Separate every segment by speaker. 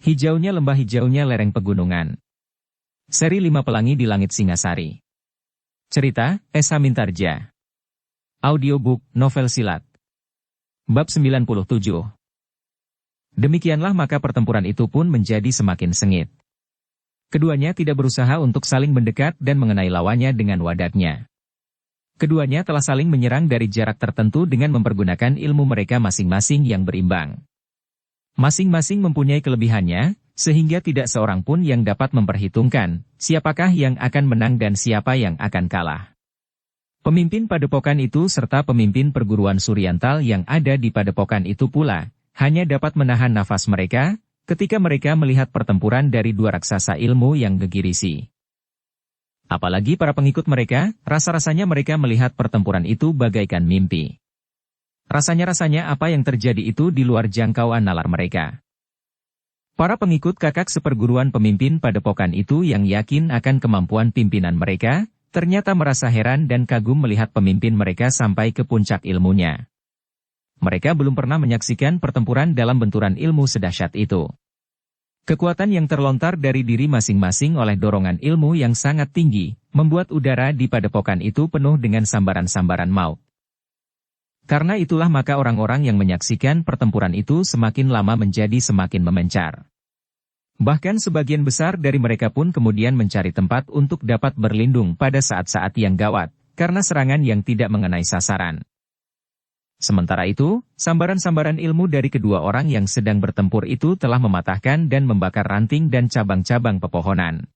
Speaker 1: Hijaunya lembah, hijaunya lereng pegunungan. Seri 5 Pelangi di Langit Singasari. Cerita, Esa Mintarja. Audiobook, novel silat. Bab 97. Demikianlah maka pertempuran itu pun menjadi semakin sengit. Keduanya tidak berusaha untuk saling mendekat dan mengenai lawannya dengan wadaknya. Keduanya telah saling menyerang dari jarak tertentu dengan mempergunakan ilmu mereka masing-masing yang berimbang. Masing-masing mempunyai kelebihannya, sehingga tidak seorang pun yang dapat memperhitungkan siapakah yang akan menang dan siapa yang akan kalah. Pemimpin padepokan itu serta pemimpin perguruan Suryantal yang ada di padepokan itu pula, hanya dapat menahan nafas mereka, ketika mereka melihat pertempuran dari dua raksasa ilmu yang gegirisi. Apalagi para pengikut mereka, rasa-rasanya mereka melihat pertempuran itu bagaikan mimpi. Rasanya apa yang terjadi itu di luar jangkauan nalar mereka. Para pengikut kakak seperguruan pemimpin padepokan itu yang yakin akan kemampuan pimpinan mereka, ternyata merasa heran dan kagum melihat pemimpin mereka sampai ke puncak ilmunya. Mereka belum pernah menyaksikan pertempuran dalam benturan ilmu sedahsyat itu. Kekuatan yang terlontar dari diri masing-masing oleh dorongan ilmu yang sangat tinggi, membuat udara di padepokan itu penuh dengan sambaran-sambaran maut. Karena itulah maka orang-orang yang menyaksikan pertempuran itu semakin lama menjadi semakin memencar. Bahkan sebagian besar dari mereka pun kemudian mencari tempat untuk dapat berlindung pada saat-saat yang gawat, karena serangan yang tidak mengenai sasaran. Sementara itu, sambaran-sambaran ilmu dari kedua orang yang sedang bertempur itu telah mematahkan dan membakar ranting dan cabang-cabang pepohonan.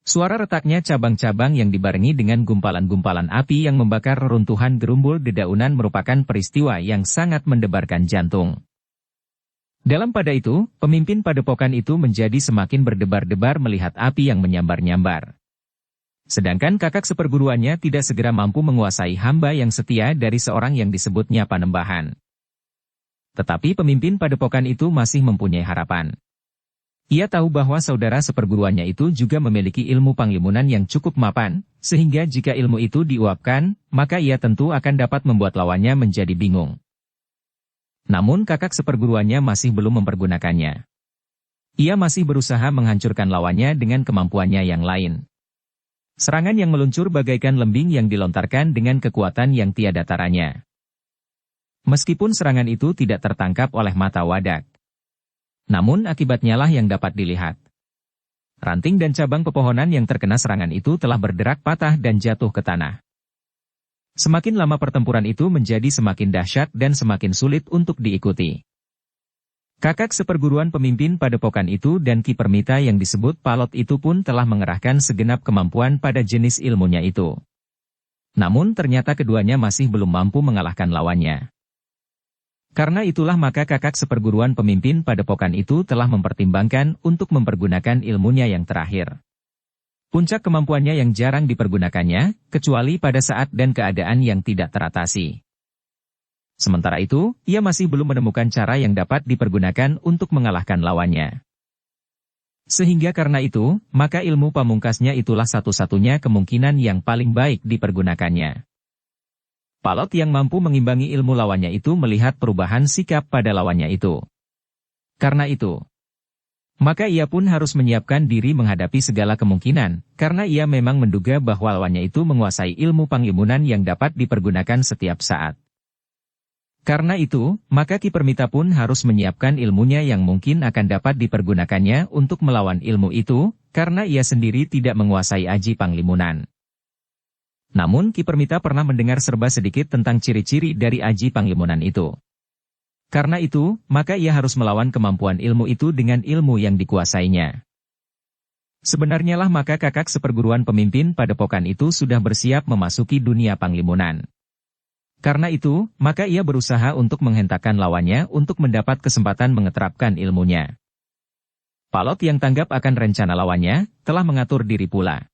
Speaker 1: Suara retaknya cabang-cabang yang dibarengi dengan gumpalan-gumpalan api yang membakar reruntuhan gerumbul dedaunan merupakan peristiwa yang sangat mendebarkan jantung. Dalam pada itu, pemimpin padepokan itu menjadi semakin berdebar-debar melihat api yang menyambar-nyambar. Sedangkan kakak seperguruannya tidak segera mampu menguasai hamba yang setia dari seorang yang disebutnya Panembahan. Tetapi pemimpin padepokan itu masih mempunyai harapan. Ia tahu bahwa saudara seperguruannya itu juga memiliki ilmu panglimunan yang cukup mapan, sehingga jika ilmu itu diuapkan, maka ia tentu akan dapat membuat lawannya menjadi bingung. Namun kakak seperguruannya masih belum mempergunakannya. Ia masih berusaha menghancurkan lawannya dengan kemampuannya yang lain. Serangan yang meluncur bagaikan lembing yang dilontarkan dengan kekuatan yang tiada taranya. Meskipun serangan itu tidak tertangkap oleh mata wadak, namun akibatnya lah yang dapat dilihat. Ranting dan cabang pepohonan yang terkena serangan itu telah berderak patah dan jatuh ke tanah. Semakin lama pertempuran itu menjadi semakin dahsyat dan semakin sulit untuk diikuti. Kakak seperguruan pemimpin padepokan itu dan Ki Permita yang disebut Palot itu pun telah mengerahkan segenap kemampuan pada jenis ilmunya itu. Namun ternyata keduanya masih belum mampu mengalahkan lawannya. Karena itulah maka kakak seperguruan pemimpin padepokan itu telah mempertimbangkan untuk mempergunakan ilmunya yang terakhir. Puncak kemampuannya yang jarang dipergunakannya, kecuali pada saat dan keadaan yang tidak teratasi. Sementara itu, ia masih belum menemukan cara yang dapat dipergunakan untuk mengalahkan lawannya. Sehingga karena itu, maka ilmu pamungkasnya itulah satu-satunya kemungkinan yang paling baik dipergunakannya. Palot yang mampu mengimbangi ilmu lawannya itu melihat perubahan sikap pada lawannya itu. Karena itu, maka ia pun harus menyiapkan diri menghadapi segala kemungkinan, karena ia memang menduga bahwa lawannya itu menguasai ilmu panglimunan yang dapat dipergunakan setiap saat. Karena itu, maka Ki Permita pun harus menyiapkan ilmunya yang mungkin akan dapat dipergunakannya untuk melawan ilmu itu, karena ia sendiri tidak menguasai aji panglimunan. Namun Ki Permita pernah mendengar serba sedikit tentang ciri-ciri dari aji panglimunan itu. Karena itu, maka ia harus melawan kemampuan ilmu itu dengan ilmu yang dikuasainya. Sebenarnya lah maka kakak seperguruan pemimpin padepokan itu sudah bersiap memasuki dunia panglimunan. Karena itu, maka ia berusaha untuk menghentakkan lawannya untuk mendapat kesempatan mengeterapkan ilmunya. Palot yang tanggap akan rencana lawannya, telah mengatur diri pula.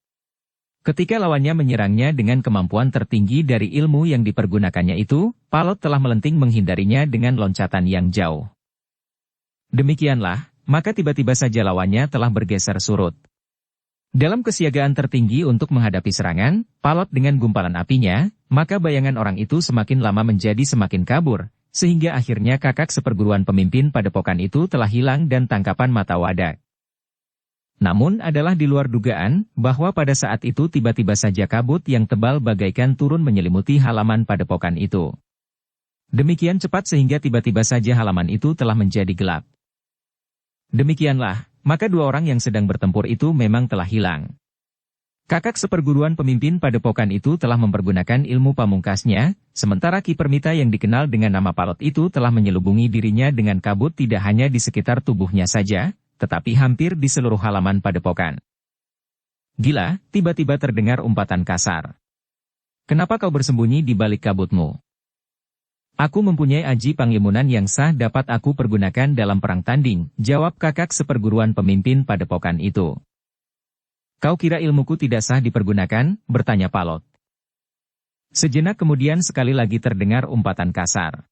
Speaker 1: Ketika lawannya menyerangnya dengan kemampuan tertinggi dari ilmu yang dipergunakannya itu, Palot telah melenting menghindarinya dengan loncatan yang jauh. Demikianlah, maka tiba-tiba saja lawannya telah bergeser surut. Dalam kesiagaan tertinggi untuk menghadapi serangan, Palot dengan gumpalan apinya, maka bayangan orang itu semakin lama menjadi semakin kabur, sehingga akhirnya kakak seperguruan pemimpin padepokan itu telah hilang dan tangkapan mata Wadak. Namun adalah di luar dugaan, bahwa pada saat itu tiba-tiba saja kabut yang tebal bagaikan turun menyelimuti halaman padepokan itu. Demikian cepat sehingga tiba-tiba saja halaman itu telah menjadi gelap. Demikianlah, maka dua orang yang sedang bertempur itu memang telah hilang. Kakak seperguruan pemimpin padepokan itu telah mempergunakan ilmu pamungkasnya, sementara Ki Permita yang dikenal dengan nama Palot itu telah menyelubungi dirinya dengan kabut tidak hanya di sekitar tubuhnya saja, tetapi hampir di seluruh halaman padepokan. Gila, tiba-tiba terdengar umpatan kasar. Kenapa kau bersembunyi di balik kabutmu? Aku mempunyai aji panglimunan yang sah dapat aku pergunakan dalam perang tanding, jawab kakak seperguruan pemimpin padepokan itu. Kau kira ilmuku tidak sah dipergunakan? Bertanya Palot. Sejenak kemudian sekali lagi terdengar umpatan kasar.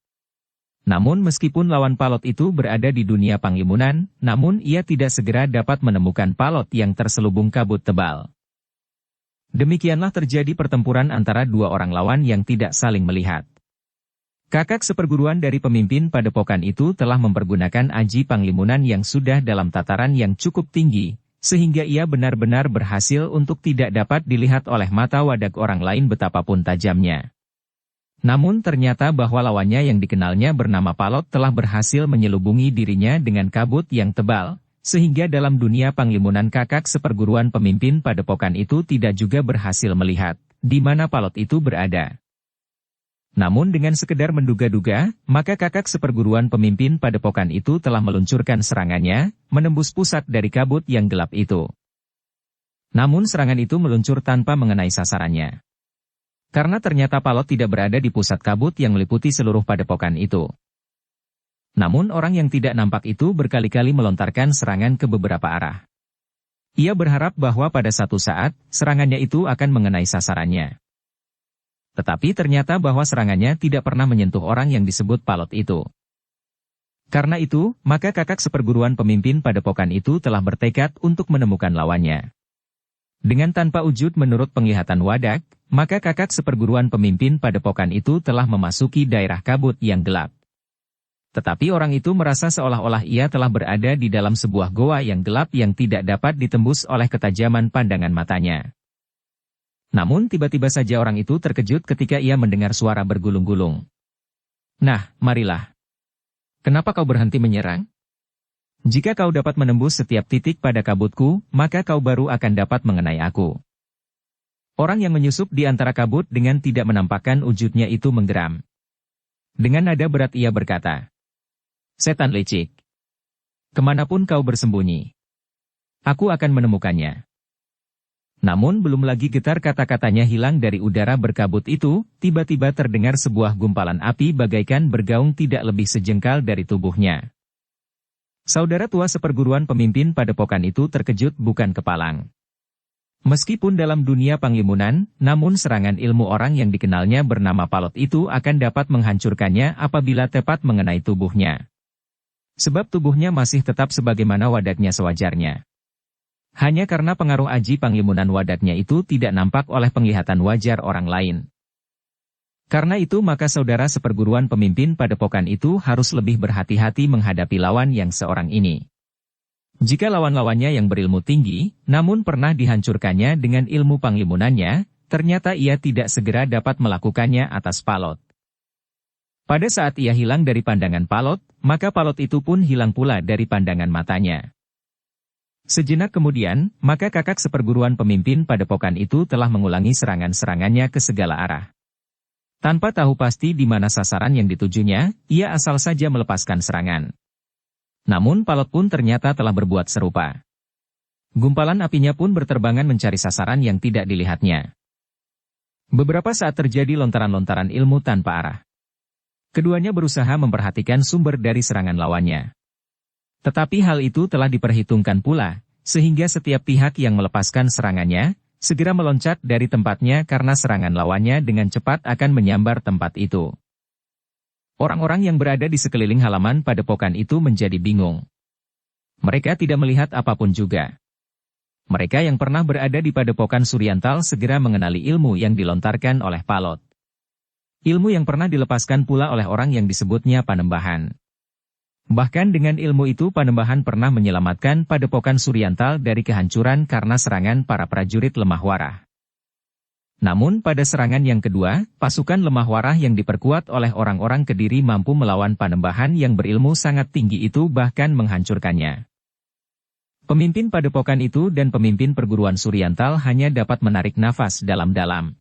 Speaker 1: Namun meskipun lawan Palot itu berada di dunia panglimunan, namun ia tidak segera dapat menemukan Palot yang terselubung kabut tebal. Demikianlah terjadi pertempuran antara dua orang lawan yang tidak saling melihat. Kakak seperguruan dari pemimpin padepokan itu telah mempergunakan aji panglimunan yang sudah dalam tataran yang cukup tinggi, sehingga ia benar-benar berhasil untuk tidak dapat dilihat oleh mata Wadak orang lain betapapun tajamnya. Namun ternyata bahwa lawannya yang dikenalnya bernama Palot telah berhasil menyelubungi dirinya dengan kabut yang tebal, sehingga dalam dunia panglimunan kakak seperguruan pemimpin padepokan itu tidak juga berhasil melihat di mana Palot itu berada. Namun dengan sekedar menduga-duga, maka kakak seperguruan pemimpin padepokan itu telah meluncurkan serangannya, menembus pusat dari kabut yang gelap itu. Namun serangan itu meluncur tanpa mengenai sasarannya. Karena ternyata Palot tidak berada di pusat kabut yang meliputi seluruh padepokan itu. Namun orang yang tidak nampak itu berkali-kali melontarkan serangan ke beberapa arah. Ia berharap bahwa pada satu saat, serangannya itu akan mengenai sasarannya. Tetapi ternyata bahwa serangannya tidak pernah menyentuh orang yang disebut Palot itu. Karena itu, maka kakak seperguruan pemimpin padepokan itu telah bertekad untuk menemukan lawannya. Dengan tanpa wujud menurut penglihatan Wadak, maka kakak seperguruan pemimpin padepokan itu telah memasuki daerah kabut yang gelap. Tetapi orang itu merasa seolah-olah ia telah berada di dalam sebuah goa yang gelap yang tidak dapat ditembus oleh ketajaman pandangan matanya. Namun tiba-tiba saja orang itu terkejut ketika ia mendengar suara bergulung-gulung. Nah, marilah. Kenapa kau berhenti menyerang? Jika kau dapat menembus setiap titik pada kabutku, maka kau baru akan dapat mengenai aku. Orang yang menyusup di antara kabut dengan tidak menampakkan wujudnya itu menggeram. Dengan nada berat ia berkata, "Setan licik. Kemanapun kau bersembunyi, aku akan menemukannya." Namun belum lagi getar kata-katanya hilang dari udara berkabut itu, tiba-tiba terdengar sebuah gumpalan api bagaikan bergaung tidak lebih sejengkal dari tubuhnya. Saudara tua seperguruan pemimpin padepokan itu terkejut bukan kepalang. Meskipun dalam dunia panglimunan, namun serangan ilmu orang yang dikenalnya bernama Palot itu akan dapat menghancurkannya apabila tepat mengenai tubuhnya. Sebab tubuhnya masih tetap sebagaimana Wadaknya sewajarnya. Hanya karena pengaruh aji panglimunan Wadaknya itu tidak nampak oleh penglihatan wajar orang lain. Karena itu maka saudara seperguruan pemimpin padepokan itu harus lebih berhati-hati menghadapi lawan yang seorang ini. Jika lawan-lawannya yang berilmu tinggi, namun pernah dihancurkannya dengan ilmu panglimunannya, ternyata ia tidak segera dapat melakukannya atas Palot. Pada saat ia hilang dari pandangan Palot, maka Palot itu pun hilang pula dari pandangan matanya. Sejenak kemudian, maka kakak seperguruan pemimpin padepokan itu telah mengulangi serangan-serangannya ke segala arah. Tanpa tahu pasti di mana sasaran yang ditujunya, ia asal saja melepaskan serangan. Namun Palot pun ternyata telah berbuat serupa. Gumpalan apinya pun berterbangan mencari sasaran yang tidak dilihatnya. Beberapa saat terjadi lontaran-lontaran ilmu tanpa arah. Keduanya berusaha memperhatikan sumber dari serangan lawannya. Tetapi hal itu telah diperhitungkan pula, sehingga setiap pihak yang melepaskan serangannya, segera meloncat dari tempatnya karena serangan lawannya dengan cepat akan menyambar tempat itu. Orang-orang yang berada di sekeliling halaman padepokan itu menjadi bingung. Mereka tidak melihat apapun juga. Mereka yang pernah berada di padepokan Suryantal segera mengenali ilmu yang dilontarkan oleh Palot. Ilmu yang pernah dilepaskan pula oleh orang yang disebutnya Panembahan. Bahkan dengan ilmu itu Panembahan pernah menyelamatkan Padepokan Suryantal dari kehancuran karena serangan para prajurit Lemah Warah. Namun pada serangan yang kedua, pasukan Lemah Warah yang diperkuat oleh orang-orang Kediri mampu melawan Panembahan yang berilmu sangat tinggi itu bahkan menghancurkannya. Pemimpin Padepokan itu dan pemimpin perguruan Suryantal hanya dapat menarik nafas dalam-dalam.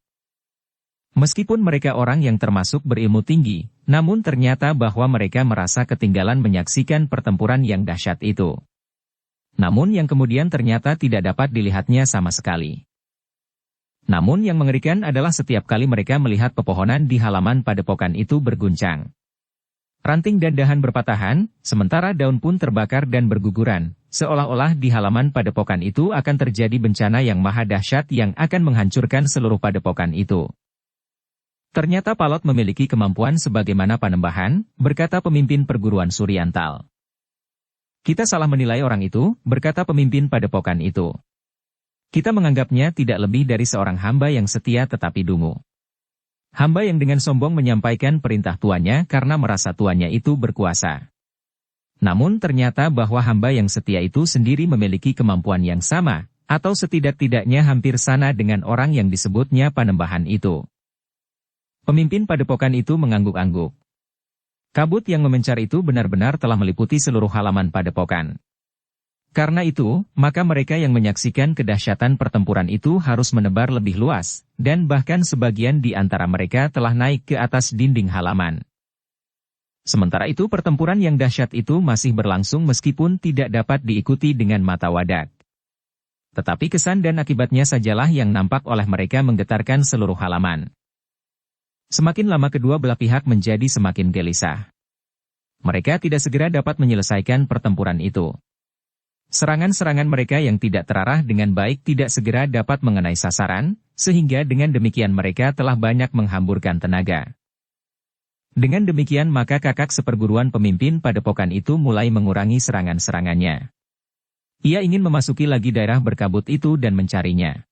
Speaker 1: Meskipun mereka orang yang termasuk berilmu tinggi, namun ternyata bahwa mereka merasa ketinggalan menyaksikan pertempuran yang dahsyat itu. Namun yang kemudian ternyata tidak dapat dilihatnya sama sekali. Namun yang mengerikan adalah setiap kali mereka melihat pepohonan di halaman Padepokan itu berguncang. Ranting dan dahan berpatahan, sementara daun pun terbakar dan berguguran, seolah-olah di halaman Padepokan itu akan terjadi bencana yang maha dahsyat yang akan menghancurkan seluruh Padepokan itu. Ternyata Palot memiliki kemampuan sebagaimana Panembahan, berkata pemimpin perguruan Suryantal. Kita salah menilai orang itu, berkata pemimpin Padepokan itu. Kita menganggapnya tidak lebih dari seorang hamba yang setia tetapi dungu. Hamba yang dengan sombong menyampaikan perintah tuannya karena merasa tuannya itu berkuasa. Namun ternyata bahwa hamba yang setia itu sendiri memiliki kemampuan yang sama, atau setidak-tidaknya hampir sama dengan orang yang disebutnya Panembahan itu. Pemimpin Padepokan itu mengangguk-angguk. Kabut yang memencar itu benar-benar telah meliputi seluruh halaman Padepokan. Karena itu, maka mereka yang menyaksikan kedahsyatan pertempuran itu harus menebar lebih luas, dan bahkan sebagian di antara mereka telah naik ke atas dinding halaman. Sementara itu pertempuran yang dahsyat itu masih berlangsung meskipun tidak dapat diikuti dengan mata wadak. Tetapi kesan dan akibatnya sajalah yang nampak oleh mereka menggetarkan seluruh halaman. Semakin lama kedua belah pihak menjadi semakin gelisah. Mereka tidak segera dapat menyelesaikan pertempuran itu. Serangan-serangan mereka yang tidak terarah dengan baik tidak segera dapat mengenai sasaran, sehingga dengan demikian mereka telah banyak menghamburkan tenaga. Dengan demikian maka kakak seperguruan pemimpin Padepokan itu mulai mengurangi serangan-serangannya. Ia ingin memasuki lagi daerah berkabut itu dan mencarinya.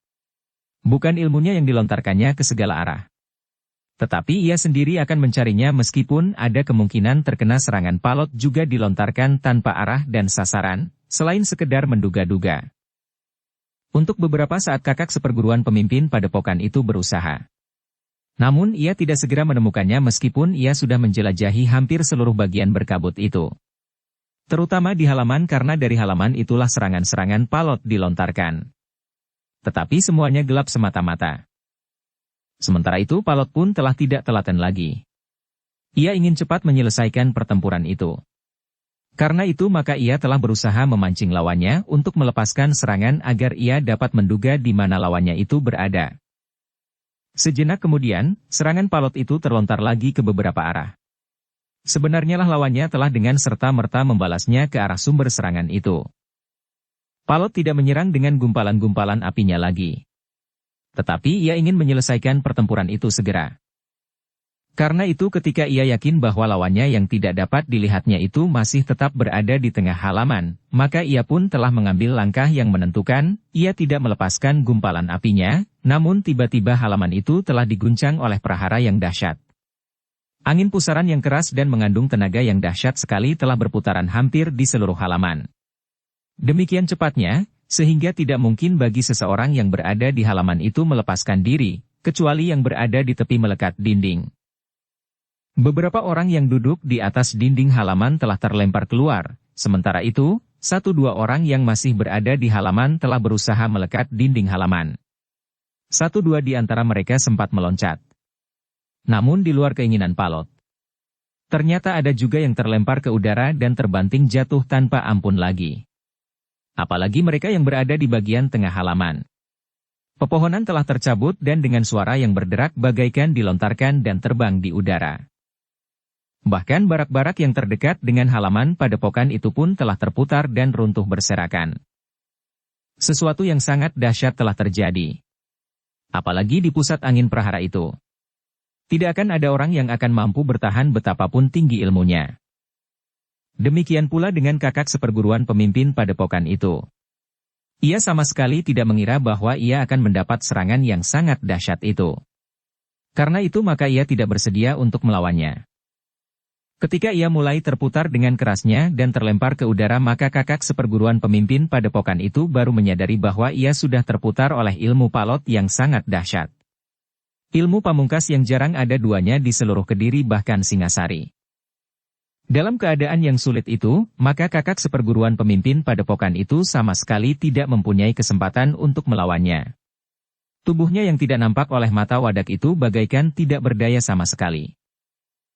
Speaker 1: Bukan ilmunya yang dilontarkannya ke segala arah. Tetapi ia sendiri akan mencarinya meskipun ada kemungkinan terkena serangan Palot juga dilontarkan tanpa arah dan sasaran, selain sekedar menduga-duga. Untuk beberapa saat kakak seperguruan pemimpin Padepokan itu berusaha. Namun ia tidak segera menemukannya meskipun ia sudah menjelajahi hampir seluruh bagian berkabut itu. Terutama di halaman karena dari halaman itulah serangan-serangan Palot dilontarkan. Tetapi semuanya gelap semata-mata. Sementara itu Palot pun telah tidak telaten lagi. Ia ingin cepat menyelesaikan pertempuran itu. Karena itu maka ia telah berusaha memancing lawannya untuk melepaskan serangan agar ia dapat menduga di mana lawannya itu berada. Sejenak kemudian, serangan Palot itu terlontar lagi ke beberapa arah. Sebenarnya lah lawannya telah dengan serta-merta membalasnya ke arah sumber serangan itu. Palot tidak menyerang dengan gumpalan-gumpalan apinya lagi. Tetapi ia ingin menyelesaikan pertempuran itu segera. Karena itu ketika ia yakin bahwa lawannya yang tidak dapat dilihatnya itu masih tetap berada di tengah halaman, maka ia pun telah mengambil langkah yang menentukan, ia tidak melepaskan gumpalan apinya, namun tiba-tiba halaman itu telah diguncang oleh prahara yang dahsyat. Angin pusaran yang keras dan mengandung tenaga yang dahsyat sekali telah berputaran hampir di seluruh halaman. Demikian cepatnya, sehingga tidak mungkin bagi seseorang yang berada di halaman itu melepaskan diri, kecuali yang berada di tepi melekat dinding. Beberapa orang yang duduk di atas dinding halaman telah terlempar keluar, sementara itu, 1-2 orang yang masih berada di halaman telah berusaha melekat dinding halaman. 1-2 di antara mereka sempat meloncat. Namun di luar keinginan Palot. Ternyata ada juga yang terlempar ke udara dan terbanting jatuh tanpa ampun lagi. Apalagi mereka yang berada di bagian tengah halaman. Pepohonan telah tercabut dan dengan suara yang berderak bagaikan dilontarkan dan terbang di udara. Bahkan barak-barak yang terdekat dengan halaman Padepokan itu pun telah terputar dan runtuh berserakan. Sesuatu yang sangat dahsyat telah terjadi. Apalagi di pusat angin prahara itu. Tidak akan ada orang yang akan mampu bertahan betapapun tinggi ilmunya. Demikian pula dengan kakak seperguruan pemimpin Padepokan itu. Ia sama sekali tidak mengira bahwa ia akan mendapat serangan yang sangat dahsyat itu. Karena itu maka ia tidak bersedia untuk melawannya. Ketika ia mulai terputar dengan kerasnya dan terlempar ke udara, maka kakak seperguruan pemimpin padepokan itu baru menyadari bahwa ia sudah terputar oleh ilmu Palot yang sangat dahsyat. Ilmu pamungkas yang jarang ada duanya di seluruh Kediri bahkan Singasari. Dalam keadaan yang sulit itu, maka kakak seperguruan pemimpin padepokan itu sama sekali tidak mempunyai kesempatan untuk melawannya. Tubuhnya yang tidak nampak oleh mata wadak itu bagaikan tidak berdaya sama sekali.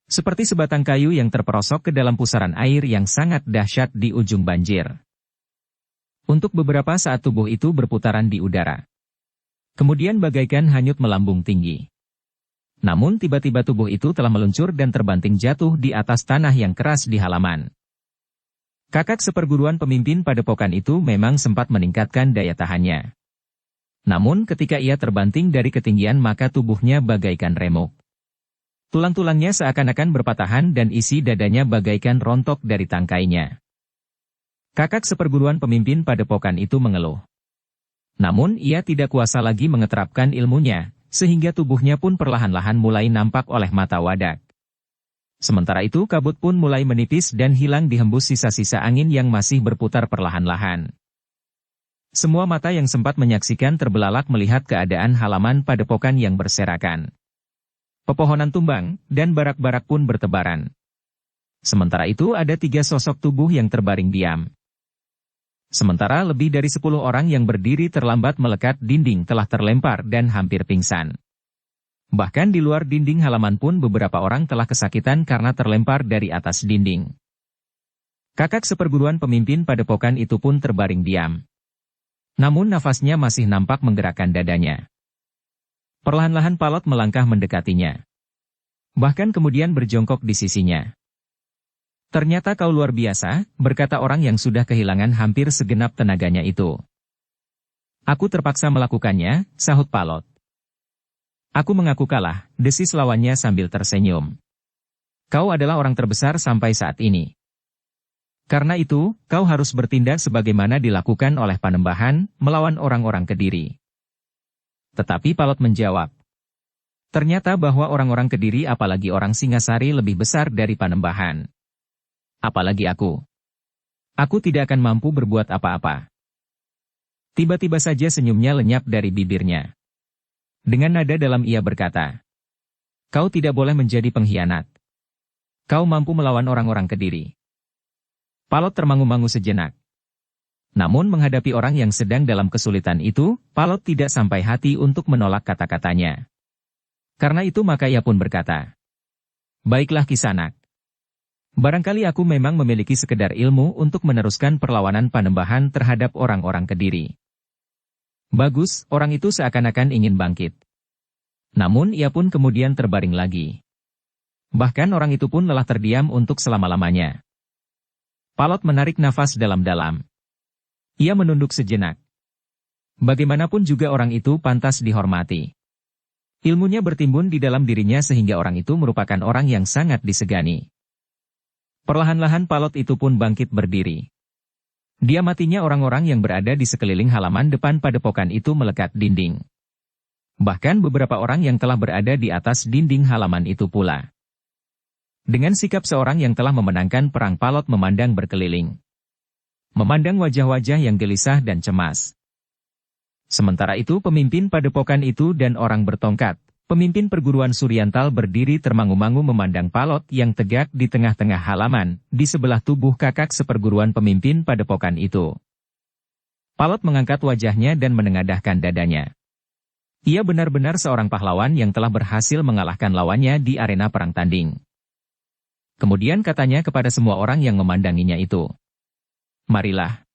Speaker 1: Seperti sebatang kayu yang terperosok ke dalam pusaran air yang sangat dahsyat di ujung banjir. Untuk beberapa saat tubuh itu berputaran di udara. Kemudian bagaikan hanyut melambung tinggi. Namun tiba-tiba tubuh itu telah meluncur dan terbanting jatuh di atas tanah yang keras di halaman. Kakak seperguruan pemimpin padepokan itu memang sempat meningkatkan daya tahannya. Namun ketika ia terbanting dari ketinggian maka tubuhnya bagaikan remuk. Tulang-tulangnya seakan-akan berpatahan dan isi dadanya bagaikan rontok dari tangkainya. Kakak seperguruan pemimpin padepokan itu mengeluh. Namun ia tidak kuasa lagi mengeterapkan ilmunya, sehingga tubuhnya pun perlahan-lahan mulai nampak oleh mata wadak. Sementara itu kabut pun mulai menipis dan hilang dihembus sisa-sisa angin yang masih berputar perlahan-lahan. Semua mata yang sempat menyaksikan terbelalak melihat keadaan halaman padepokan yang berserakan. Pepohonan tumbang, dan barak-barak pun bertebaran. Sementara itu ada 3 sosok tubuh yang terbaring diam. Sementara lebih dari 10 orang yang berdiri terlambat melekat dinding telah terlempar dan hampir pingsan. Bahkan di luar dinding halaman pun beberapa orang telah kesakitan karena terlempar dari atas dinding. Kakak seperguruan pemimpin padepokan itu pun terbaring diam. Namun nafasnya masih nampak menggerakkan dadanya. Perlahan-lahan Palot melangkah mendekatinya. Bahkan kemudian berjongkok di sisinya. "Ternyata kau luar biasa," berkata orang yang sudah kehilangan hampir segenap tenaganya itu. "Aku terpaksa melakukannya," sahut Palot. "Aku mengaku kalah," desis lawannya sambil tersenyum. "Kau adalah orang terbesar sampai saat ini. Karena itu, kau harus bertindak sebagaimana dilakukan oleh Panembahan, melawan orang-orang Kediri." Tetapi Palot menjawab, "Ternyata bahwa orang-orang Kediri apalagi orang Singasari lebih besar dari Panembahan. Apalagi aku. Aku tidak akan mampu berbuat apa-apa." Tiba-tiba saja senyumnya lenyap dari bibirnya. Dengan nada dalam ia berkata, "Kau tidak boleh menjadi pengkhianat. Kau mampu melawan orang-orang Kediri." Palot termangu-mangu sejenak. Namun menghadapi orang yang sedang dalam kesulitan itu, Palot tidak sampai hati untuk menolak kata-katanya. Karena itu maka ia pun berkata, "Baiklah Kisanak. Barangkali aku memang memiliki sekedar ilmu untuk meneruskan perlawanan Panembahan terhadap orang-orang Kediri." Bagus, orang itu seakan-akan ingin bangkit. Namun ia pun kemudian terbaring lagi. Bahkan orang itu pun lelah terdiam untuk selama-lamanya. Palot menarik nafas dalam-dalam. Ia menunduk sejenak. Bagaimanapun juga orang itu pantas dihormati. Ilmunya bertimbun di dalam dirinya sehingga orang itu merupakan orang yang sangat disegani. Perlahan-lahan Palot itu pun bangkit berdiri. Diamatinya orang-orang yang berada di sekeliling halaman depan padepokan itu melekat dinding. Bahkan beberapa orang yang telah berada di atas dinding halaman itu pula. Dengan sikap seorang yang telah memenangkan perang, Palot memandang berkeliling. Memandang wajah-wajah yang gelisah dan cemas. Sementara itu pemimpin padepokan itu dan orang bertongkat, pemimpin perguruan Suryantal berdiri termangu-mangu memandang Palot yang tegak di tengah-tengah halaman, di sebelah tubuh kakak seperguruan pemimpin padepokan itu. Palot mengangkat wajahnya dan menengadahkan dadanya. Ia benar-benar seorang pahlawan yang telah berhasil mengalahkan lawannya di arena perang tanding. Kemudian katanya kepada semua orang yang memandanginya itu, "Marilah.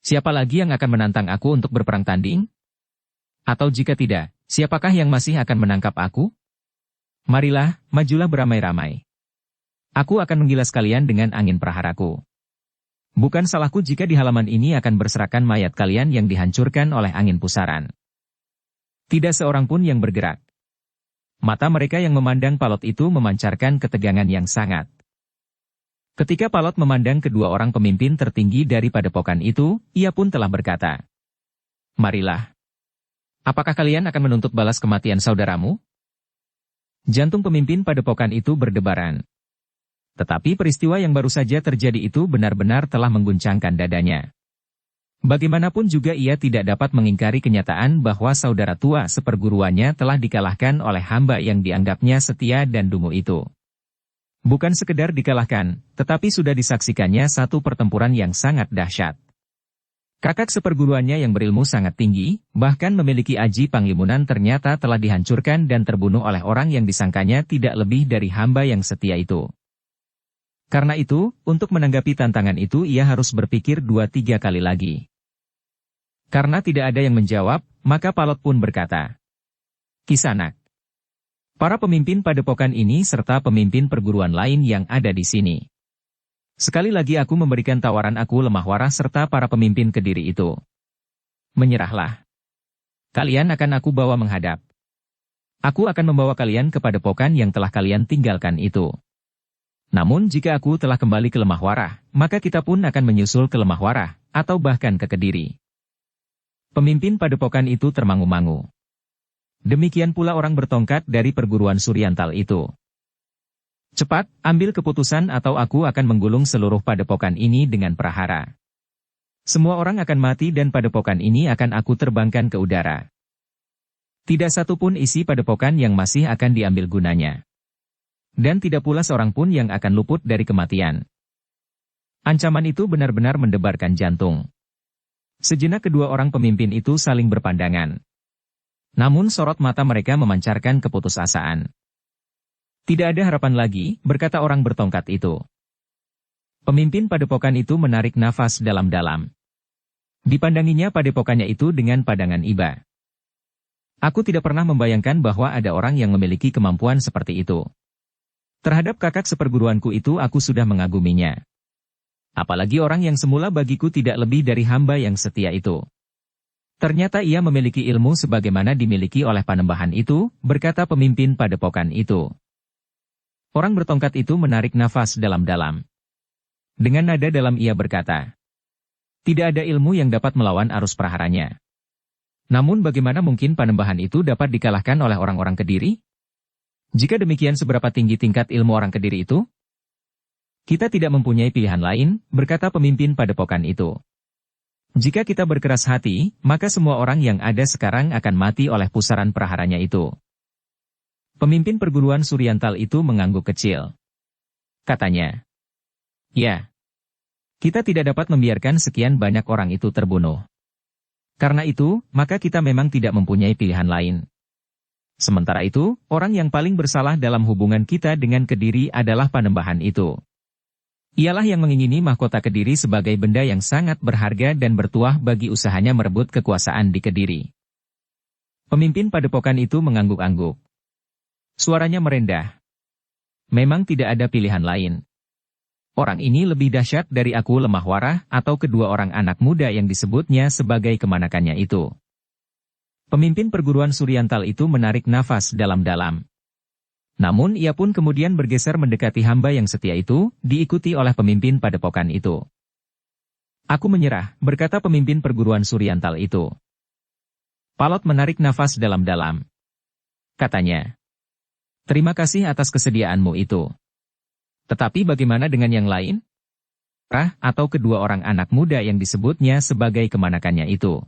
Speaker 1: Siapa lagi yang akan menantang aku untuk berperang tanding? Atau jika tidak, siapakah yang masih akan menangkap aku? Marilah, majulah beramai-ramai. Aku akan menggilas kalian dengan angin praharaku. Bukan salahku jika di halaman ini akan berserakan mayat kalian yang dihancurkan oleh angin pusaran." Tidak seorang pun yang bergerak. Mata mereka yang memandang Palot itu memancarkan ketegangan yang sangat. Ketika Palot memandang kedua orang pemimpin tertinggi dari padepokan itu, ia pun telah berkata, "Marilah. Apakah kalian akan menuntut balas kematian saudaramu? Jantung pemimpin padepokan itu berdebaran. Tetapi peristiwa yang baru saja terjadi itu benar-benar telah mengguncangkan dadanya. Bagaimanapun juga ia tidak dapat mengingkari kenyataan bahwa saudara tua seperguruannya telah dikalahkan oleh hamba yang dianggapnya setia dan dungu itu. Bukan sekedar dikalahkan, tetapi sudah disaksikannya satu pertempuran yang sangat dahsyat. Kakak seperguruannya yang berilmu sangat tinggi, bahkan memiliki aji panglimunan ternyata telah dihancurkan dan terbunuh oleh orang yang disangkanya tidak lebih dari hamba yang setia itu. Karena itu, untuk menanggapi tantangan itu ia harus berpikir 2-3 kali lagi. Karena tidak ada yang menjawab, maka Palot pun berkata, "Kisanak, para pemimpin padepokan ini serta pemimpin perguruan lain yang ada di sini. Sekali lagi aku memberikan tawaran aku lemah warah serta para pemimpin Kediri itu. Menyerahlah. Kalian akan aku bawa menghadap. Aku akan membawa kalian ke padepokan yang telah kalian tinggalkan itu. Namun jika aku telah kembali ke lemah warah, maka kita pun akan menyusul ke lemah warah, atau bahkan ke Kediri." Pemimpin padepokan itu termangu-mangu. Demikian pula orang bertongkat dari perguruan Suryantal itu. "Cepat, ambil keputusan atau aku akan menggulung seluruh padepokan ini dengan prahara. Semua orang akan mati dan padepokan ini akan aku terbangkan ke udara. Tidak satu pun isi padepokan yang masih akan diambil gunanya. Dan tidak pula seorang pun yang akan luput dari kematian." Ancaman itu benar-benar mendebarkan jantung. Sejenak kedua orang pemimpin itu saling berpandangan. Namun sorot mata mereka memancarkan keputusasaan. "Tidak ada harapan lagi," berkata orang bertongkat itu. Pemimpin padepokan itu menarik nafas dalam-dalam. Dipandanginya padepokannya itu dengan pandangan iba. "Aku tidak pernah membayangkan bahwa ada orang yang memiliki kemampuan seperti itu. Terhadap kakak seperguruanku itu aku sudah mengaguminya. Apalagi orang yang semula bagiku tidak lebih dari hamba yang setia itu. Ternyata ia memiliki ilmu sebagaimana dimiliki oleh Panembahan itu," berkata pemimpin padepokan itu. Orang bertongkat itu menarik nafas dalam-dalam. Dengan nada dalam ia berkata, "Tidak ada ilmu yang dapat melawan arus praharanya. Namun bagaimana mungkin Panembahan itu dapat dikalahkan oleh orang-orang Kediri? Jika demikian seberapa tinggi tingkat ilmu orang Kediri itu? Kita tidak mempunyai pilihan lain," berkata pemimpin padepokan itu. "Jika kita berkeras hati, maka semua orang yang ada sekarang akan mati oleh pusaran praharanya itu." Pemimpin perguruan Suryantal itu mengangguk kecil. Katanya, "Ya, kita tidak dapat membiarkan sekian banyak orang itu terbunuh. Karena itu, maka kita memang tidak mempunyai pilihan lain. Sementara itu, orang yang paling bersalah dalam hubungan kita dengan Kediri adalah Panembahan itu. Ialah yang mengingini mahkota Kediri sebagai benda yang sangat berharga dan bertuah bagi usahanya merebut kekuasaan di Kediri." Pemimpin padepokan itu mengangguk-angguk. Suaranya merendah. "Memang tidak ada pilihan lain. Orang ini lebih dahsyat dari aku lemah warah atau kedua orang anak muda yang disebutnya sebagai kemanakannya itu." Pemimpin perguruan Suryantal itu menarik nafas dalam-dalam. Namun ia pun kemudian bergeser mendekati hamba yang setia itu, diikuti oleh pemimpin padepokan itu. "Aku menyerah," berkata pemimpin perguruan Suryantal itu. Palot menarik nafas dalam-dalam. Katanya, "Terima kasih atas kesediaanmu itu. Tetapi bagaimana dengan yang lain? Atau kedua orang anak muda yang disebutnya sebagai kemanakannya itu?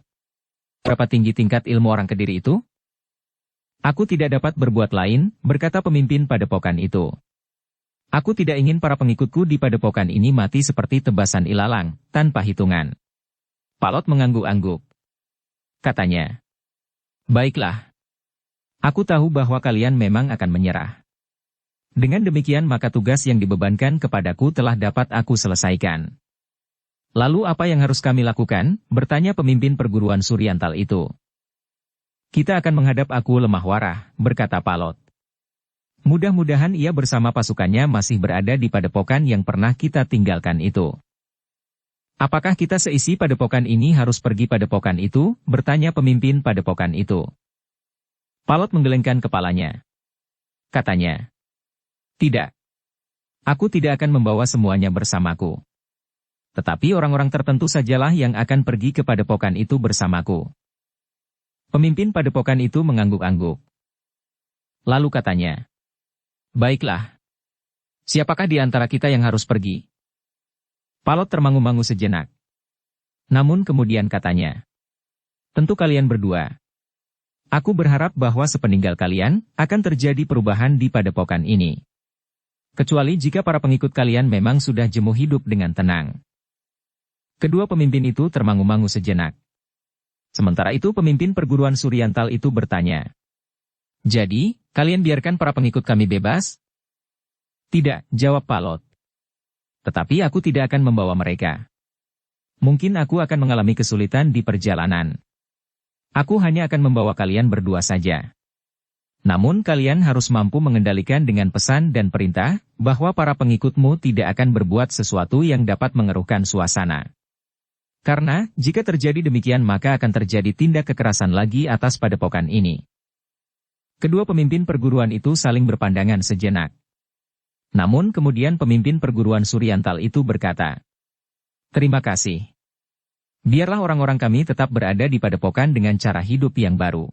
Speaker 1: Berapa tinggi tingkat ilmu orang Kediri itu?" "Aku tidak dapat berbuat lain," berkata pemimpin padepokan itu. "Aku tidak ingin para pengikutku di padepokan ini mati seperti tebasan ilalang, tanpa hitungan." Palot mengangguk-angguk. Katanya, "Baiklah. Aku tahu bahwa kalian memang akan menyerah. Dengan demikian maka tugas yang dibebankan kepadaku telah dapat aku selesaikan." "Lalu apa yang harus kami lakukan?" bertanya pemimpin perguruan Suryantal itu. "Kita akan menghadap aku lemah warah," berkata Palot. "Mudah-mudahan ia bersama pasukannya masih berada di padepokan yang pernah kita tinggalkan itu." "Apakah kita seisi padepokan ini harus pergi padepokan itu?" bertanya pemimpin padepokan itu. Palot menggelengkan kepalanya. Katanya, "Tidak. Aku tidak akan membawa semuanya bersamaku. Tetapi orang-orang tertentu sajalah yang akan pergi ke padepokan itu bersamaku." Pemimpin padepokan itu mengangguk-angguk. Lalu katanya, Baiklah. Siapakah di antara kita yang harus pergi? Palot termangu-mangu sejenak. Namun kemudian katanya. Tentu kalian berdua. Aku berharap bahwa sepeninggal kalian, akan terjadi perubahan di padepokan ini. Kecuali jika para pengikut kalian memang sudah jemuh hidup dengan tenang. Kedua pemimpin itu termangu-mangu sejenak. Sementara itu pemimpin perguruan Suryantal itu bertanya. Jadi, kalian biarkan para pengikut kami bebas? Tidak, jawab Palot. Tetapi aku tidak akan membawa mereka. Mungkin aku akan mengalami kesulitan di perjalanan. Aku hanya akan membawa kalian berdua saja. Namun kalian harus mampu mengendalikan dengan pesan dan perintah, bahwa para pengikutmu tidak akan berbuat sesuatu yang dapat mengeruhkan suasana. Karena, jika terjadi demikian maka akan terjadi tindak kekerasan lagi atas padepokan ini. Kedua pemimpin perguruan itu saling berpandangan sejenak. Namun kemudian pemimpin perguruan Suryantal itu berkata, terima kasih. Biarlah orang-orang kami tetap berada di padepokan dengan cara hidup yang baru.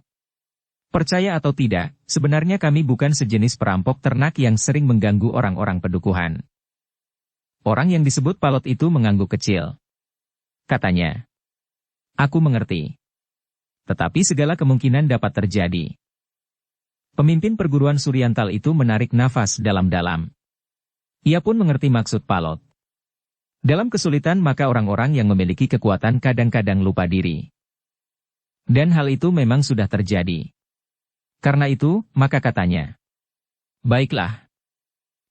Speaker 1: Percaya atau tidak, sebenarnya kami bukan sejenis perampok ternak yang sering mengganggu orang-orang pedukuhan. Orang yang disebut Palot itu mengangguk kecil. Katanya, aku mengerti. Tetapi segala kemungkinan dapat terjadi. Pemimpin perguruan Suryantal itu menarik nafas dalam-dalam. Ia pun mengerti maksud Palot. Dalam kesulitan maka orang-orang yang memiliki kekuatan kadang-kadang lupa diri. Dan hal itu memang sudah terjadi. Karena itu, maka katanya, baiklah.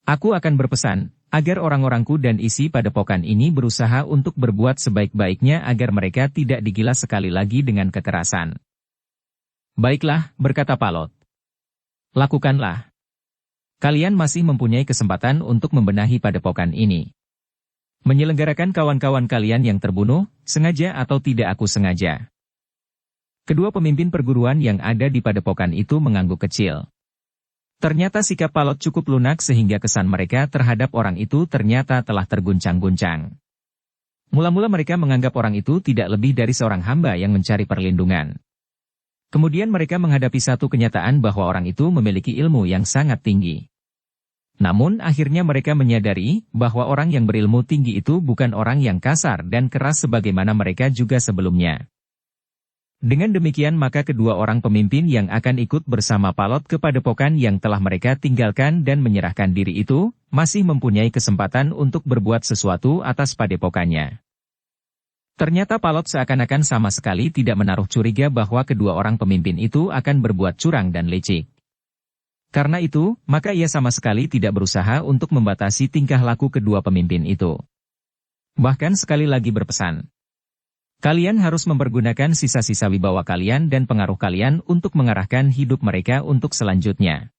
Speaker 1: Aku akan berpesan, agar orang-orangku dan isi padepokan ini berusaha untuk berbuat sebaik-baiknya agar mereka tidak digilas sekali lagi dengan kekerasan. Baiklah, berkata Palot. Lakukanlah. Kalian masih mempunyai kesempatan untuk membenahi padepokan ini. Menyelenggarakan kawan-kawan kalian yang terbunuh, sengaja atau tidak aku sengaja. Kedua pemimpin perguruan yang ada di padepokan itu mengangguk kecil. Ternyata sikap Palot cukup lunak sehingga kesan mereka terhadap orang itu ternyata telah terguncang-guncang. Mula-mula mereka menganggap orang itu tidak lebih dari seorang hamba yang mencari perlindungan. Kemudian mereka menghadapi satu kenyataan bahwa orang itu memiliki ilmu yang sangat tinggi. Namun akhirnya mereka menyadari bahwa orang yang berilmu tinggi itu bukan orang yang kasar dan keras sebagaimana mereka juga sebelumnya. Dengan demikian maka kedua orang pemimpin yang akan ikut bersama Palot ke padepokan yang telah mereka tinggalkan dan menyerahkan diri itu, masih mempunyai kesempatan untuk berbuat sesuatu atas padepokannya. Ternyata Palot seakan-akan sama sekali tidak menaruh curiga bahwa kedua orang pemimpin itu akan berbuat curang dan licik. Karena itu, maka ia sama sekali tidak berusaha untuk membatasi tingkah laku kedua pemimpin itu. Bahkan sekali lagi berpesan. Kalian harus mempergunakan sisa-sisa wibawa kalian dan pengaruh kalian untuk mengarahkan hidup mereka untuk selanjutnya.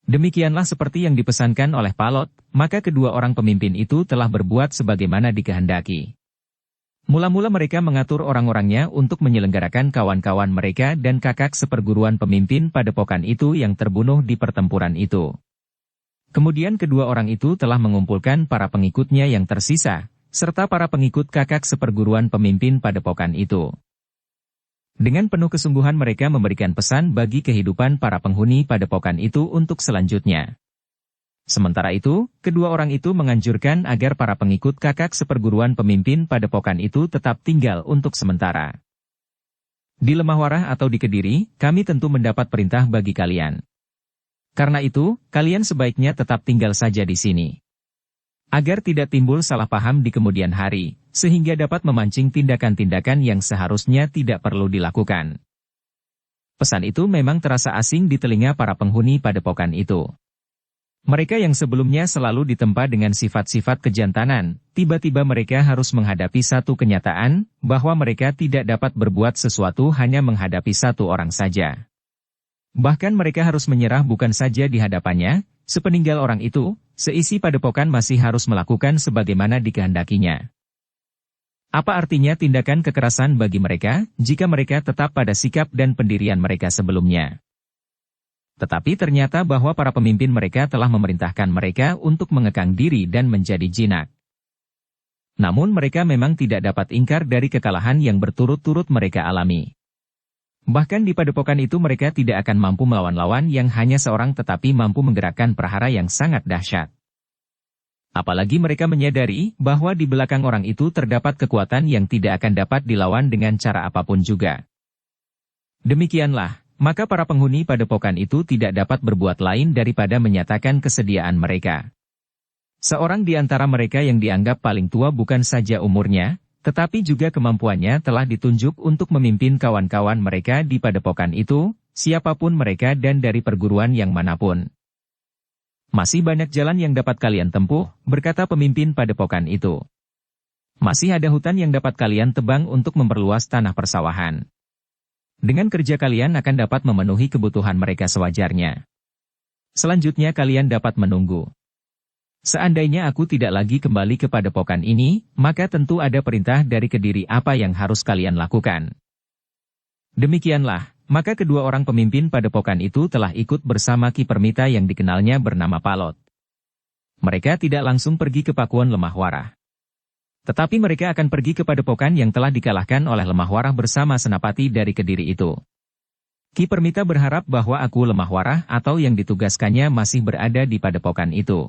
Speaker 1: Demikianlah seperti yang dipesankan oleh Palot, maka kedua orang pemimpin itu telah berbuat sebagaimana dikehendaki. Mula-mula mereka mengatur orang-orangnya untuk menyelenggarakan kawan-kawan mereka dan kakak seperguruan pemimpin padepokan itu yang terbunuh di pertempuran itu. Kemudian kedua orang itu telah mengumpulkan para pengikutnya yang tersisa, serta para pengikut kakak seperguruan pemimpin padepokan itu. Dengan penuh kesungguhan mereka memberikan pesan bagi kehidupan para penghuni padepokan itu untuk selanjutnya. Sementara itu, kedua orang itu menganjurkan agar para pengikut kakak seperguruan pemimpin padepokan itu tetap tinggal untuk sementara. Di Lemahwarah atau di Kediri, kami tentu mendapat perintah bagi kalian. Karena itu, kalian sebaiknya tetap tinggal saja di sini. Agar tidak timbul salah paham di kemudian hari, sehingga dapat memancing tindakan-tindakan yang seharusnya tidak perlu dilakukan. Pesan itu memang terasa asing di telinga para penghuni padepokan itu. Mereka yang sebelumnya selalu ditempa dengan sifat-sifat kejantanan, tiba-tiba mereka harus menghadapi satu kenyataan, bahwa mereka tidak dapat berbuat sesuatu hanya menghadapi satu orang saja. Bahkan mereka harus menyerah bukan saja di hadapannya, sepeninggal orang itu, seisi padepokan masih harus melakukan sebagaimana dikehendakinya. Apa artinya tindakan kekerasan bagi mereka, jika mereka tetap pada sikap dan pendirian mereka sebelumnya? Tetapi ternyata bahwa para pemimpin mereka telah memerintahkan mereka untuk mengekang diri dan menjadi jinak. Namun mereka memang tidak dapat ingkar dari kekalahan yang berturut-turut mereka alami. Bahkan di padepokan itu mereka tidak akan mampu melawan lawan yang hanya seorang tetapi mampu menggerakkan prahara yang sangat dahsyat. Apalagi mereka menyadari bahwa di belakang orang itu terdapat kekuatan yang tidak akan dapat dilawan dengan cara apapun juga. Demikianlah, maka para penghuni padepokan itu tidak dapat berbuat lain daripada menyatakan kesediaan mereka. Seorang di antara mereka yang dianggap paling tua bukan saja umurnya, tetapi juga kemampuannya telah ditunjuk untuk memimpin kawan-kawan mereka di padepokan itu, siapapun mereka dan dari perguruan yang manapun. Masih banyak jalan yang dapat kalian tempuh, berkata pemimpin padepokan itu. Masih ada hutan yang dapat kalian tebang untuk memperluas tanah persawahan. Dengan kerja kalian akan dapat memenuhi kebutuhan mereka sewajarnya. Selanjutnya kalian dapat menunggu. Seandainya aku tidak lagi kembali ke padepokan ini, maka tentu ada perintah dari Kediri apa yang harus kalian lakukan. Demikianlah, maka kedua orang pemimpin padepokan itu telah ikut bersama Ki Permita yang dikenalnya bernama Palot. Mereka tidak langsung pergi ke Pakuan Lemah Warah. Tetapi mereka akan pergi ke padepokan yang telah dikalahkan oleh Lemah Warah bersama senapati dari Kediri itu. Ki Permita berharap bahwa aku Lemah Warah atau yang ditugaskannya masih berada di padepokan itu.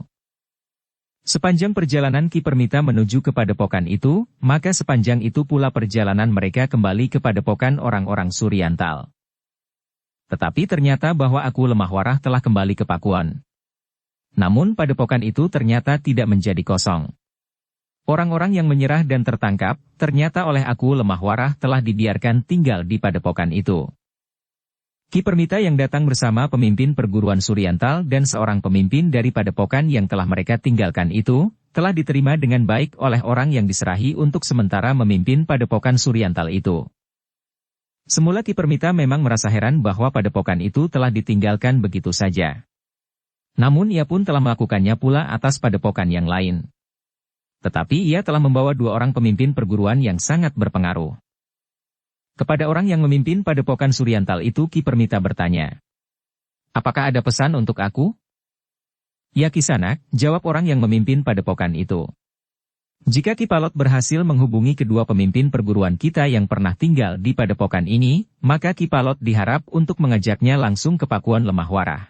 Speaker 1: Sepanjang perjalanan Ki Permita menuju ke padepokan itu, maka sepanjang itu pula perjalanan mereka kembali ke padepokan orang-orang Suryantal. Tetapi ternyata bahwa aku Lemah Warah telah kembali ke Pakuan. Namun padepokan itu ternyata tidak menjadi kosong. Orang-orang yang menyerah dan tertangkap, ternyata oleh aku Lemah Warah telah dibiarkan tinggal di padepokan itu. Ki Permita yang datang bersama pemimpin perguruan Suryantal dan seorang pemimpin dari padepokan yang telah mereka tinggalkan itu, telah diterima dengan baik oleh orang yang diserahi untuk sementara memimpin padepokan Suryantal itu. Semula Ki Permita memang merasa heran bahwa padepokan itu telah ditinggalkan begitu saja. Namun ia pun telah melakukannya pula atas padepokan yang lain. Tetapi ia telah membawa dua orang pemimpin perguruan yang sangat berpengaruh. Kepada orang yang memimpin padepokan Suryantal itu Ki Permita bertanya, "Apakah ada pesan untuk aku?" "Ya Kisanak," jawab orang yang memimpin padepokan itu. "Jika Ki Palot berhasil menghubungi kedua pemimpin perguruan kita yang pernah tinggal di padepokan ini, maka Ki Palot diharap untuk mengajaknya langsung ke Pakuan Lemah Warah.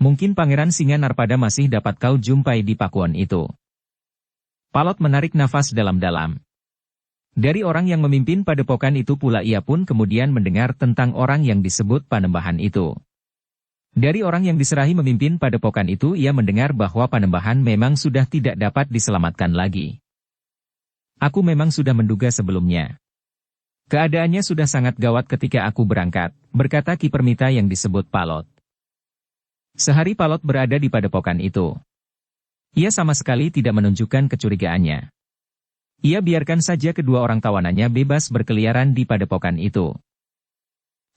Speaker 1: Mungkin Pangeran Singanarpada masih dapat kau jumpai di Pakuan itu." Palot menarik nafas dalam-dalam. Dari orang yang memimpin padepokan itu pula ia pun kemudian mendengar tentang orang yang disebut Panembahan itu. Dari orang yang diserahi memimpin padepokan itu ia mendengar bahwa Panembahan memang sudah tidak dapat diselamatkan lagi. "Aku memang sudah menduga sebelumnya. Keadaannya sudah sangat gawat ketika aku berangkat," berkata Ki Permita yang disebut Palot. Sehari Palot berada di padepokan itu. Ia sama sekali tidak menunjukkan kecurigaannya. Ia biarkan saja kedua orang tawanannya bebas berkeliaran di padepokan itu.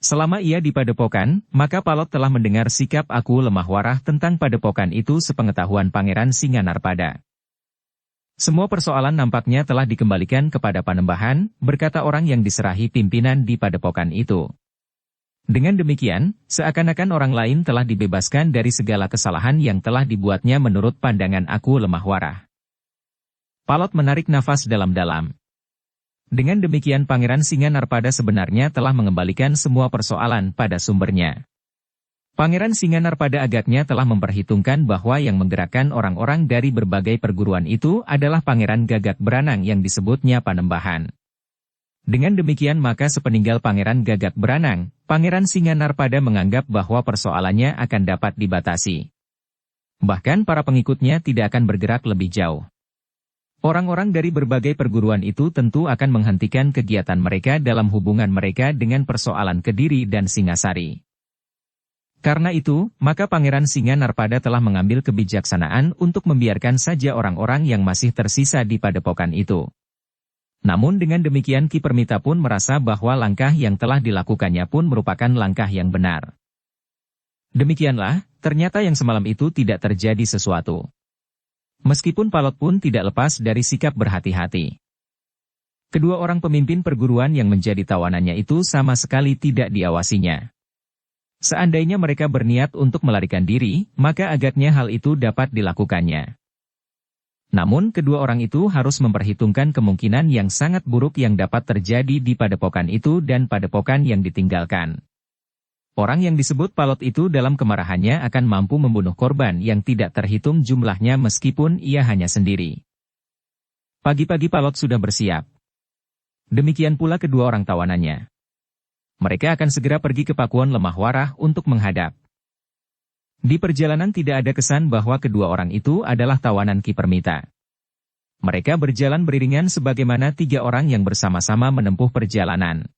Speaker 1: Selama ia di padepokan, maka Palot telah mendengar sikap aku Lemah Warah tentang padepokan itu sepengetahuan Pangeran Singanarpada. Semua persoalan nampaknya telah dikembalikan kepada Panembahan, berkata orang yang diserahi pimpinan di padepokan itu. Dengan demikian, seakan-akan orang lain telah dibebaskan dari segala kesalahan yang telah dibuatnya menurut pandangan aku Lemah Warah. Palot menarik nafas dalam-dalam. Dengan demikian Pangeran Singanarpada sebenarnya telah mengembalikan semua persoalan pada sumbernya. Pangeran Singanarpada agaknya telah memperhitungkan bahwa yang menggerakkan orang-orang dari berbagai perguruan itu adalah Pangeran Gagak Beranang yang disebutnya Panembahan. Dengan demikian maka sepeninggal Pangeran Gagak Beranang, Pangeran Singanarpada menganggap bahwa persoalannya akan dapat dibatasi. Bahkan para pengikutnya tidak akan bergerak lebih jauh. Orang-orang dari berbagai perguruan itu tentu akan menghentikan kegiatan mereka dalam hubungan mereka dengan persoalan Kediri dan Singasari. Karena itu, maka Pangeran Singanarpada telah mengambil kebijaksanaan untuk membiarkan saja orang-orang yang masih tersisa di padepokan itu. Namun dengan demikian Ki Permita pun merasa bahwa langkah yang telah dilakukannya pun merupakan langkah yang benar. Demikianlah, ternyata yang semalam itu tidak terjadi sesuatu. Meskipun Palot pun tidak lepas dari sikap berhati-hati. Kedua orang pemimpin perguruan yang menjadi tawanannya itu sama sekali tidak diawasinya. Seandainya mereka berniat untuk melarikan diri, maka agaknya hal itu dapat dilakukannya. Namun kedua orang itu harus memperhitungkan kemungkinan yang sangat buruk yang dapat terjadi di padepokan itu dan padepokan yang ditinggalkan. Orang yang disebut Palot itu dalam kemarahannya akan mampu membunuh korban yang tidak terhitung jumlahnya meskipun ia hanya sendiri. Pagi-pagi Palot sudah bersiap. Demikian pula kedua orang tawanannya. Mereka akan segera pergi ke Pakuan Lemah Warah untuk menghadap. Di perjalanan tidak ada kesan bahwa kedua orang itu adalah tawanan Ki Permita. Mereka berjalan beriringan sebagaimana tiga orang yang bersama-sama menempuh perjalanan.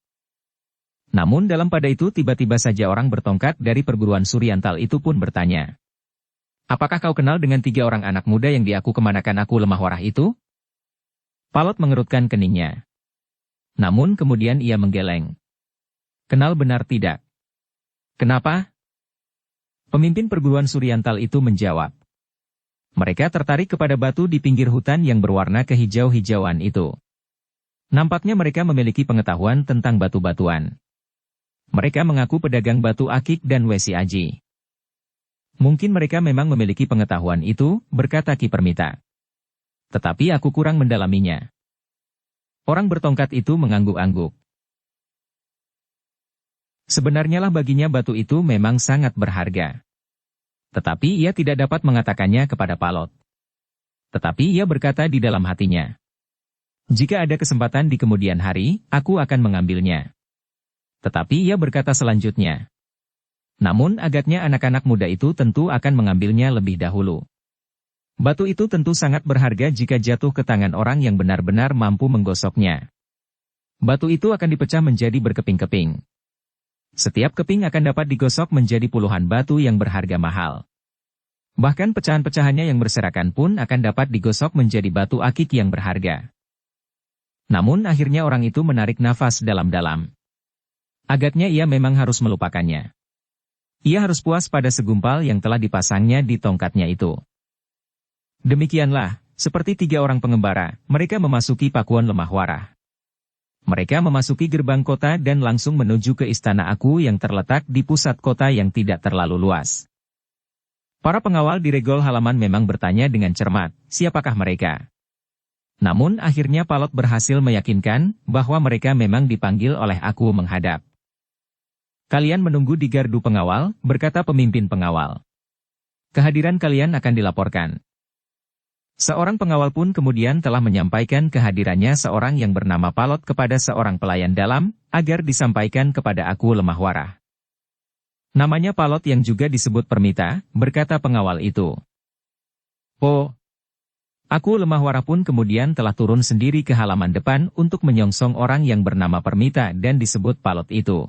Speaker 1: Namun dalam pada itu tiba-tiba saja orang bertongkat dari perguruan Suryantal itu pun bertanya. Apakah kau kenal dengan tiga orang anak muda yang diaku kemanakan aku Lemah Warah itu? Palot mengerutkan keningnya. Namun kemudian ia menggeleng. Kenal benar tidak? Kenapa? Pemimpin perguruan Suryantal itu menjawab. Mereka tertarik kepada batu di pinggir hutan yang berwarna kehijau-hijauan itu. Nampaknya mereka memiliki pengetahuan tentang batu-batuan. Mereka mengaku pedagang batu akik dan wesi aji. Mungkin mereka memang memiliki pengetahuan itu, berkata Ki Permita. Tetapi aku kurang mendalaminya. Orang bertongkat itu mengangguk-angguk. Sebenarnya lah baginya batu itu memang sangat berharga. Tetapi ia tidak dapat mengatakannya kepada Palot. Tetapi ia berkata di dalam hatinya. Jika ada kesempatan di kemudian hari, aku akan mengambilnya. Tetapi ia berkata selanjutnya. Namun agaknya anak-anak muda itu tentu akan mengambilnya lebih dahulu. Batu itu tentu sangat berharga jika jatuh ke tangan orang yang benar-benar mampu menggosoknya. Batu itu akan dipecah menjadi berkeping-keping. Setiap keping akan dapat digosok menjadi puluhan batu yang berharga mahal. Bahkan pecahan-pecahannya yang berserakan pun akan dapat digosok menjadi batu akik yang berharga. Namun akhirnya orang itu menarik nafas dalam-dalam. Agaknya ia memang harus melupakannya. Ia harus puas pada segumpal yang telah dipasangnya di tongkatnya itu. Demikianlah, seperti tiga orang pengembara, mereka memasuki Pakuan Lemah Warah. Mereka memasuki gerbang kota dan langsung menuju ke Istana Aku yang terletak di pusat kota yang tidak terlalu luas. Para pengawal di regol halaman memang bertanya dengan cermat, siapakah mereka? Namun akhirnya Palot berhasil meyakinkan bahwa mereka memang dipanggil oleh Aku menghadap. Kalian menunggu di gardu pengawal, berkata pemimpin pengawal. Kehadiran kalian akan dilaporkan. Seorang pengawal pun kemudian telah menyampaikan kehadirannya seorang yang bernama Palot kepada seorang pelayan dalam, agar disampaikan kepada Aku Lemah Warah. Namanya Palot yang juga disebut Permita, berkata pengawal itu. Oh, Aku Lemah Warah pun kemudian telah turun sendiri ke halaman depan untuk menyongsong orang yang bernama Permita dan disebut Palot itu.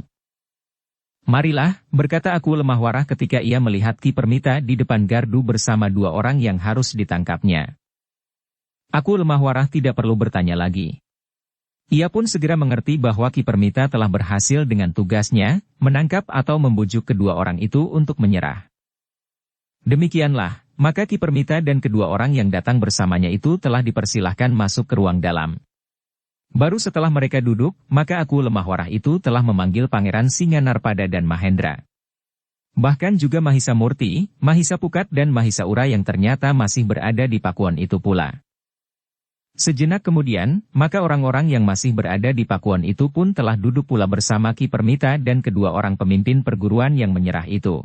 Speaker 1: Marilah, berkata Aku Lemah Warah ketika ia melihat Ki Permita di depan gardu bersama dua orang yang harus ditangkapnya. Aku Lemah Warah tidak perlu bertanya lagi. Ia pun segera mengerti bahwa Ki Permita telah berhasil dengan tugasnya, menangkap atau membujuk kedua orang itu untuk menyerah. Demikianlah, maka Ki Permita dan kedua orang yang datang bersamanya itu telah dipersilahkan masuk ke ruang dalam. Baru setelah mereka duduk, maka Aku Lemah Warah itu telah memanggil Pangeran Singanarpada dan Mahendra. Bahkan juga Mahisa Murti, Mahisa Pukat dan Mahisa Ura yang ternyata masih berada di pakuan itu pula. Sejenak kemudian, maka orang-orang yang masih berada di pakuan itu pun telah duduk pula bersama Ki Permita dan kedua orang pemimpin perguruan yang menyerah itu.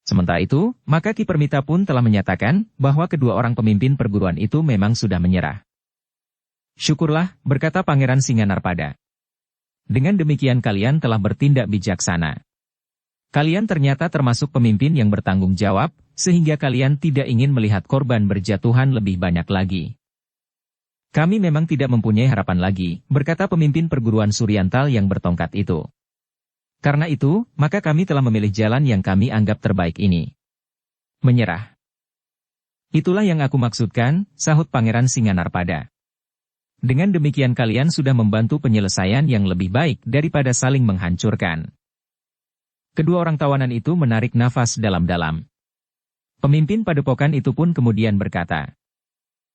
Speaker 1: Sementara itu, maka Ki Permita pun telah menyatakan bahwa kedua orang pemimpin perguruan itu memang sudah menyerah. Syukurlah, berkata Pangeran Singanarpada. Dengan demikian kalian telah bertindak bijaksana. Kalian ternyata termasuk pemimpin yang bertanggung jawab, sehingga kalian tidak ingin melihat korban berjatuhan lebih banyak lagi. Kami memang tidak mempunyai harapan lagi, berkata pemimpin perguruan Suryantal yang bertongkat itu. Karena itu, maka kami telah memilih jalan yang kami anggap terbaik ini. Menyerah. Itulah yang aku maksudkan, sahut Pangeran Singanarpada. Dengan demikian kalian sudah membantu penyelesaian yang lebih baik daripada saling menghancurkan. Kedua orang tawanan itu menarik nafas dalam-dalam. Pemimpin padepokan itu pun kemudian berkata,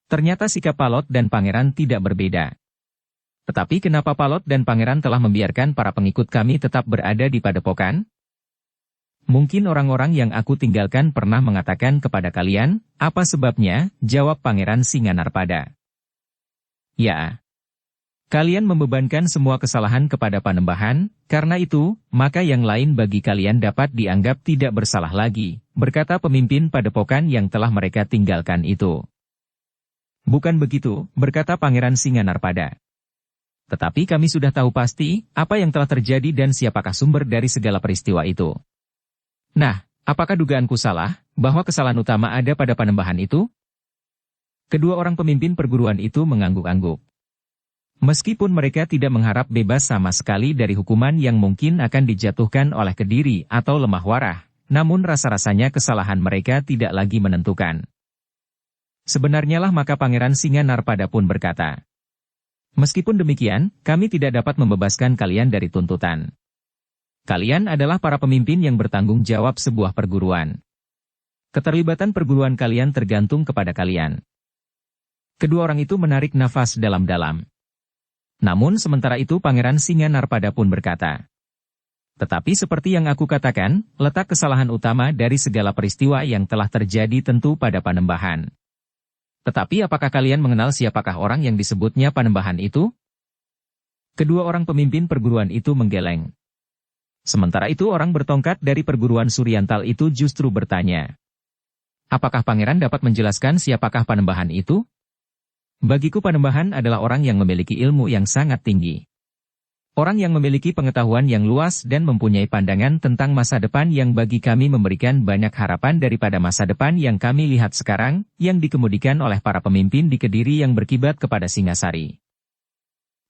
Speaker 1: ternyata sikap Palot dan Pangeran tidak berbeda. Tetapi kenapa Palot dan Pangeran telah membiarkan para pengikut kami tetap berada di padepokan? Mungkin orang-orang yang aku tinggalkan pernah mengatakan kepada kalian, apa sebabnya? Jawab Pangeran Singanarpada. Ya. Kalian membebankan semua kesalahan kepada Panembahan, karena itu, maka yang lain bagi kalian dapat dianggap tidak bersalah lagi, berkata pemimpin padepokan yang telah mereka tinggalkan itu. Bukan begitu, berkata Pangeran Singanarpada. Tetapi kami sudah tahu pasti, apa yang telah terjadi dan siapakah sumber dari segala peristiwa itu. Nah, apakah dugaanku salah, bahwa kesalahan utama ada pada Panembahan itu? Kedua orang pemimpin perguruan itu mengangguk-angguk. Meskipun mereka tidak mengharap bebas sama sekali dari hukuman yang mungkin akan dijatuhkan oleh Kediri atau Lemah Warah, namun rasa-rasanya kesalahan mereka tidak lagi menentukan. Sebenarnya lah maka Pangeran Singanarpada pun berkata, meskipun demikian, kami tidak dapat membebaskan kalian dari tuntutan. Kalian adalah para pemimpin yang bertanggung jawab sebuah perguruan. Keterlibatan perguruan kalian tergantung kepada kalian. Kedua orang itu menarik nafas dalam-dalam. Namun sementara itu Pangeran Singanarpada pun berkata, tetapi seperti yang aku katakan, letak kesalahan utama dari segala peristiwa yang telah terjadi tentu pada Panembahan. Tetapi apakah kalian mengenal siapakah orang yang disebutnya Panembahan itu? Kedua orang pemimpin perguruan itu menggeleng. Sementara itu orang bertongkat dari perguruan Suryantal itu justru bertanya, apakah pangeran dapat menjelaskan siapakah Panembahan itu? Bagiku Panembahan adalah orang yang memiliki ilmu yang sangat tinggi. Orang yang memiliki pengetahuan yang luas dan mempunyai pandangan tentang masa depan yang bagi kami memberikan banyak harapan daripada masa depan yang kami lihat sekarang, yang dikemudikan oleh para pemimpin di Kediri yang berkiblat kepada Singasari.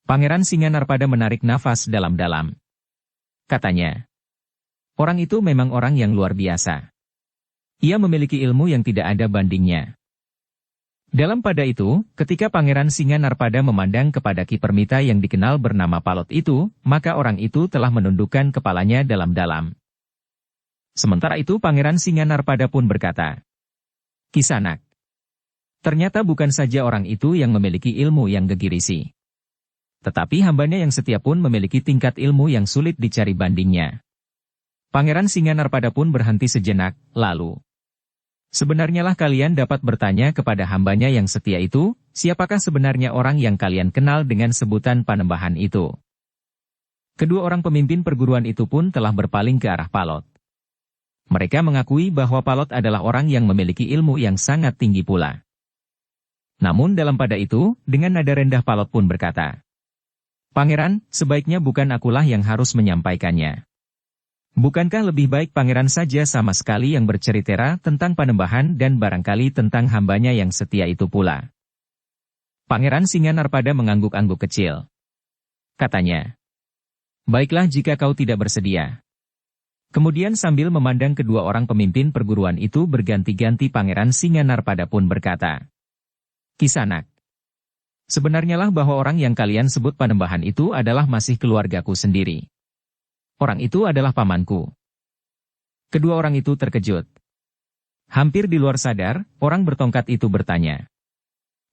Speaker 1: Pangeran Singanarpada menarik nafas dalam-dalam. Katanya, orang itu memang orang yang luar biasa. Ia memiliki ilmu yang tidak ada bandingnya. Dalam pada itu, ketika Pangeran Singanarpada memandang kepada Ki Permita yang dikenal bernama Palot itu, maka orang itu telah menundukkan kepalanya dalam-dalam. Sementara itu Pangeran Singanarpada pun berkata, Kisanak, ternyata bukan saja orang itu yang memiliki ilmu yang gegirisi. Tetapi hambanya yang setia pun memiliki tingkat ilmu yang sulit dicari bandingnya. Pangeran Singanarpada pun berhenti sejenak, lalu, sebenarnya lah kalian dapat bertanya kepada hambanya yang setia itu, siapakah sebenarnya orang yang kalian kenal dengan sebutan Panembahan itu? Kedua orang pemimpin perguruan itu pun telah berpaling ke arah Palot. Mereka mengakui bahwa Palot adalah orang yang memiliki ilmu yang sangat tinggi pula. Namun dalam pada itu, dengan nada rendah Palot pun berkata, Pangeran, sebaiknya bukan akulah yang harus menyampaikannya. Bukankah lebih baik pangeran saja sama sekali yang bercerita tentang Panembahan dan barangkali tentang hambanya yang setia itu pula? Pangeran Singanarpada mengangguk-angguk kecil. Katanya, baiklah jika kau tidak bersedia. Kemudian sambil memandang kedua orang pemimpin perguruan itu berganti-ganti Pangeran Singanarpada pun berkata, Kisanak, sebenarnya lah bahwa orang yang kalian sebut Panembahan itu adalah masih keluargaku sendiri. Orang itu adalah pamanku. Kedua orang itu terkejut. Hampir di luar sadar, orang bertongkat itu bertanya.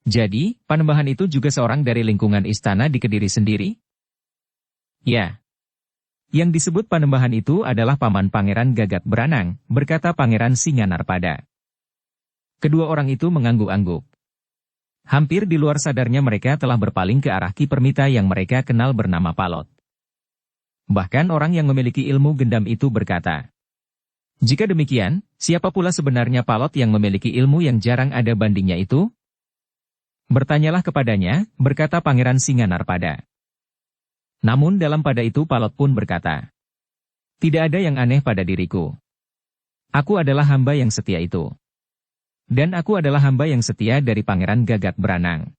Speaker 1: Jadi, Panembahan itu juga seorang dari lingkungan istana di Kediri sendiri? Ya. Yang disebut Panembahan itu adalah paman Pangeran Gagak Beranang, berkata Pangeran Singanarpada. Kedua orang itu mengangguk-angguk. Hampir di luar sadarnya mereka telah berpaling ke arah Ki Permita yang mereka kenal bernama Palot. Bahkan orang yang memiliki ilmu gendam itu berkata, jika demikian, siapa pula sebenarnya Palot yang memiliki ilmu yang jarang ada bandingnya itu? Bertanyalah kepadanya, berkata Pangeran Singanarpada. Namun dalam pada itu Palot pun berkata, tidak ada yang aneh pada diriku. Aku adalah hamba yang setia itu. Dan aku adalah hamba yang setia dari Pangeran Gagak Beranang.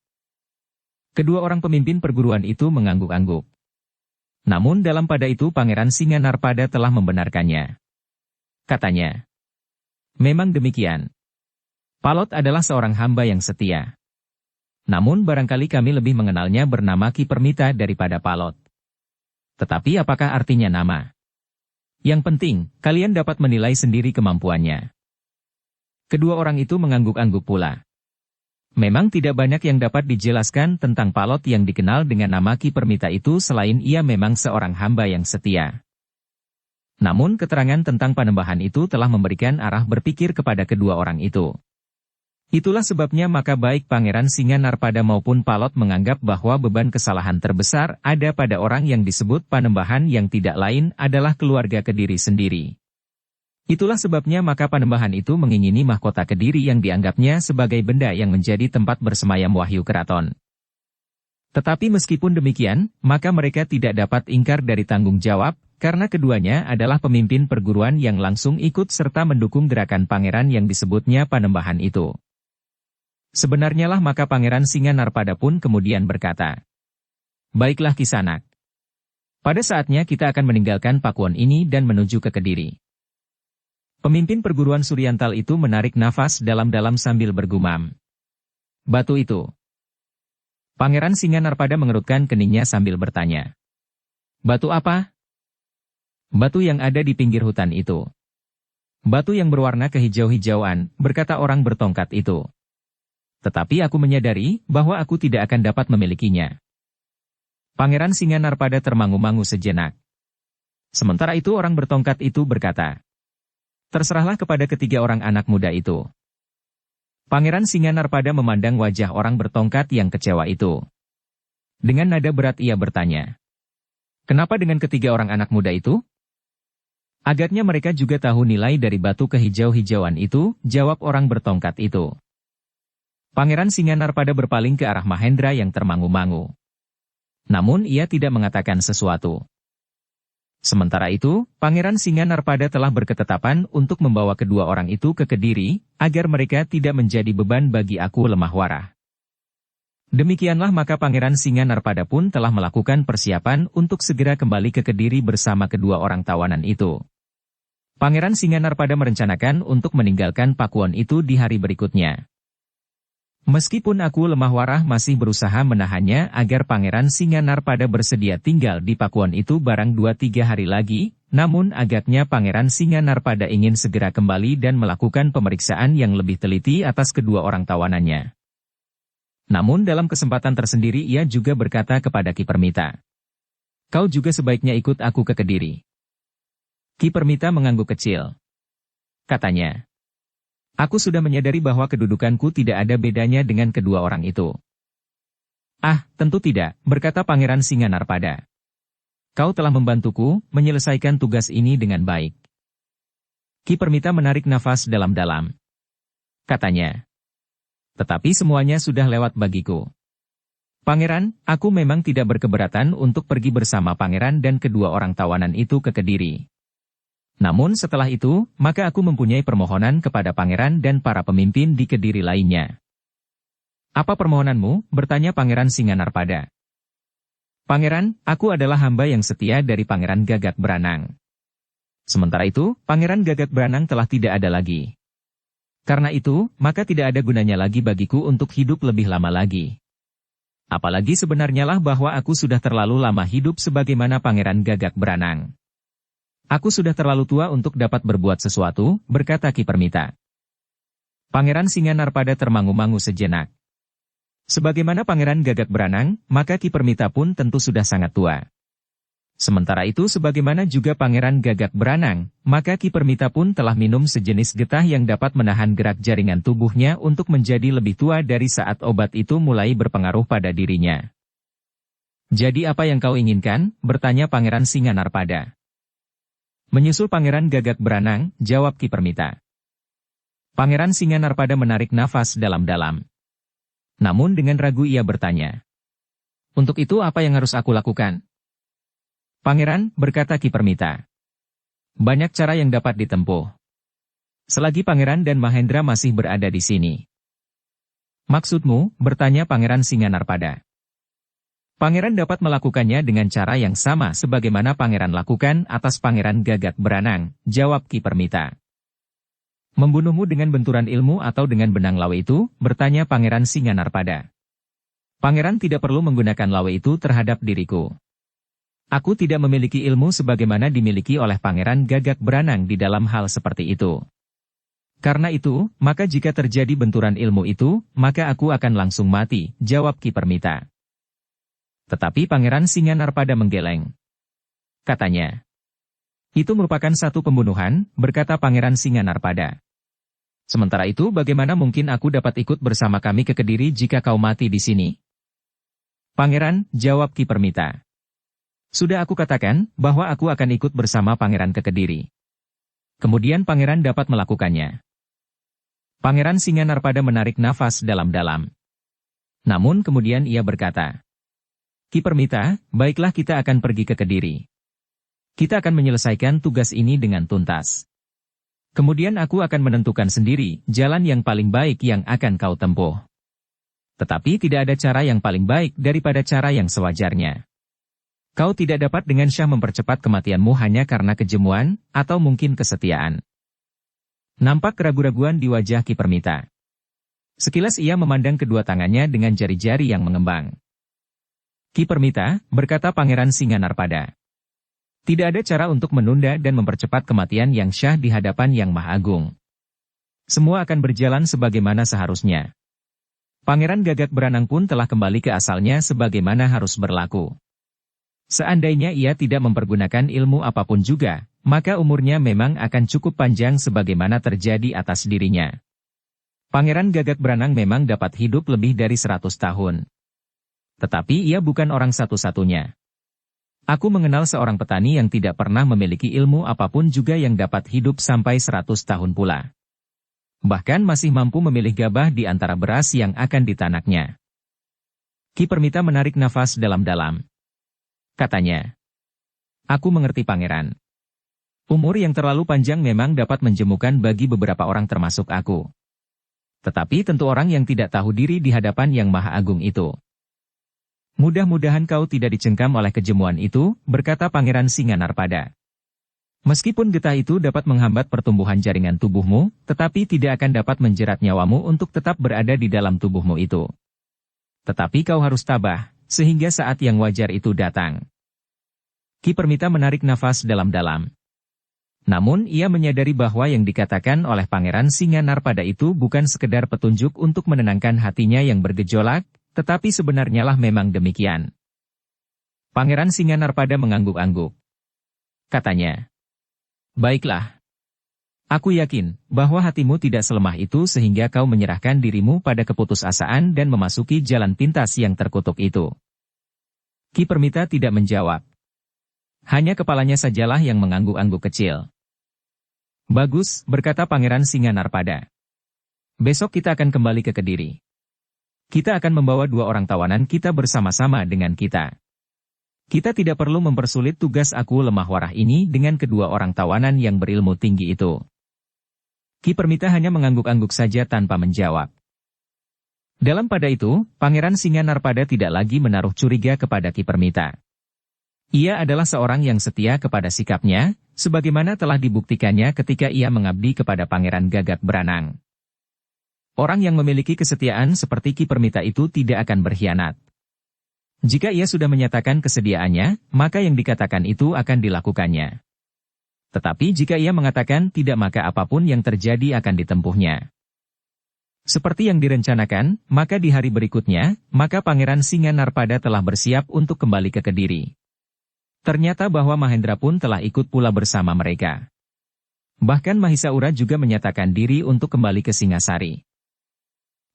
Speaker 1: Kedua orang pemimpin perguruan itu mengangguk-angguk. Namun dalam pada itu Pangeran Singanarpada telah membenarkannya. Katanya, memang demikian. Palot adalah seorang hamba yang setia. Namun barangkali kami lebih mengenalnya bernama Ki Permita daripada Palot. Tetapi apakah artinya nama? Yang penting, kalian dapat menilai sendiri kemampuannya. Kedua orang itu mengangguk-angguk pula. Memang tidak banyak yang dapat dijelaskan tentang Palot yang dikenal dengan nama Ki Permita itu selain ia memang seorang hamba yang setia. Namun keterangan tentang Panembahan itu telah memberikan arah berpikir kepada kedua orang itu. Itulah sebabnya maka baik Pangeran Singanarpada maupun Palot menganggap bahwa beban kesalahan terbesar ada pada orang yang disebut Panembahan yang tidak lain adalah keluarga Kediri sendiri. Itulah sebabnya maka Panembahan itu mengingini mahkota Kediri yang dianggapnya sebagai benda yang menjadi tempat bersemayam wahyu keraton. Tetapi meskipun demikian, maka mereka tidak dapat ingkar dari tanggung jawab, karena keduanya adalah pemimpin perguruan yang langsung ikut serta mendukung gerakan pangeran yang disebutnya Panembahan itu. Sebenarnya lah maka Pangeran Singanarpada pun kemudian berkata, "Baiklah Kisanak. Pada saatnya kita akan meninggalkan Pakuan ini dan menuju ke Kediri." Pemimpin perguruan Suryantal itu menarik nafas dalam-dalam sambil bergumam, "Batu itu." Pangeran Singanarpada mengerutkan keningnya sambil bertanya, "Batu apa?" "Batu yang ada di pinggir hutan itu." "Batu yang berwarna kehijau-hijauan," berkata orang bertongkat itu. "Tetapi aku menyadari bahwa aku tidak akan dapat memilikinya." Pangeran Singanarpada termangu-mangu sejenak. Sementara itu orang bertongkat itu berkata, "Terserahlah kepada ketiga orang anak muda itu." Pangeran Singanarpada memandang wajah orang bertongkat yang kecewa itu. Dengan nada berat ia bertanya, "Kenapa dengan ketiga orang anak muda itu?" "Agaknya mereka juga tahu nilai dari batu kehijau-hijauan itu," jawab orang bertongkat itu. Pangeran Singanarpada berpaling ke arah Mahendra yang termangu-mangu. Namun ia tidak mengatakan sesuatu. Sementara itu, Pangeran Singanarpada telah berketetapan untuk membawa kedua orang itu ke Kediri, agar mereka tidak menjadi beban bagi Aku Lemah Warah. Demikianlah maka Pangeran Singanarpada pun telah melakukan persiapan untuk segera kembali ke Kediri bersama kedua orang tawanan itu. Pangeran Singanarpada merencanakan untuk meninggalkan Pakuan itu di hari berikutnya. Meskipun Aku Lemah Warah masih berusaha menahannya agar Pangeran Singanarpada bersedia tinggal di Pakuan itu barang 2-3 hari lagi, namun agaknya Pangeran Singanarpada ingin segera kembali dan melakukan pemeriksaan yang lebih teliti atas kedua orang tawanannya. Namun dalam kesempatan tersendiri ia juga berkata kepada Ki Permita, "Kau juga sebaiknya ikut aku ke Kediri." Ki Permita mengangguk kecil. Katanya, "Aku sudah menyadari bahwa kedudukanku tidak ada bedanya dengan kedua orang itu." "Ah, tentu tidak," berkata Pangeran Singanarpada. "Kau telah membantuku menyelesaikan tugas ini dengan baik." Ki Permita menarik nafas dalam-dalam. Katanya, "Tetapi semuanya sudah lewat bagiku. Pangeran, aku memang tidak berkeberatan untuk pergi bersama Pangeran dan kedua orang tawanan itu ke Kediri. Namun setelah itu, maka aku mempunyai permohonan kepada Pangeran dan para pemimpin di Kediri lainnya." "Apa permohonanmu?" bertanya Pangeran Singanarpada. "Pangeran, aku adalah hamba yang setia dari Pangeran Gagak Branang. Sementara itu, Pangeran Gagak Branang telah tidak ada lagi. Karena itu, maka tidak ada gunanya lagi bagiku untuk hidup lebih lama lagi. Apalagi sebenarnya lah bahwa aku sudah terlalu lama hidup sebagaimana Pangeran Gagak Branang. Aku sudah terlalu tua untuk dapat berbuat sesuatu," berkata Ki Permita. Pangeran Singanarpada termangu-mangu sejenak. Sebagaimana Pangeran Gagak Branang, maka Ki Permita pun tentu sudah sangat tua. Sementara itu sebagaimana juga Pangeran Gagak Branang, maka Ki Permita pun telah minum sejenis getah yang dapat menahan gerak jaringan tubuhnya untuk menjadi lebih tua dari saat obat itu mulai berpengaruh pada dirinya. "Jadi apa yang kau inginkan?" bertanya Pangeran Singanarpada. "Menyusul Pangeran Gagak Branang," jawab Ki Permita. Pangeran Singanarpada menarik nafas dalam-dalam. Namun dengan ragu ia bertanya, "Untuk itu apa yang harus aku lakukan?" "Pangeran," berkata Ki Permita, "banyak cara yang dapat ditempuh. Selagi Pangeran dan Mahendra masih berada di sini." "Maksudmu?" bertanya Pangeran Singanarpada. "Pangeran dapat melakukannya dengan cara yang sama sebagaimana Pangeran lakukan atas Pangeran Gagak Branang," jawab Ki Permita. "Membunuhmu dengan benturan ilmu atau dengan benang lawe itu?" bertanya Pangeran Singanarpada. "Pangeran tidak perlu menggunakan lawe itu terhadap diriku. Aku tidak memiliki ilmu sebagaimana dimiliki oleh Pangeran Gagak Branang di dalam hal seperti itu. Karena itu, maka jika terjadi benturan ilmu itu, maka aku akan langsung mati," jawab Ki Permita. Tetapi Pangeran Singanarpada menggeleng. Katanya, Itu merupakan satu pembunuhan, berkata Pangeran Singanarpada. Sementara itu bagaimana mungkin aku dapat ikut bersama kami ke Kediri jika kau mati di sini? Pangeran, jawab Ki Permita. Sudah aku katakan, bahwa aku akan ikut bersama Pangeran ke Kediri. Kemudian Pangeran dapat melakukannya. Pangeran Singanarpada menarik nafas dalam-dalam. Namun kemudian ia berkata, Ki Permita, baiklah kita akan pergi ke Kediri. Kita akan menyelesaikan tugas ini dengan tuntas. Kemudian aku akan menentukan sendiri jalan yang paling baik yang akan kau tempuh. Tetapi tidak ada cara yang paling baik daripada cara yang sewajarnya. Kau tidak dapat dengan syah mempercepat kematianmu hanya karena kejemuan, atau mungkin kesetiaan. Nampak keraguan-raguan di wajah Ki Permita. Sekilas ia memandang kedua tangannya dengan jari-jari yang mengembang. Ki Permita, berkata Pangeran Singanarpada. Tidak ada cara untuk menunda dan mempercepat kematian yang syah di hadapan Yang Maha Agung. Semua akan berjalan sebagaimana seharusnya. Pangeran Gagak Branang pun telah kembali ke asalnya sebagaimana harus berlaku. Seandainya ia tidak mempergunakan ilmu apapun juga, maka umurnya memang akan cukup panjang sebagaimana terjadi atas dirinya. Pangeran Gagak Branang memang dapat hidup lebih dari 100 tahun. Tetapi ia bukan orang satu-satunya. Aku mengenal seorang petani yang tidak pernah memiliki ilmu apapun juga yang dapat hidup sampai 100 tahun pula. Bahkan masih mampu memilih gabah di antara beras yang akan ditanaknya. Ki Permita menarik nafas dalam-dalam. Katanya, aku mengerti Pangeran. Umur yang terlalu panjang memang dapat menjemukan bagi beberapa orang termasuk aku. Tetapi tentu orang yang tidak tahu diri di hadapan Yang Maha Agung itu. Mudah-mudahan kau tidak dicengkam oleh kejemuan itu, berkata Pangeran Singanarpada. Meskipun getah itu dapat menghambat pertumbuhan jaringan tubuhmu, tetapi tidak akan dapat menjerat nyawamu untuk tetap berada di dalam tubuhmu itu. Tetapi kau harus tabah, sehingga saat yang wajar itu datang. Ki Permita menarik nafas dalam-dalam. Namun ia menyadari bahwa yang dikatakan oleh Pangeran Singanarpada itu bukan sekedar petunjuk untuk menenangkan hatinya yang bergejolak, tetapi sebenarnya lah memang demikian. Pangeran Singanarpada mengangguk-angguk. Katanya, baiklah. Aku yakin bahwa hatimu tidak selemah itu sehingga kau menyerahkan dirimu pada keputusasaan dan memasuki jalan pintas yang terkutuk itu. Ki Permita tidak menjawab. Hanya kepalanya sajalah yang mengangguk-angguk kecil. Bagus, berkata Pangeran Singanarpada. Besok kita akan kembali ke Kediri. Kita akan membawa 2 orang tawanan kita bersama-sama dengan kita. Kita tidak perlu mempersulit tugas aku lemah warah ini dengan kedua orang tawanan yang berilmu tinggi itu. Ki Permita hanya mengangguk-angguk saja tanpa menjawab. Dalam pada itu, Pangeran Singanarpada tidak lagi menaruh curiga kepada Ki Permita. Ia adalah seorang yang setia kepada sikapnya, sebagaimana telah dibuktikannya ketika ia mengabdi kepada Pangeran Gagak Branang. Orang yang memiliki kesetiaan seperti Ki Permita itu tidak akan berkhianat. Jika ia sudah menyatakan kesediaannya, maka yang dikatakan itu akan dilakukannya. Tetapi jika ia mengatakan tidak maka apapun yang terjadi akan ditempuhnya. Seperti yang direncanakan, maka di hari berikutnya, maka Pangeran Singanarpada telah bersiap untuk kembali ke Kediri. Ternyata bahwa Mahendra pun telah ikut pula bersama mereka. Bahkan Mahisaura juga menyatakan diri untuk kembali ke Singasari.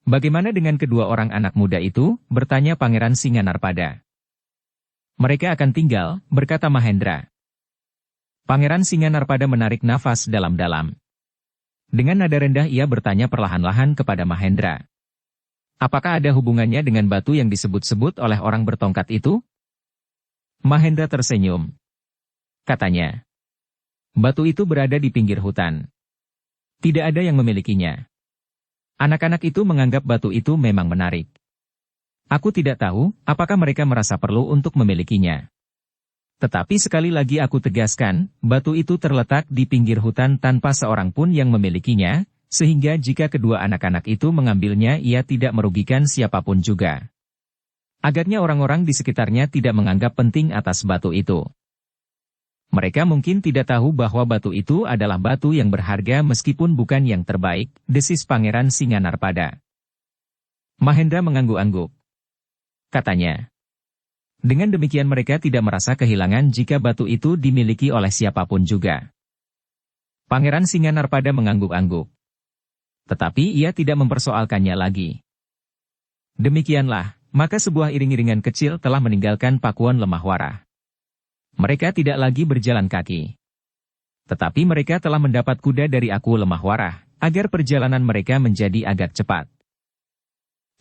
Speaker 1: Bagaimana dengan kedua orang anak muda itu? Bertanya Pangeran Singanarpada. Mereka akan tinggal, berkata Mahendra. Pangeran Singanarpada menarik nafas dalam-dalam. Dengan nada rendah ia bertanya perlahan-lahan kepada Mahendra. Apakah ada hubungannya dengan batu yang disebut-sebut oleh orang bertongkat itu? Mahendra tersenyum. Katanya. Batu itu berada di pinggir hutan. Tidak ada yang memilikinya. Anak-anak itu menganggap batu itu memang menarik. Aku tidak tahu, apakah mereka merasa perlu untuk memilikinya. Tetapi sekali lagi aku tegaskan, batu itu terletak di pinggir hutan tanpa seorang pun yang memilikinya, sehingga jika kedua anak-anak itu mengambilnya ia tidak merugikan siapapun juga. Agaknya orang-orang di sekitarnya tidak menganggap penting atas batu itu. Mereka mungkin tidak tahu bahwa batu itu adalah batu yang berharga meskipun bukan yang terbaik, desis Pangeran Singanarpada. Mahendra mengangguk-angguk. Katanya, Dengan demikian mereka tidak merasa kehilangan jika batu itu dimiliki oleh siapapun juga. Pangeran Singanarpada mengangguk-angguk. Tetapi ia tidak mempersoalkannya lagi. Demikianlah, maka sebuah iring-iringan kecil telah meninggalkan Pakuan Lemah Warah. Mereka tidak lagi berjalan kaki. Tetapi mereka telah mendapat kuda dari Aku Lemah Warah, agar perjalanan mereka menjadi agak cepat.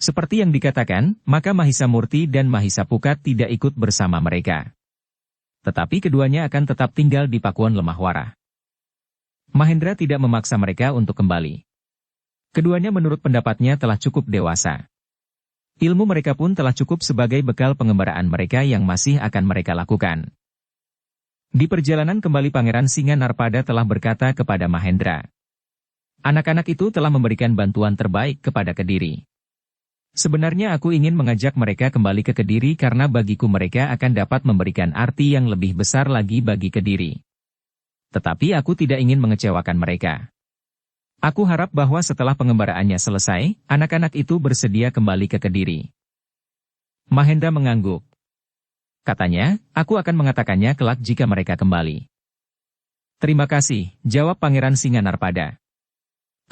Speaker 1: Seperti yang dikatakan, maka Mahisa Murti dan Mahisa Pukat tidak ikut bersama mereka. Tetapi keduanya akan tetap tinggal di Pakuan Lemah Warah. Mahendra tidak memaksa mereka untuk kembali. Keduanya menurut pendapatnya telah cukup dewasa. Ilmu mereka pun telah cukup sebagai bekal pengembaraan mereka yang masih akan mereka lakukan. Di perjalanan kembali Pangeran Singanarpada telah berkata kepada Mahendra. Anak-anak itu telah memberikan bantuan terbaik kepada Kediri. Sebenarnya aku ingin mengajak mereka kembali ke Kediri karena bagiku mereka akan dapat memberikan arti yang lebih besar lagi bagi Kediri. Tetapi aku tidak ingin mengecewakan mereka. Aku harap bahwa setelah pengembaraannya selesai, anak-anak itu bersedia kembali ke Kediri. Mahendra mengangguk. Katanya, aku akan mengatakannya kelak jika mereka kembali. Terima kasih, jawab Pangeran Singanarpada.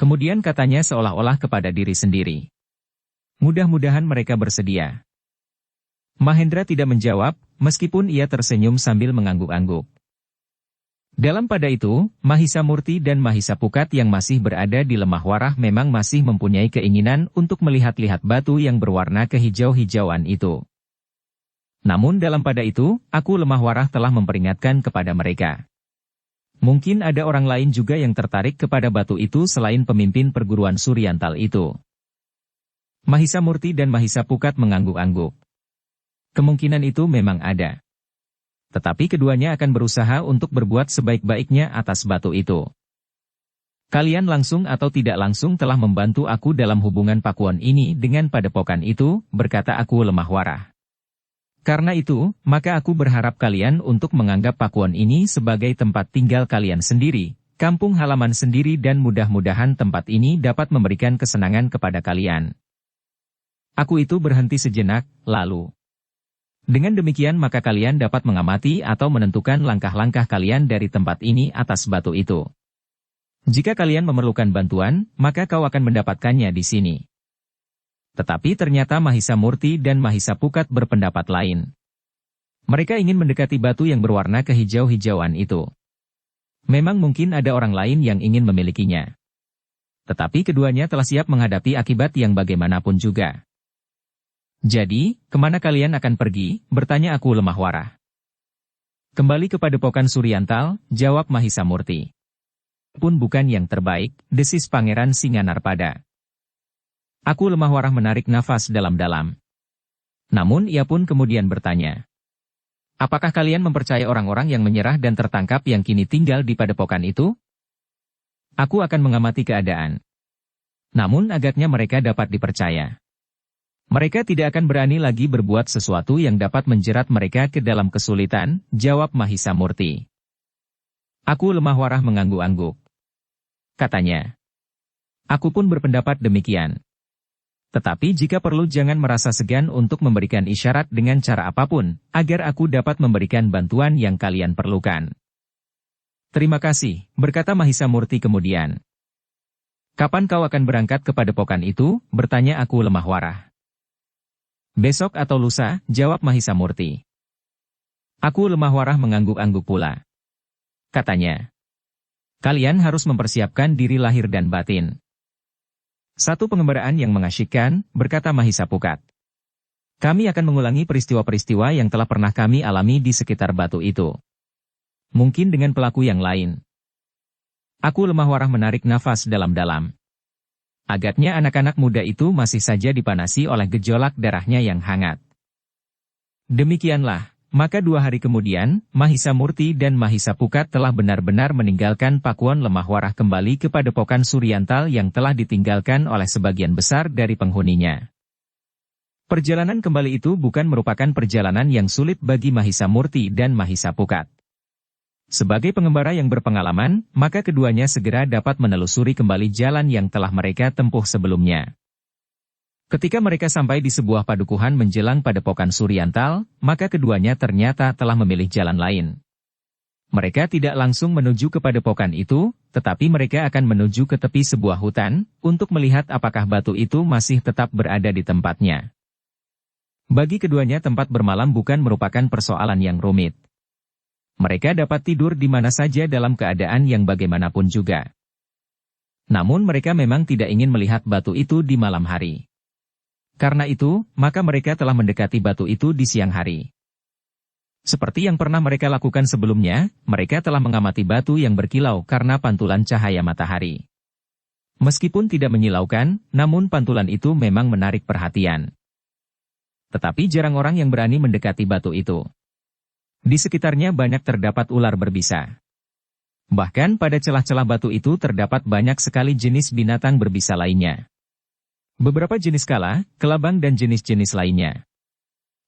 Speaker 1: Kemudian katanya seolah-olah kepada diri sendiri. Mudah-mudahan mereka bersedia. Mahendra tidak menjawab, meskipun ia tersenyum sambil mengangguk-angguk. Dalam pada itu, Mahisa Murti dan Mahisa Pukat yang masih berada di Lemah Warah memang masih mempunyai keinginan untuk melihat-lihat batu yang berwarna kehijau-hijauan itu. Namun dalam pada itu, Aku Lemah Warah telah memperingatkan kepada mereka. Mungkin ada orang lain juga yang tertarik kepada batu itu selain pemimpin perguruan Suryantal itu. Mahisa Murti dan Mahisa Pukat mengangguk-angguk. Kemungkinan itu memang ada. Tetapi keduanya akan berusaha untuk berbuat sebaik-baiknya atas batu itu. Kalian langsung atau tidak langsung telah membantu aku dalam hubungan Pakuan ini dengan padepokan itu, berkata Aku Lemah Warah. Karena itu, maka aku berharap kalian untuk menganggap Pakuan ini sebagai tempat tinggal kalian sendiri, kampung halaman sendiri dan mudah-mudahan tempat ini dapat memberikan kesenangan kepada kalian. Aku itu berhenti sejenak, lalu. Dengan demikian maka kalian dapat mengamati atau menentukan langkah-langkah kalian dari tempat ini atas batu itu. Jika kalian memerlukan bantuan, maka kau akan mendapatkannya di sini. Tetapi ternyata Mahisa Murti dan Mahisa Pukat berpendapat lain. Mereka ingin mendekati batu yang berwarna kehijau-hijauan itu. Memang mungkin ada orang lain yang ingin memilikinya. Tetapi keduanya telah siap menghadapi akibat yang bagaimanapun juga. Jadi, kemana kalian akan pergi? Bertanya Aku Lemah Warah. Kembali ke padepokan Suryantal, jawab Mahisa Murti. Pun bukan yang terbaik, desis Pangeran Singanarpada. Aku Lemah Warah menarik nafas dalam-dalam. Namun ia pun kemudian bertanya. Apakah kalian mempercayai orang-orang yang menyerah dan tertangkap yang kini tinggal di padepokan itu? Aku akan mengamati keadaan. Namun agaknya mereka dapat dipercaya. Mereka tidak akan berani lagi berbuat sesuatu yang dapat menjerat mereka ke dalam kesulitan, jawab Mahisa Murti. Aku Lemah Warah mengangguk-angguk. Katanya. Aku pun berpendapat demikian. Tetapi jika perlu jangan merasa segan untuk memberikan isyarat dengan cara apapun, agar aku dapat memberikan bantuan yang kalian perlukan. Terima kasih, berkata Mahisa Murti kemudian. Kapan kau akan berangkat ke padepokan itu? Bertanya Aku Lemah Warah. Besok atau lusa, jawab Mahisa Murti. Aku Lemah Warah mengangguk-angguk pula. Katanya. Kalian harus mempersiapkan diri lahir dan batin. Satu pengembaraan yang mengasyikkan, berkata Mahisa Pukat. Kami akan mengulangi peristiwa-peristiwa yang telah pernah kami alami di sekitar batu itu. Mungkin dengan pelaku yang lain. Aku Lemah Warah menarik nafas dalam-dalam. Agaknya anak-anak muda itu masih saja dipanasi oleh gejolak darahnya yang hangat. Demikianlah, maka 2 hari kemudian, Mahisa Murti dan Mahisa Pukat telah benar-benar meninggalkan Pakuan Lemah Warah kembali ke padepokan Suryantal yang telah ditinggalkan oleh sebagian besar dari penghuninya. Perjalanan kembali itu bukan merupakan perjalanan yang sulit bagi Mahisa Murti dan Mahisa Pukat. Sebagai pengembara yang berpengalaman, maka keduanya segera dapat menelusuri kembali jalan yang telah mereka tempuh sebelumnya. Ketika mereka sampai di sebuah padukuhan menjelang padepokan Suryantal, maka keduanya ternyata telah memilih jalan lain. Mereka tidak langsung menuju ke padepokan itu, tetapi mereka akan menuju ke tepi sebuah hutan, untuk melihat apakah batu itu masih tetap berada di tempatnya. Bagi keduanya tempat bermalam bukan merupakan persoalan yang rumit. Mereka dapat tidur di mana saja dalam keadaan yang bagaimanapun juga. Namun mereka memang tidak ingin melihat batu itu di malam hari. Karena itu, maka mereka telah mendekati batu itu di siang hari. Seperti yang pernah mereka lakukan sebelumnya, mereka telah mengamati batu yang berkilau karena pantulan cahaya matahari. Meskipun tidak menyilaukan, namun pantulan itu memang menarik perhatian. Tetapi jarang orang yang berani mendekati batu itu. Di sekitarnya banyak terdapat ular berbisa. Bahkan pada celah-celah batu itu terdapat banyak sekali jenis binatang berbisa lainnya. Beberapa jenis kala, kelabang dan jenis-jenis lainnya.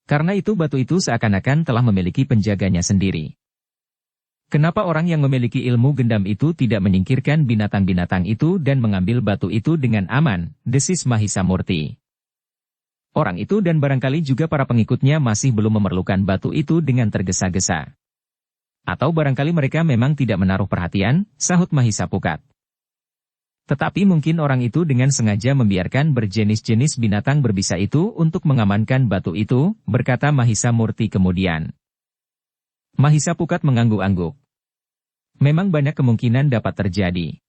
Speaker 1: Karena itu batu itu seakan-akan telah memiliki penjaganya sendiri. Kenapa orang yang memiliki ilmu gendam itu tidak menyingkirkan binatang-binatang itu dan mengambil batu itu dengan aman, desis Mahisa Murti. Orang itu dan barangkali juga para pengikutnya masih belum memerlukan batu itu dengan tergesa-gesa. Atau barangkali mereka memang tidak menaruh perhatian, sahut Mahisa Pukat. Tetapi mungkin orang itu dengan sengaja membiarkan berjenis-jenis binatang berbisa itu untuk mengamankan batu itu, berkata Mahisa Murti kemudian. Mahisa Pukat mengangguk-angguk. Memang banyak kemungkinan dapat terjadi.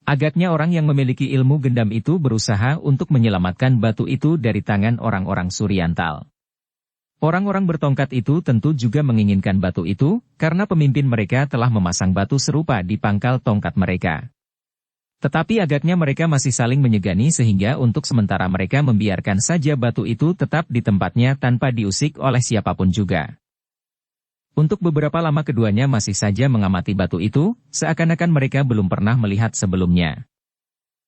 Speaker 1: Agaknya orang yang memiliki ilmu gendam itu berusaha untuk menyelamatkan batu itu dari tangan orang-orang Suryantal. Orang-orang bertongkat itu tentu juga menginginkan batu itu, karena pemimpin mereka telah memasang batu serupa di pangkal tongkat mereka. Tetapi agaknya mereka masih saling menyegani sehingga untuk sementara mereka membiarkan saja batu itu tetap di tempatnya tanpa diusik oleh siapapun juga. Untuk beberapa lama keduanya masih saja mengamati batu itu, seakan-akan mereka belum pernah melihat sebelumnya.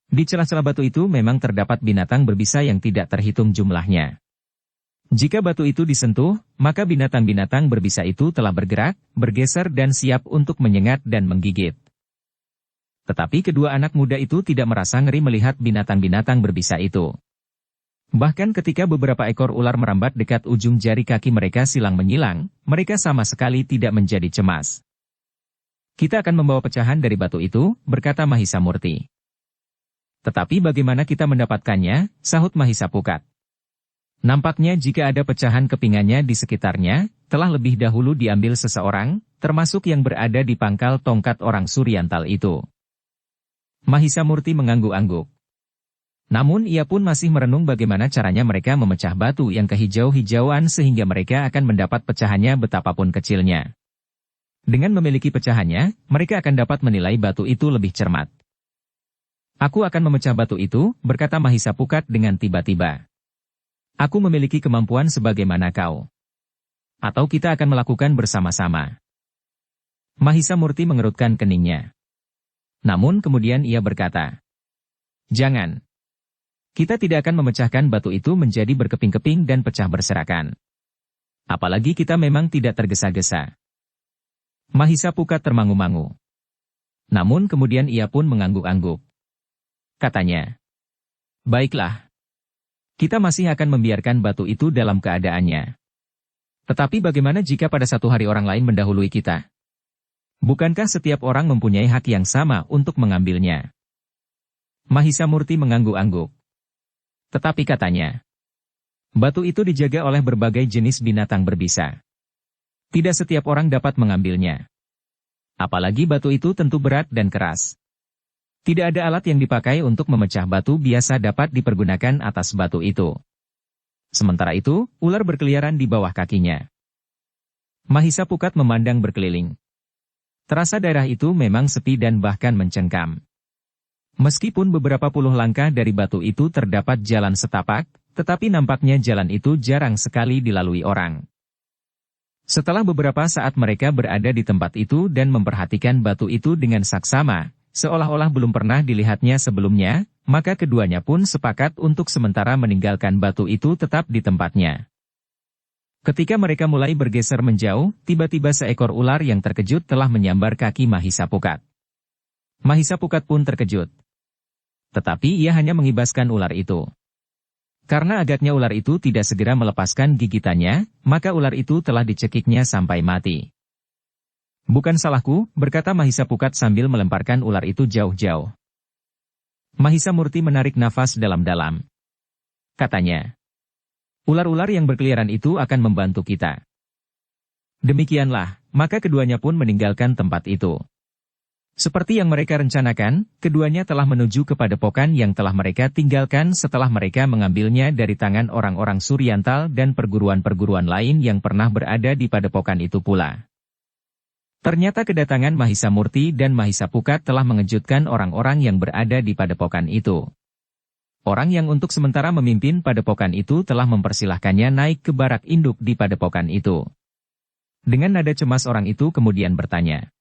Speaker 1: Di celah-celah batu itu memang terdapat binatang berbisa yang tidak terhitung jumlahnya. Jika batu itu disentuh, maka binatang-binatang berbisa itu telah bergerak, bergeser dan siap untuk menyengat dan menggigit. Tetapi kedua anak muda itu tidak merasa ngeri melihat binatang-binatang berbisa itu. Bahkan ketika beberapa ekor ular merambat dekat ujung jari kaki mereka silang menyilang, mereka sama sekali tidak menjadi cemas. Kita akan membawa pecahan dari batu itu, berkata Mahisa Murti. Tetapi bagaimana kita mendapatkannya, sahut Mahisa Pukat. Nampaknya jika ada pecahan kepingannya di sekitarnya, telah lebih dahulu diambil seseorang, termasuk yang berada di pangkal tongkat orang Suryantal itu. Mahisa Murti mengangguk-angguk. Namun ia pun masih merenung bagaimana caranya mereka memecah batu yang kehijau-hijauan sehingga mereka akan mendapat pecahannya betapapun kecilnya. Dengan memiliki pecahannya, mereka akan dapat menilai batu itu lebih cermat. Aku akan memecah batu itu, berkata Mahisa Pukat dengan tiba-tiba. Aku memiliki kemampuan sebagaimana kau. Atau kita akan melakukan bersama-sama. Mahisa Murti mengerutkan keningnya. Namun kemudian ia berkata, jangan. Kita tidak akan memecahkan batu itu menjadi berkeping-keping dan pecah berserakan. Apalagi kita memang tidak tergesa-gesa. Mahisa Pukat termangu-mangu. Namun kemudian ia pun mengangguk-angguk. Katanya, baiklah. Kita masih akan membiarkan batu itu dalam keadaannya. Tetapi bagaimana jika pada satu hari orang lain mendahului kita? Bukankah setiap orang mempunyai hak yang sama untuk mengambilnya? Mahisa Murti mengangguk-angguk. Tetapi katanya, batu itu dijaga oleh berbagai jenis binatang berbisa. Tidak setiap orang dapat mengambilnya. Apalagi batu itu tentu berat dan keras. Tidak ada alat yang dipakai untuk memecah batu biasa dapat dipergunakan atas batu itu. Sementara itu, ular berkeliaran di bawah kakinya. Mahisa Pukat memandang berkeliling. Terasa daerah itu memang sepi dan bahkan mencengkam. Meskipun beberapa puluh langkah dari batu itu terdapat jalan setapak, tetapi nampaknya jalan itu jarang sekali dilalui orang. Setelah beberapa saat mereka berada di tempat itu dan memperhatikan batu itu dengan saksama, seolah-olah belum pernah dilihatnya sebelumnya, maka keduanya pun sepakat untuk sementara meninggalkan batu itu tetap di tempatnya. Ketika mereka mulai bergeser menjauh, tiba-tiba seekor ular yang terkejut telah menyambar kaki Mahisa Pukat. Mahisa Pukat pun terkejut. Tetapi ia hanya mengibaskan ular itu. Karena agaknya ular itu tidak segera melepaskan gigitannya, maka ular itu telah dicekiknya sampai mati. Bukan salahku, berkata Mahisa Pukat sambil melemparkan ular itu jauh-jauh. Mahisa Murti menarik nafas dalam-dalam. Katanya, ular-ular yang berkeliaran itu akan membantu kita. Demikianlah, maka keduanya pun meninggalkan tempat itu. Seperti yang mereka rencanakan, keduanya telah menuju ke padepokan yang telah mereka tinggalkan setelah mereka mengambilnya dari tangan orang-orang Suryantal dan perguruan-perguruan lain yang pernah berada di padepokan itu pula. Ternyata kedatangan Mahisa Murti dan Mahisa Pukat telah mengejutkan orang-orang yang berada di padepokan itu. Orang yang untuk sementara memimpin padepokan itu telah mempersilahkannya naik ke barak induk di padepokan itu. Dengan nada cemas orang itu kemudian bertanya,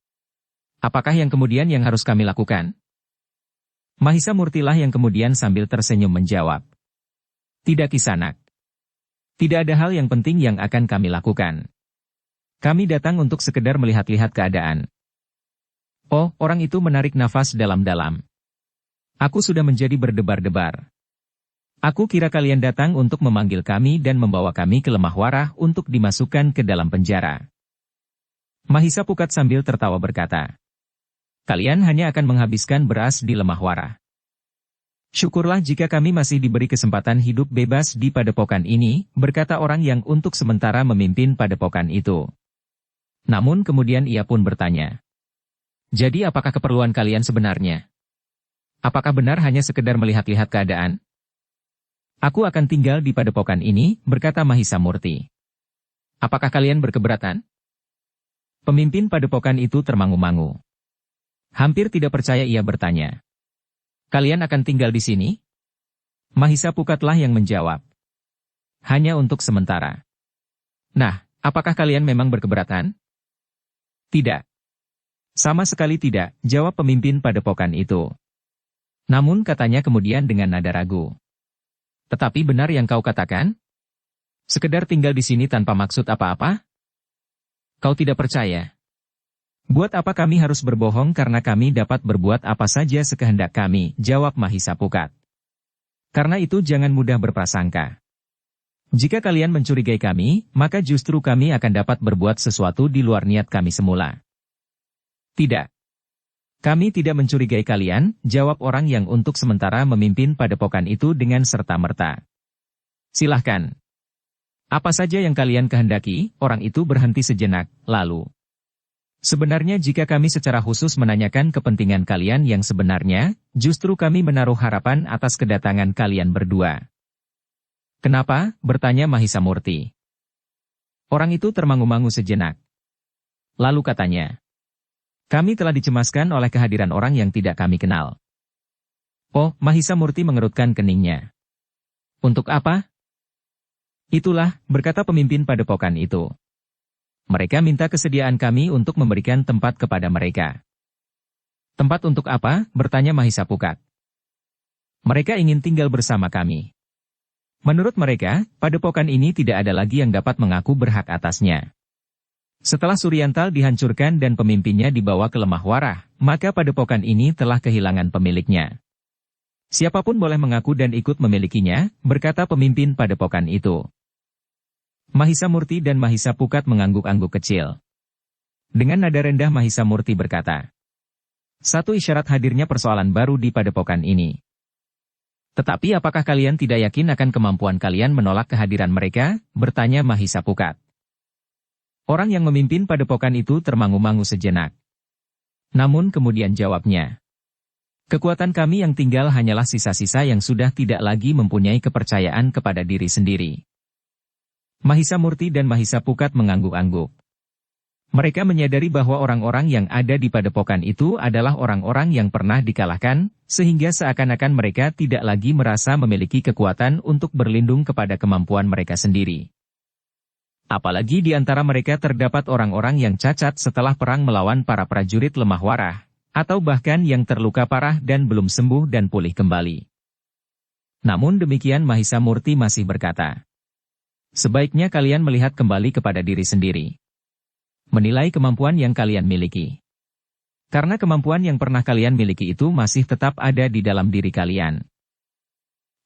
Speaker 1: apakah yang kemudian yang harus kami lakukan? Mahisa Murtilah yang kemudian sambil tersenyum menjawab. Tidak Kisanak. Tidak ada hal yang penting yang akan kami lakukan. Kami datang untuk sekedar melihat-lihat keadaan. Oh, orang itu menarik nafas dalam-dalam. Aku sudah menjadi berdebar-debar. Aku kira kalian datang untuk memanggil kami dan membawa kami ke Lemah Warah untuk dimasukkan ke dalam penjara. Mahisa Pukat sambil tertawa berkata, kalian hanya akan menghabiskan beras di Lemah Warah. Syukurlah jika kami masih diberi kesempatan hidup bebas di padepokan ini, berkata orang yang untuk sementara memimpin padepokan itu. Namun kemudian ia pun bertanya, jadi apakah keperluan kalian sebenarnya? Apakah benar hanya sekedar melihat-lihat keadaan? Aku akan tinggal di padepokan ini, berkata Mahisa Murti. Apakah kalian berkeberatan? Pemimpin padepokan itu termangu-mangu. Hampir tidak percaya ia bertanya. Kalian akan tinggal di sini? Mahisa Pukatlah yang menjawab. Hanya untuk sementara. Nah, apakah kalian memang berkeberatan? Tidak. Sama sekali tidak, jawab pemimpin padepokan itu. Namun katanya kemudian dengan nada ragu. Tetapi benar yang kau katakan? Sekedar tinggal di sini tanpa maksud apa-apa? Kau tidak percaya? Buat apa kami harus berbohong karena kami dapat berbuat apa saja sekehendak kami, jawab Mahisa Pukat. Karena itu jangan mudah berprasangka. Jika kalian mencurigai kami, maka justru kami akan dapat berbuat sesuatu di luar niat kami semula. Tidak. Kami tidak mencurigai kalian, jawab orang yang untuk sementara memimpin padepokan itu dengan serta-merta. Silahkan. Apa saja yang kalian kehendaki, orang itu berhenti sejenak, lalu. Sebenarnya jika kami secara khusus menanyakan kepentingan kalian yang sebenarnya, justru kami menaruh harapan atas kedatangan kalian berdua. Kenapa? Bertanya Mahisa Murti. Orang itu termangu-mangu sejenak. Lalu katanya. Kami telah dicemaskan oleh kehadiran orang yang tidak kami kenal. Oh, Mahisa Murti mengerutkan keningnya. Untuk apa? Itulah, berkata pemimpin padepokan itu. Mereka minta kesediaan kami untuk memberikan tempat kepada mereka. Tempat untuk apa? Bertanya Mahisa Pukat. Mereka ingin tinggal bersama kami. Menurut mereka, padepokan ini tidak ada lagi yang dapat mengaku berhak atasnya. Setelah Suryantal dihancurkan dan pemimpinnya dibawa ke Lemah Warah, maka padepokan ini telah kehilangan pemiliknya. Siapapun boleh mengaku dan ikut memilikinya, berkata pemimpin padepokan itu. Mahisa Murti dan Mahisa Pukat mengangguk-angguk kecil. Dengan nada rendah Mahisa Murti berkata, satu isyarat hadirnya persoalan baru di padepokan ini. Tetapi apakah kalian tidak yakin akan kemampuan kalian menolak kehadiran mereka? Bertanya Mahisa Pukat. Orang yang memimpin padepokan itu termangu-mangu sejenak. Namun kemudian jawabnya. Kekuatan kami yang tinggal hanyalah sisa-sisa yang sudah tidak lagi mempunyai kepercayaan kepada diri sendiri. Mahisa Murti dan Mahisa Pukat mengangguk-angguk. Mereka menyadari bahwa orang-orang yang ada di padepokan itu adalah orang-orang yang pernah dikalahkan, sehingga seakan-akan mereka tidak lagi merasa memiliki kekuatan untuk berlindung kepada kemampuan mereka sendiri. Apalagi di antara mereka terdapat orang-orang yang cacat setelah perang melawan para prajurit Lemah Warah, atau bahkan yang terluka parah dan belum sembuh dan pulih kembali. Namun demikian Mahisa Murti masih berkata, sebaiknya kalian melihat kembali kepada diri sendiri. Menilai kemampuan yang kalian miliki. Karena kemampuan yang pernah kalian miliki itu masih tetap ada di dalam diri kalian.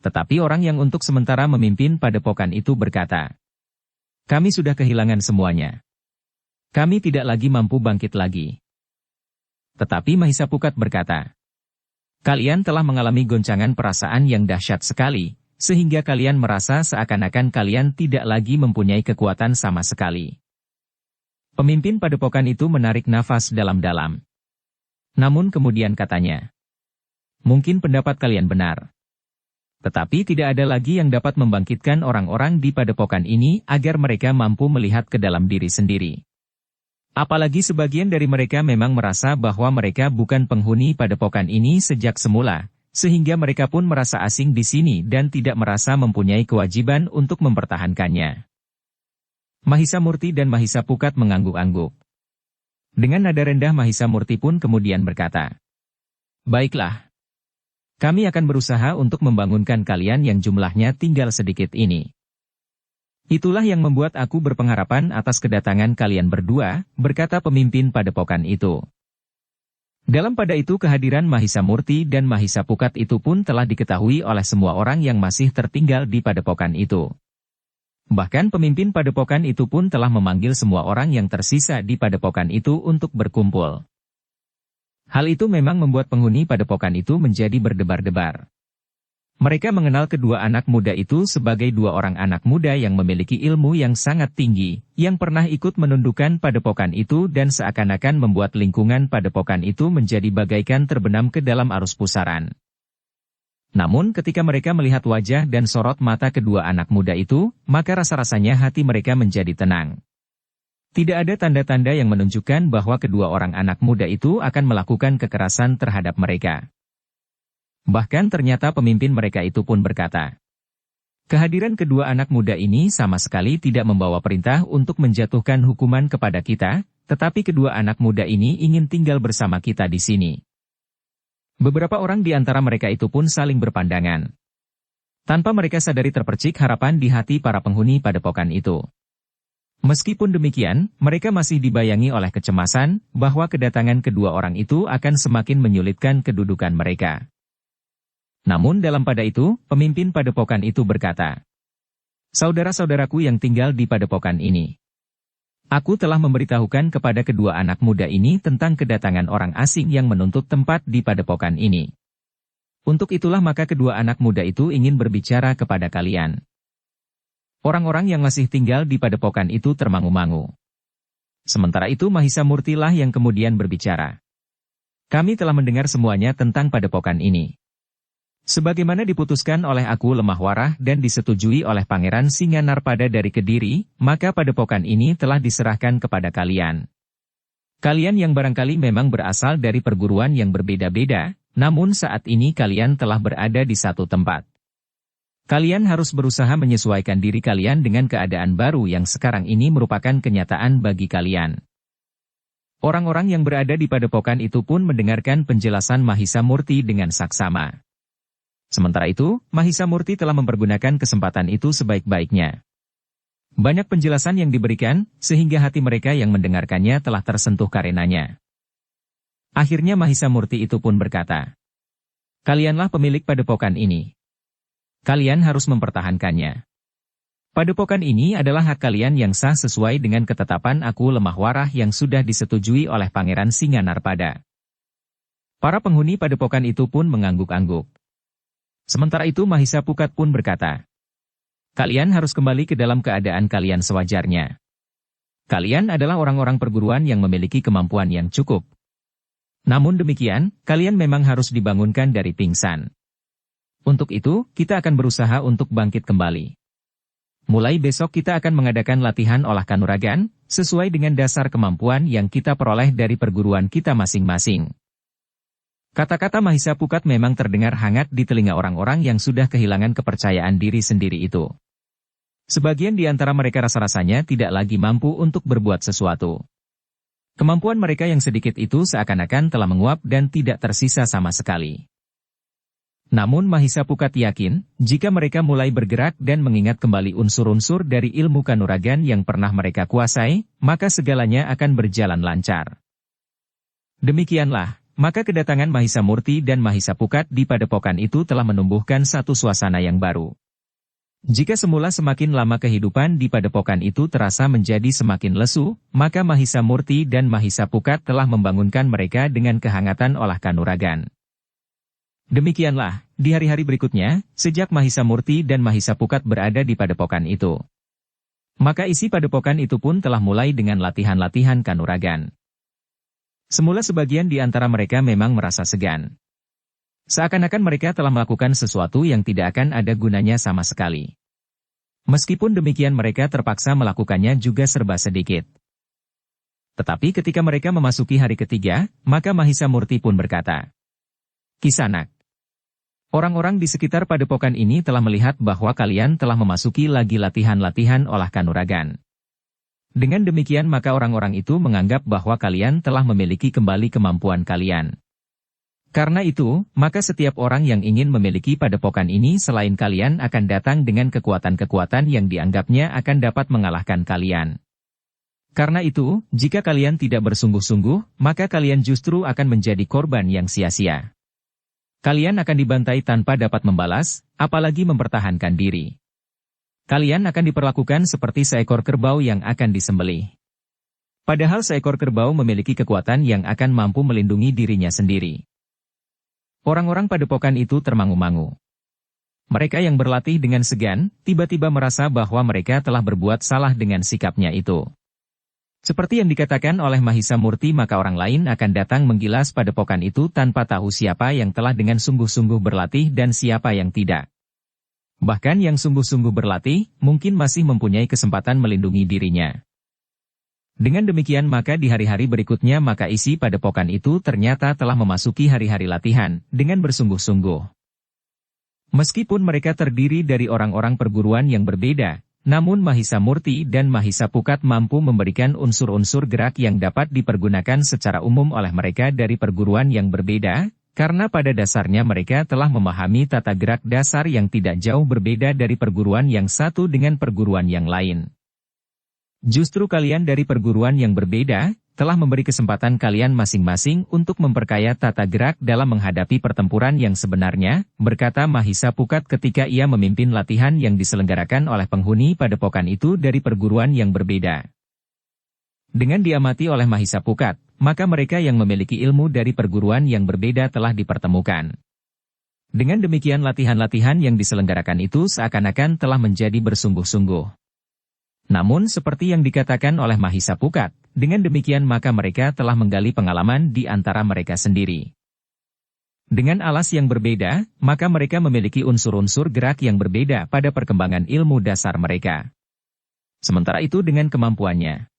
Speaker 1: Tetapi orang yang untuk sementara memimpin padepokan itu berkata, "Kami sudah kehilangan semuanya. Kami tidak lagi mampu bangkit lagi." Tetapi Mahisapukat berkata, "Kalian telah mengalami goncangan perasaan yang dahsyat sekali, sehingga kalian merasa seakan-akan kalian tidak lagi mempunyai kekuatan sama sekali." Pemimpin padepokan itu menarik nafas dalam-dalam. Namun kemudian katanya, "Mungkin pendapat kalian benar. Tetapi tidak ada lagi yang dapat membangkitkan orang-orang di padepokan ini agar mereka mampu melihat ke dalam diri sendiri. Apalagi sebagian dari mereka memang merasa bahwa mereka bukan penghuni padepokan ini sejak semula, sehingga mereka pun merasa asing di sini dan tidak merasa mempunyai kewajiban untuk mempertahankannya." Mahisamurti dan Mahisapukat mengangguk-angguk. Dengan nada rendah Mahisamurti pun kemudian berkata, "Baiklah. Kami akan berusaha untuk membangunkan kalian yang jumlahnya tinggal sedikit ini. Itulah yang membuat aku berpengharapan atas kedatangan kalian berdua," berkata pemimpin padepokan itu. Dalam pada itu kehadiran Mahisamurti dan Mahisapukat itu pun telah diketahui oleh semua orang yang masih tertinggal di padepokan itu. Bahkan pemimpin padepokan itu pun telah memanggil semua orang yang tersisa di padepokan itu untuk berkumpul. Hal itu memang membuat penghuni padepokan itu menjadi berdebar-debar. Mereka mengenal kedua anak muda itu sebagai dua orang anak muda yang memiliki ilmu yang sangat tinggi, yang pernah ikut menundukkan padepokan itu dan seakan-akan membuat lingkungan padepokan itu menjadi bagaikan terbenam ke dalam arus pusaran. Namun ketika mereka melihat wajah dan sorot mata kedua anak muda itu, maka rasa-rasanya hati mereka menjadi tenang. Tidak ada tanda-tanda yang menunjukkan bahwa kedua orang anak muda itu akan melakukan kekerasan terhadap mereka. Bahkan ternyata pemimpin mereka itu pun berkata, "Kehadiran kedua anak muda ini sama sekali tidak membawa perintah untuk menjatuhkan hukuman kepada kita, tetapi kedua anak muda ini ingin tinggal bersama kita di sini." Beberapa orang di antara mereka itu pun saling berpandangan. Tanpa mereka sadari terpercik harapan di hati para penghuni padepokan itu. Meskipun demikian, mereka masih dibayangi oleh kecemasan bahwa kedatangan kedua orang itu akan semakin menyulitkan kedudukan mereka. Namun dalam pada itu, pemimpin padepokan itu berkata, "Saudara-saudaraku yang tinggal di padepokan ini, aku telah memberitahukan kepada kedua anak muda ini tentang kedatangan orang asing yang menuntut tempat di padepokan ini. Untuk itulah maka kedua anak muda itu ingin berbicara kepada kalian." Orang-orang yang masih tinggal di padepokan itu termangu-mangu. Sementara itu Mahisamurti lah yang kemudian berbicara. "Kami telah mendengar semuanya tentang padepokan ini. Sebagaimana diputuskan oleh Aku Lemah Warah dan disetujui oleh Pangeran Singanarpada dari Kediri, maka padepokan ini telah diserahkan kepada kalian. Kalian yang barangkali memang berasal dari perguruan yang berbeda-beda, namun saat ini kalian telah berada di satu tempat. Kalian harus berusaha menyesuaikan diri kalian dengan keadaan baru yang sekarang ini merupakan kenyataan bagi kalian." Orang-orang yang berada di padepokan itu pun mendengarkan penjelasan Mahisamurti dengan saksama. Sementara itu, Mahisamurti telah mempergunakan kesempatan itu sebaik-baiknya. Banyak penjelasan yang diberikan, sehingga hati mereka yang mendengarkannya telah tersentuh karenanya. Akhirnya Mahisamurti itu pun berkata, "Kalianlah pemilik padepokan ini. Kalian harus mempertahankannya. Padepokan ini adalah hak kalian yang sah sesuai dengan ketetapan Aku Lemah Warah yang sudah disetujui oleh Pangeran Singanarpada." Para penghuni padepokan itu pun mengangguk-angguk. Sementara itu Mahisapukat pun berkata, "Kalian harus kembali ke dalam keadaan kalian sewajarnya. Kalian adalah orang-orang perguruan yang memiliki kemampuan yang cukup. Namun demikian, kalian memang harus dibangunkan dari pingsan. Untuk itu, kita akan berusaha untuk bangkit kembali. Mulai besok kita akan mengadakan latihan olah kanuragan, sesuai dengan dasar kemampuan yang kita peroleh dari perguruan kita masing-masing." Kata-kata Mahisapukat memang terdengar hangat di telinga orang-orang yang sudah kehilangan kepercayaan diri sendiri itu. Sebagian di antara mereka rasa-rasanya tidak lagi mampu untuk berbuat sesuatu. Kemampuan mereka yang sedikit itu seakan-akan telah menguap dan tidak tersisa sama sekali. Namun Mahisapukat yakin, jika mereka mulai bergerak dan mengingat kembali unsur-unsur dari ilmu kanuragan yang pernah mereka kuasai, maka segalanya akan berjalan lancar. Demikianlah, maka kedatangan Mahisa Murti dan Mahisa Pukat di padepokan itu telah menumbuhkan satu suasana yang baru. Jika semula semakin lama kehidupan di padepokan itu terasa menjadi semakin lesu, maka Mahisa Murti dan Mahisa Pukat telah membangunkan mereka dengan kehangatan olah kanuragan. Demikianlah, di hari-hari berikutnya, sejak Mahisa Murti dan Mahisa Pukat berada di padepokan itu, maka isi padepokan itu pun telah mulai dengan latihan-latihan kanuragan. Semula sebagian di antara mereka memang merasa segan. Seakan-akan mereka telah melakukan sesuatu yang tidak akan ada gunanya sama sekali. Meskipun demikian mereka terpaksa melakukannya juga serba sedikit. Tetapi ketika mereka memasuki hari ketiga, maka Mahisa Murti pun berkata, "Kisanak, orang-orang di sekitar padepokan ini telah melihat bahwa kalian telah memasuki lagi latihan-latihan olah kanuragan. Dengan demikian maka orang-orang itu menganggap bahwa kalian telah memiliki kembali kemampuan kalian. Karena itu, maka setiap orang yang ingin memiliki padepokan ini selain kalian akan datang dengan kekuatan-kekuatan yang dianggapnya akan dapat mengalahkan kalian. Karena itu, jika kalian tidak bersungguh-sungguh, maka kalian justru akan menjadi korban yang sia-sia. Kalian akan dibantai tanpa dapat membalas, apalagi mempertahankan diri. Kalian akan diperlakukan seperti seekor kerbau yang akan disembelih. Padahal seekor kerbau memiliki kekuatan yang akan mampu melindungi dirinya sendiri." Orang-orang padepokan itu termangu-mangu. Mereka yang berlatih dengan segan, tiba-tiba merasa bahwa mereka telah berbuat salah dengan sikapnya itu. Seperti yang dikatakan oleh Mahisa Murti, maka orang lain akan datang menggilas padepokan itu tanpa tahu siapa yang telah dengan sungguh-sungguh berlatih dan siapa yang tidak. Bahkan yang sungguh-sungguh berlatih, mungkin masih mempunyai kesempatan melindungi dirinya. Dengan demikian maka di hari-hari berikutnya maka isi padepokan itu ternyata telah memasuki hari-hari latihan, dengan bersungguh-sungguh. Meskipun mereka terdiri dari orang-orang perguruan yang berbeda, namun Mahisa Murti dan Mahisa Pukat mampu memberikan unsur-unsur gerak yang dapat dipergunakan secara umum oleh mereka dari perguruan yang berbeda, karena pada dasarnya mereka telah memahami tata gerak dasar yang tidak jauh berbeda dari perguruan yang satu dengan perguruan yang lain. Justru kalian dari perguruan yang berbeda, telah memberi kesempatan kalian masing-masing untuk memperkaya tata gerak dalam menghadapi pertempuran yang sebenarnya, berkata Mahisa Pukat ketika ia memimpin latihan yang diselenggarakan oleh penghuni padepokan itu dari perguruan yang berbeda. Dengan diamati oleh Mahisa Pukat, maka mereka yang memiliki ilmu dari perguruan yang berbeda telah dipertemukan. Dengan demikian latihan-latihan yang diselenggarakan itu seakan-akan telah menjadi bersungguh-sungguh. Namun seperti yang dikatakan oleh Mahisa Pukat, dengan demikian maka mereka telah menggali pengalaman di antara mereka sendiri. Dengan alas yang berbeda, maka mereka memiliki unsur-unsur gerak yang berbeda pada perkembangan ilmu dasar mereka. Sementara itu dengan kemampuannya,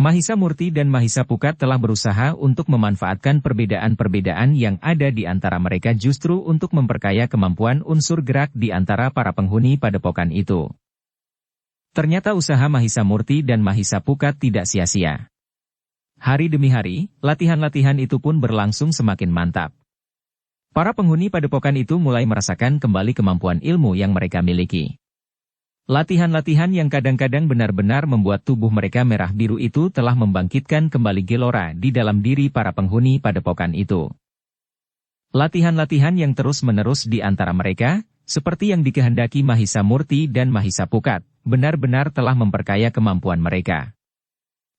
Speaker 1: Mahisa Murti dan Mahisa Pukat telah berusaha untuk memanfaatkan perbedaan-perbedaan yang ada di antara mereka justru untuk memperkaya kemampuan unsur gerak di antara para penghuni padepokan itu. Ternyata usaha Mahisa Murti dan Mahisa Pukat tidak sia-sia. Hari demi hari, latihan-latihan itu pun berlangsung semakin mantap. Para penghuni padepokan itu mulai merasakan kembali kemampuan ilmu yang mereka miliki. Latihan-latihan yang kadang-kadang benar-benar membuat tubuh mereka merah biru itu telah membangkitkan kembali gelora di dalam diri para penghuni padepokan itu. Latihan-latihan yang terus-menerus di antara mereka, seperti yang dikehendaki Mahisa Murti dan Mahisa Pukat, benar-benar telah memperkaya kemampuan mereka.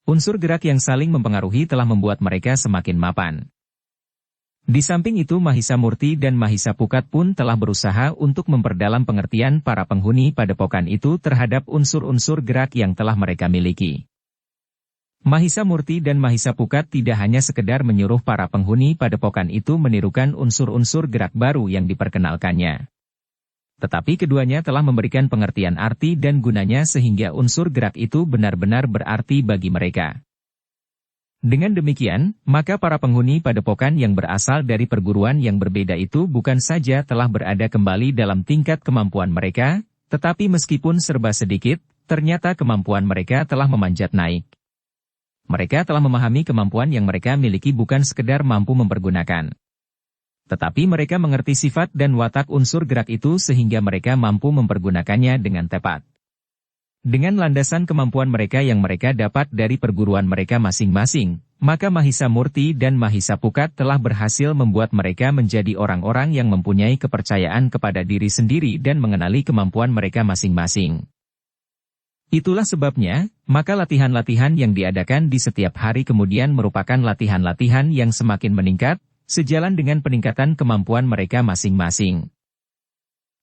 Speaker 1: Unsur gerak yang saling mempengaruhi telah membuat mereka semakin mapan. Di samping itu Mahisa Murti dan Mahisa Pukat pun telah berusaha untuk memperdalam pengertian para penghuni padepokan itu terhadap unsur-unsur gerak yang telah mereka miliki. Mahisa Murti dan Mahisa Pukat tidak hanya sekedar menyuruh para penghuni padepokan itu menirukan unsur-unsur gerak baru yang diperkenalkannya. Tetapi keduanya telah memberikan pengertian arti dan gunanya sehingga unsur gerak itu benar-benar berarti bagi mereka. Dengan demikian, maka para penghuni padepokan yang berasal dari perguruan yang berbeda itu bukan saja telah berada kembali dalam tingkat kemampuan mereka, tetapi meskipun serba sedikit, ternyata kemampuan mereka telah memanjat naik. Mereka telah memahami kemampuan yang mereka miliki bukan sekedar mampu mempergunakan. Tetapi mereka mengerti sifat dan watak unsur gerak itu sehingga mereka mampu mempergunakannya dengan tepat. Dengan landasan kemampuan mereka yang mereka dapat dari perguruan mereka masing-masing, maka Mahisa Murti dan Mahisa Pukat telah berhasil membuat mereka menjadi orang-orang yang mempunyai kepercayaan kepada diri sendiri dan mengenali kemampuan mereka masing-masing. Itulah sebabnya, maka latihan-latihan yang diadakan di setiap hari kemudian merupakan latihan-latihan yang semakin meningkat, sejalan dengan peningkatan kemampuan mereka masing-masing.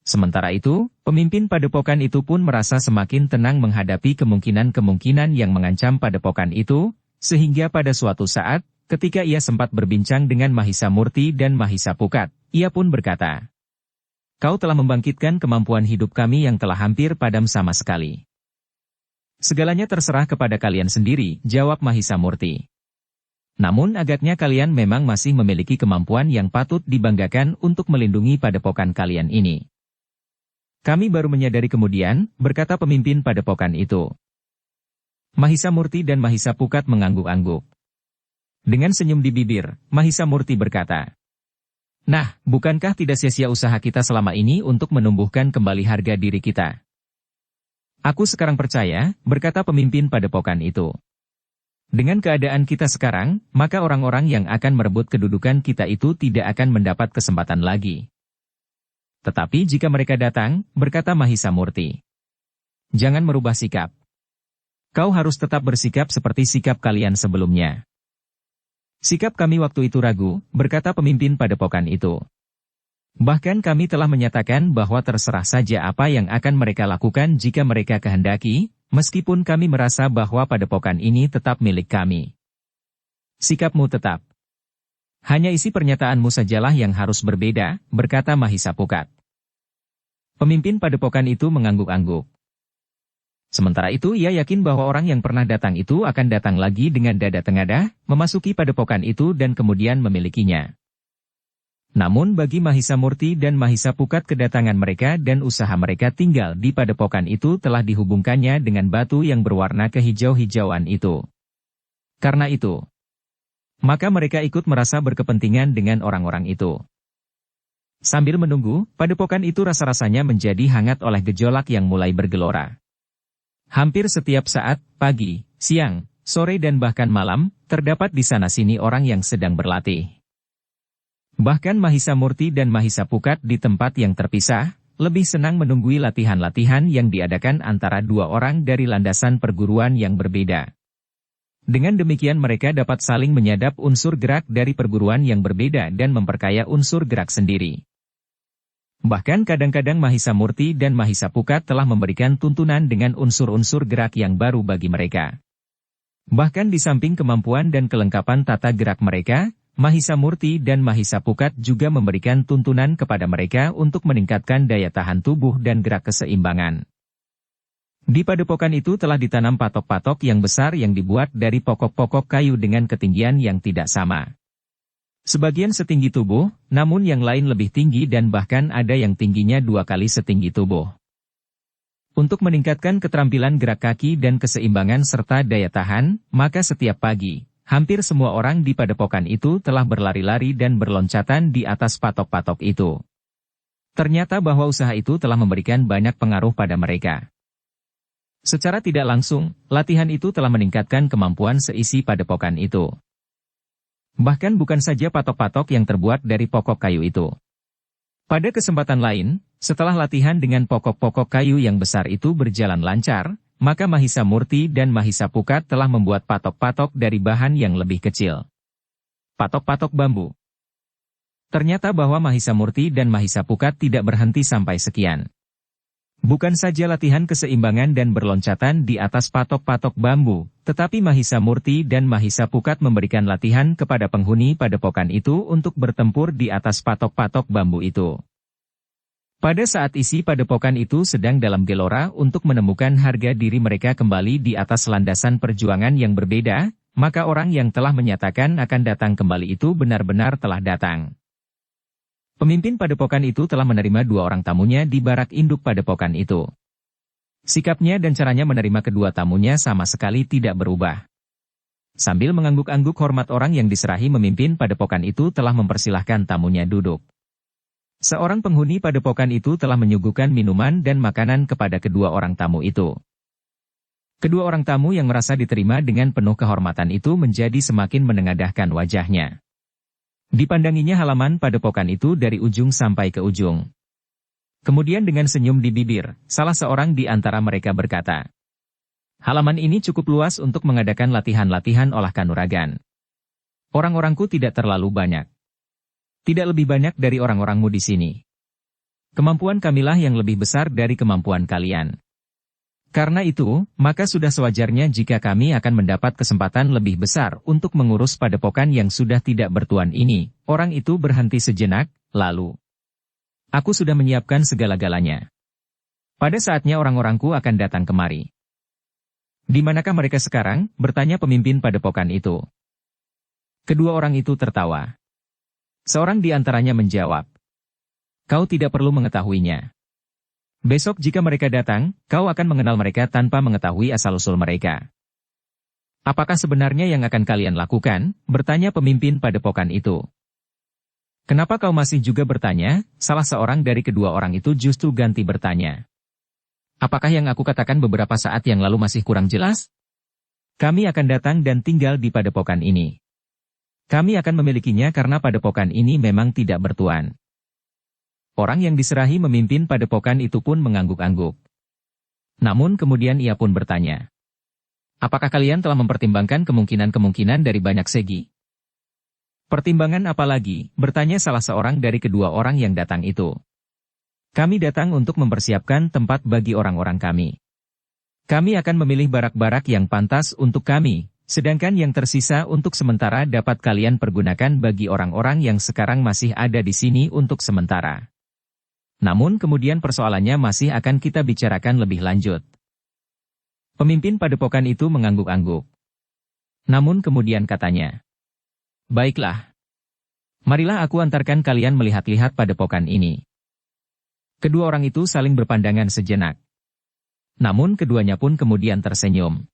Speaker 1: Sementara itu, pemimpin padepokan itu pun merasa semakin tenang menghadapi kemungkinan-kemungkinan yang mengancam padepokan itu, sehingga pada suatu saat, ketika ia sempat berbincang dengan Mahisa Murti dan Mahisa Pukat, ia pun berkata, "Kau telah membangkitkan kemampuan hidup kami yang telah hampir padam sama sekali." "Segalanya terserah kepada kalian sendiri," jawab Mahisa Murti. "Namun agaknya kalian memang masih memiliki kemampuan yang patut dibanggakan untuk melindungi padepokan kalian ini." "Kami baru menyadari kemudian," berkata pemimpin padepokan itu. Mahisa Murti dan Mahisa Pukat mengangguk-angguk. Dengan senyum di bibir, Mahisa Murti berkata, "Nah, bukankah tidak sia-sia usaha kita selama ini untuk menumbuhkan kembali harga diri kita?" "Aku sekarang percaya," berkata pemimpin padepokan itu. "Dengan keadaan kita sekarang, maka orang-orang yang akan merebut kedudukan kita itu tidak akan mendapat kesempatan lagi." "Tetapi jika mereka datang," berkata Mahisa Murti, "jangan merubah sikap. Kau harus tetap bersikap seperti sikap kalian sebelumnya." "Sikap kami waktu itu ragu," berkata pemimpin padepokan itu. "Bahkan kami telah menyatakan bahwa terserah saja apa yang akan mereka lakukan jika mereka kehendaki, meskipun kami merasa bahwa padepokan ini tetap milik kami." "Sikapmu tetap. Hanya isi pernyataanmu sajalah yang harus berbeda," berkata Mahisa Pukat. Pemimpin padepokan itu mengangguk-angguk. Sementara itu ia yakin bahwa orang yang pernah datang itu akan datang lagi dengan dada tengadah, memasuki padepokan itu dan kemudian memilikinya. Namun bagi Mahisa Murti dan Mahisa Pukat kedatangan mereka dan usaha mereka tinggal di padepokan itu telah dihubungkannya dengan batu yang berwarna kehijau-hijauan itu. Karena itu, maka mereka ikut merasa berkepentingan dengan orang-orang itu. Sambil menunggu, padepokan itu rasa-rasanya menjadi hangat oleh gejolak yang mulai bergelora. Hampir setiap saat, pagi, siang, sore dan bahkan malam, terdapat di sana-sini orang yang sedang berlatih. Bahkan Mahisa Murti dan Mahisa Pukat di tempat yang terpisah, lebih senang menunggui latihan-latihan yang diadakan antara dua orang dari landasan perguruan yang berbeda. Dengan demikian mereka dapat saling menyadap unsur gerak dari perguruan yang berbeda dan memperkaya unsur gerak sendiri. Bahkan kadang-kadang Mahisa Murti dan Mahisa Pukat telah memberikan tuntunan dengan unsur-unsur gerak yang baru bagi mereka. Bahkan di samping kemampuan dan kelengkapan tata gerak mereka, Mahisa Murti dan Mahisa Pukat juga memberikan tuntunan kepada mereka untuk meningkatkan daya tahan tubuh dan gerak keseimbangan. Di padepokan itu telah ditanam patok-patok yang besar yang dibuat dari pokok-pokok kayu dengan ketinggian yang tidak sama. Sebagian setinggi tubuh, namun yang lain lebih tinggi dan bahkan ada yang tingginya 2 kali setinggi tubuh. Untuk meningkatkan keterampilan gerak kaki dan keseimbangan serta daya tahan, maka setiap pagi, hampir semua orang di padepokan itu telah berlari-lari dan berloncatan di atas patok-patok itu. Ternyata bahwa usaha itu telah memberikan banyak pengaruh pada mereka. Secara tidak langsung, latihan itu telah meningkatkan kemampuan seisi padepokan itu. Bahkan bukan saja patok-patok yang terbuat dari pokok kayu itu. Pada kesempatan lain, setelah latihan dengan pokok-pokok kayu yang besar itu berjalan lancar, maka Mahisa Murti dan Mahisa Pukat telah membuat patok-patok dari bahan yang lebih kecil. Patok-patok bambu. Ternyata bahwa Mahisa Murti dan Mahisa Pukat tidak berhenti sampai sekian. Bukan saja latihan keseimbangan dan berloncatan di atas patok-patok bambu, tetapi Mahisa Murti dan Mahisa Pukat memberikan latihan kepada penghuni padepokan itu untuk bertempur di atas patok-patok bambu itu. Pada saat isi padepokan itu sedang dalam gelora untuk menemukan harga diri mereka kembali di atas landasan perjuangan yang berbeda, maka orang yang telah menyatakan akan datang kembali itu benar-benar telah datang. Pemimpin padepokan itu telah menerima 2 orang tamunya di barak induk padepokan itu. Sikapnya dan caranya menerima kedua tamunya sama sekali tidak berubah. Sambil mengangguk-angguk hormat orang yang diserahi memimpin padepokan itu telah mempersilahkan tamunya duduk. Seorang penghuni padepokan itu telah menyuguhkan minuman dan makanan kepada kedua orang tamu itu. Kedua orang tamu yang merasa diterima dengan penuh kehormatan itu menjadi semakin menengadahkan wajahnya. Dipandanginya halaman padepokan itu dari ujung sampai ke ujung. Kemudian dengan senyum di bibir, salah seorang di antara mereka berkata, "Halaman ini cukup luas untuk mengadakan latihan-latihan olah kanuragan. Orang-orangku tidak terlalu banyak. Tidak lebih banyak dari orang-orangmu di sini. Kemampuan kamilah yang lebih besar dari kemampuan kalian. Karena itu, maka sudah sewajarnya jika kami akan mendapat kesempatan lebih besar untuk mengurus padepokan yang sudah tidak bertuan ini." Orang itu berhenti sejenak, lalu, "Aku sudah menyiapkan segala-galanya. Pada saatnya orang-orangku akan datang kemari." "Di manakah mereka sekarang?" bertanya pemimpin padepokan itu. Kedua orang itu tertawa. Seorang di antaranya menjawab, "Kau tidak perlu mengetahuinya. Besok jika mereka datang, kau akan mengenal mereka tanpa mengetahui asal-usul mereka." "Apakah sebenarnya yang akan kalian lakukan?" bertanya pemimpin padepokan itu. "Kenapa kau masih juga bertanya?" Salah seorang dari kedua orang itu justru ganti bertanya. "Apakah yang aku katakan beberapa saat yang lalu masih kurang jelas? Kami akan datang dan tinggal di padepokan ini. Kami akan memilikinya karena padepokan ini memang tidak bertuan." Orang yang diserahi memimpin padepokan itu pun mengangguk-angguk. Namun kemudian ia pun bertanya, "Apakah kalian telah mempertimbangkan kemungkinan-kemungkinan dari banyak segi?" "Pertimbangan apa lagi?" bertanya salah seorang dari kedua orang yang datang itu. "Kami datang untuk mempersiapkan tempat bagi orang-orang kami. Kami akan memilih barak-barak yang pantas untuk kami, sedangkan yang tersisa untuk sementara dapat kalian pergunakan bagi orang-orang yang sekarang masih ada di sini untuk sementara. Namun kemudian persoalannya masih akan kita bicarakan lebih lanjut." Pemimpin padepokan itu mengangguk-angguk. Namun kemudian katanya, "Baiklah. Marilah aku antarkan kalian melihat-lihat padepokan ini." Kedua orang itu saling berpandangan sejenak. Namun keduanya pun kemudian tersenyum.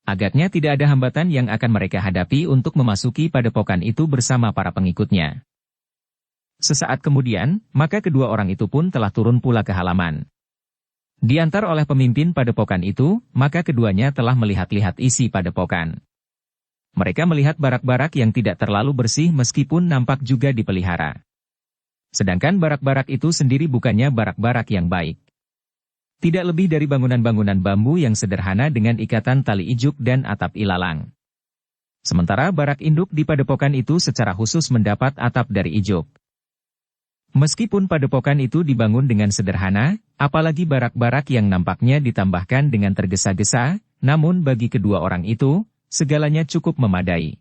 Speaker 1: Agaknya tidak ada hambatan yang akan mereka hadapi untuk memasuki padepokan itu bersama para pengikutnya. Sesaat kemudian, maka kedua orang itu pun telah turun pula ke halaman. Diantar oleh pemimpin padepokan itu, maka keduanya telah melihat-lihat isi padepokan. Mereka melihat barak-barak yang tidak terlalu bersih meskipun nampak juga dipelihara. Sedangkan barak-barak itu sendiri bukannya barak-barak yang baik. Tidak lebih dari bangunan-bangunan bambu yang sederhana dengan ikatan tali ijuk dan atap ilalang. Sementara barak induk di padepokan itu secara khusus mendapat atap dari ijuk. Meskipun padepokan itu dibangun dengan sederhana, apalagi barak-barak yang nampaknya ditambahkan dengan tergesa-gesa, namun bagi kedua orang itu, segalanya cukup memadai.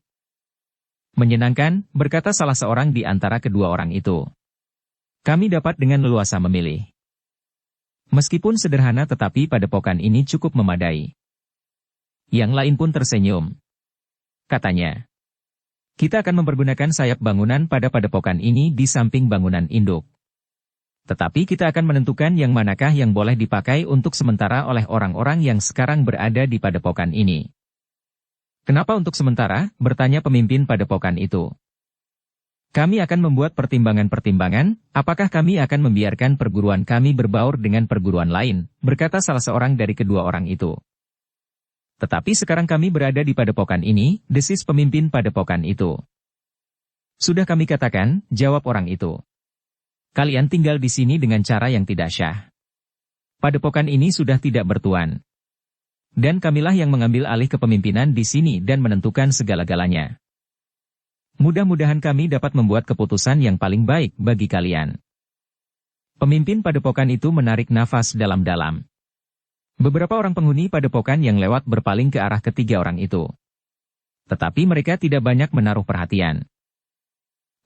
Speaker 1: "Menyenangkan," berkata salah seorang di antara kedua orang itu. "Kami dapat dengan leluasa memilih. Meskipun sederhana tetapi padepokan ini cukup memadai." Yang lain pun tersenyum. Katanya, "Kita akan mempergunakan sayap bangunan pada padepokan ini di samping bangunan induk. Tetapi kita akan menentukan yang manakah yang boleh dipakai untuk sementara oleh orang-orang yang sekarang berada di padepokan ini." "Kenapa untuk sementara?" bertanya pemimpin padepokan itu. "Kami akan membuat pertimbangan-pertimbangan, apakah kami akan membiarkan perguruan kami berbaur dengan perguruan lain," berkata salah seorang dari kedua orang itu. "Tetapi sekarang kami berada di padepokan ini," desis pemimpin padepokan itu. "Sudah kami katakan," jawab orang itu. "Kalian tinggal di sini dengan cara yang tidak syah. Padepokan ini sudah tidak bertuan. Dan kamilah yang mengambil alih kepemimpinan di sini dan menentukan segala-galanya. Mudah-mudahan kami dapat membuat keputusan yang paling baik bagi kalian." Pemimpin padepokan itu menarik nafas dalam-dalam. Beberapa orang penghuni padepokan yang lewat berpaling ke arah ketiga orang itu. Tetapi mereka tidak banyak menaruh perhatian.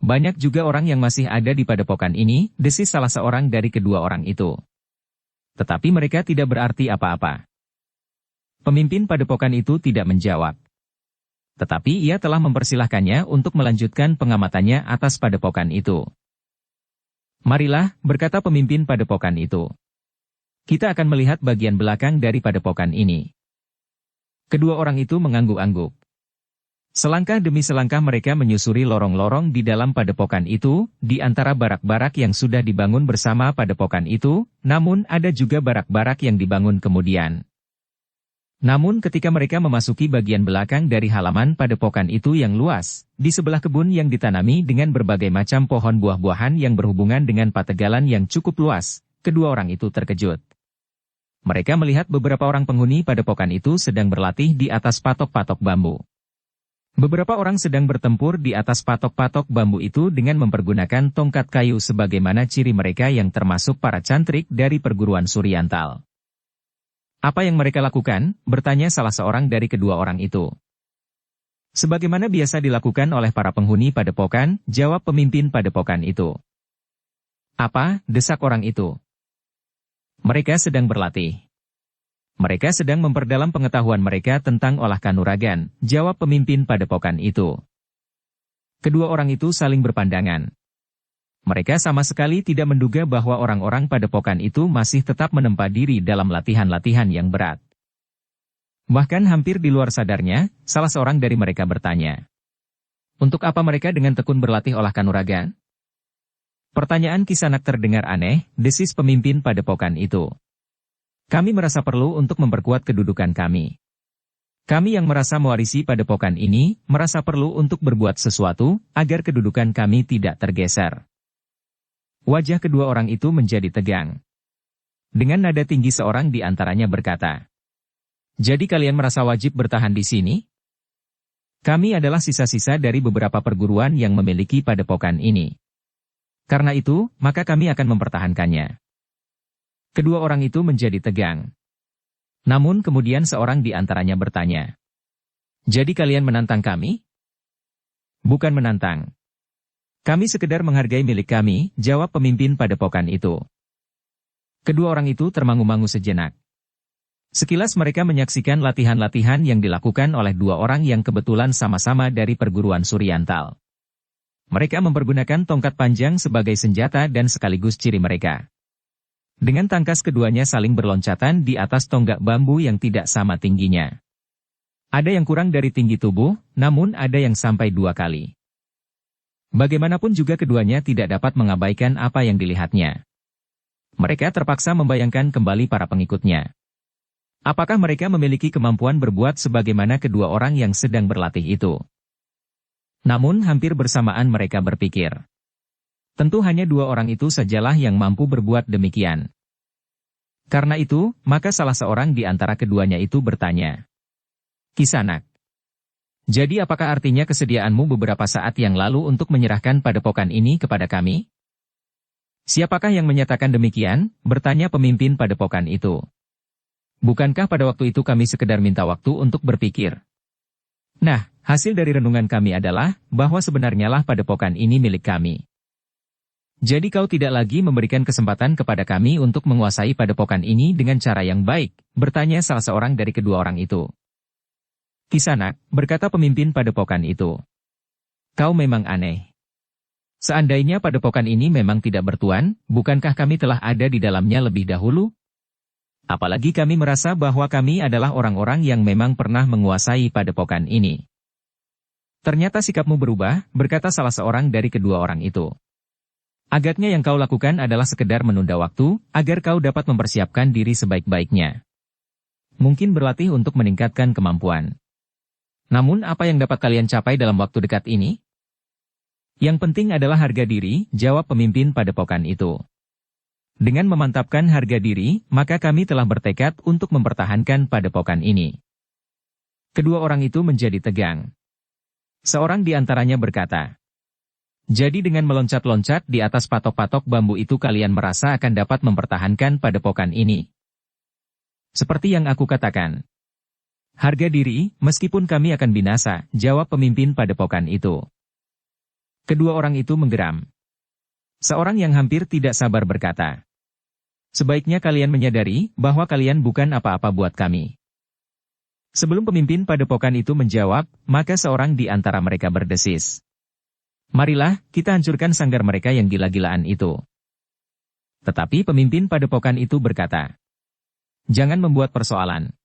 Speaker 1: "Banyak juga orang yang masih ada di padepokan ini," desis salah seorang dari kedua orang itu. "Tetapi mereka tidak berarti apa-apa." Pemimpin padepokan itu tidak menjawab. Tetapi ia telah mempersilahkannya untuk melanjutkan pengamatannya atas padepokan itu. "Marilah," berkata pemimpin padepokan itu. "Kita akan melihat bagian belakang dari padepokan ini." Kedua orang itu mengangguk-angguk. Selangkah demi selangkah mereka menyusuri lorong-lorong di dalam padepokan itu, di antara barak-barak yang sudah dibangun bersama padepokan itu, namun ada juga barak-barak yang dibangun kemudian. Namun ketika mereka memasuki bagian belakang dari halaman padepokan itu yang luas, di sebelah kebun yang ditanami dengan berbagai macam pohon buah-buahan yang berhubungan dengan pategalan yang cukup luas, kedua orang itu terkejut. Mereka melihat beberapa orang penghuni padepokan itu sedang berlatih di atas patok-patok bambu. Beberapa orang sedang bertempur di atas patok-patok bambu itu dengan mempergunakan tongkat kayu sebagaimana ciri mereka yang termasuk para cantrik dari perguruan Suryantal. "Apa yang mereka lakukan?" bertanya salah seorang dari kedua orang itu. "Sebagaimana biasa dilakukan oleh para penghuni padepokan," jawab pemimpin padepokan itu. "Apa?" desak orang itu. "Mereka sedang berlatih. Mereka sedang memperdalam pengetahuan mereka tentang olah kanuragan," jawab pemimpin padepokan itu. Kedua orang itu saling berpandangan. Mereka sama sekali tidak menduga bahwa orang-orang padepokan itu masih tetap menempa diri dalam latihan-latihan yang berat. Bahkan hampir di luar sadarnya, salah seorang dari mereka bertanya, "Untuk apa mereka dengan tekun berlatih olah kanuragan?" Pertanyaan Kisanak terdengar aneh, desis pemimpin padepokan itu. "Kami merasa perlu untuk memperkuat kedudukan kami. Kami yang merasa mewarisi padepokan ini, merasa perlu untuk berbuat sesuatu, agar kedudukan kami tidak tergeser." Wajah kedua orang itu menjadi tegang. Dengan nada tinggi seorang di antaranya berkata, "Jadi kalian merasa wajib bertahan di sini? Kami adalah sisa-sisa dari beberapa perguruan yang memiliki padepokan ini. Karena itu, maka kami akan mempertahankannya." Kedua orang itu menjadi tegang. Namun kemudian seorang di antaranya bertanya, "Jadi kalian menantang kami?" "Bukan menantang. Kami sekedar menghargai milik kami," jawab pemimpin padepokan itu. Kedua orang itu termangu-mangu sejenak. Sekilas mereka menyaksikan latihan-latihan yang dilakukan oleh dua orang yang kebetulan sama-sama dari perguruan Suryantal. Mereka mempergunakan tongkat panjang sebagai senjata dan sekaligus ciri mereka. Dengan tangkas keduanya saling berloncatan di atas tonggak bambu yang tidak sama tingginya. Ada yang kurang dari tinggi tubuh, namun ada yang sampai 2 kali. Bagaimanapun juga keduanya tidak dapat mengabaikan apa yang dilihatnya. Mereka terpaksa membayangkan kembali para pengikutnya. Apakah mereka memiliki kemampuan berbuat sebagaimana kedua orang yang sedang berlatih itu? Namun hampir bersamaan mereka berpikir, tentu hanya 2 orang itu sajalah yang mampu berbuat demikian. Karena itu, maka salah seorang di antara keduanya itu bertanya, "Kisanak, jadi apakah artinya kesediaanmu beberapa saat yang lalu untuk menyerahkan padepokan ini kepada kami?" "Siapakah yang menyatakan demikian?" bertanya pemimpin padepokan itu. "Bukankah pada waktu itu kami sekedar minta waktu untuk berpikir? Nah, hasil dari renungan kami adalah bahwa sebenarnya lah padepokan ini milik kami. Jadi kau tidak lagi memberikan kesempatan kepada kami untuk menguasai padepokan ini dengan cara yang baik?" bertanya salah seorang dari kedua orang itu. "Kisanak," berkata pemimpin padepokan itu, "kau memang aneh. Seandainya padepokan ini memang tidak bertuan, bukankah kami telah ada di dalamnya lebih dahulu? Apalagi kami merasa bahwa kami adalah orang-orang yang memang pernah menguasai padepokan ini." "Ternyata sikapmu berubah," berkata salah seorang dari kedua orang itu. "Agaknya yang kau lakukan adalah sekedar menunda waktu, agar kau dapat mempersiapkan diri sebaik-baiknya. Mungkin berlatih untuk meningkatkan kemampuan. Namun apa yang dapat kalian capai dalam waktu dekat ini?" "Yang penting adalah harga diri," jawab pemimpin padepokan itu. "Dengan memantapkan harga diri, maka kami telah bertekad untuk mempertahankan padepokan ini." Kedua orang itu menjadi tegang. Seorang di antaranya berkata, "Jadi dengan meloncat-loncat di atas patok-patok bambu itu kalian merasa akan dapat mempertahankan padepokan ini?" "Seperti yang aku katakan. Harga diri, meskipun kami akan binasa," jawab pemimpin padepokan itu. Kedua orang itu menggeram. Seorang yang hampir tidak sabar berkata, "Sebaiknya kalian menyadari bahwa kalian bukan apa-apa buat kami." Sebelum pemimpin padepokan itu menjawab, maka seorang di antara mereka berdesis, "Marilah, kita hancurkan sanggar mereka yang gila-gilaan itu." Tetapi pemimpin padepokan itu berkata, "Jangan membuat persoalan.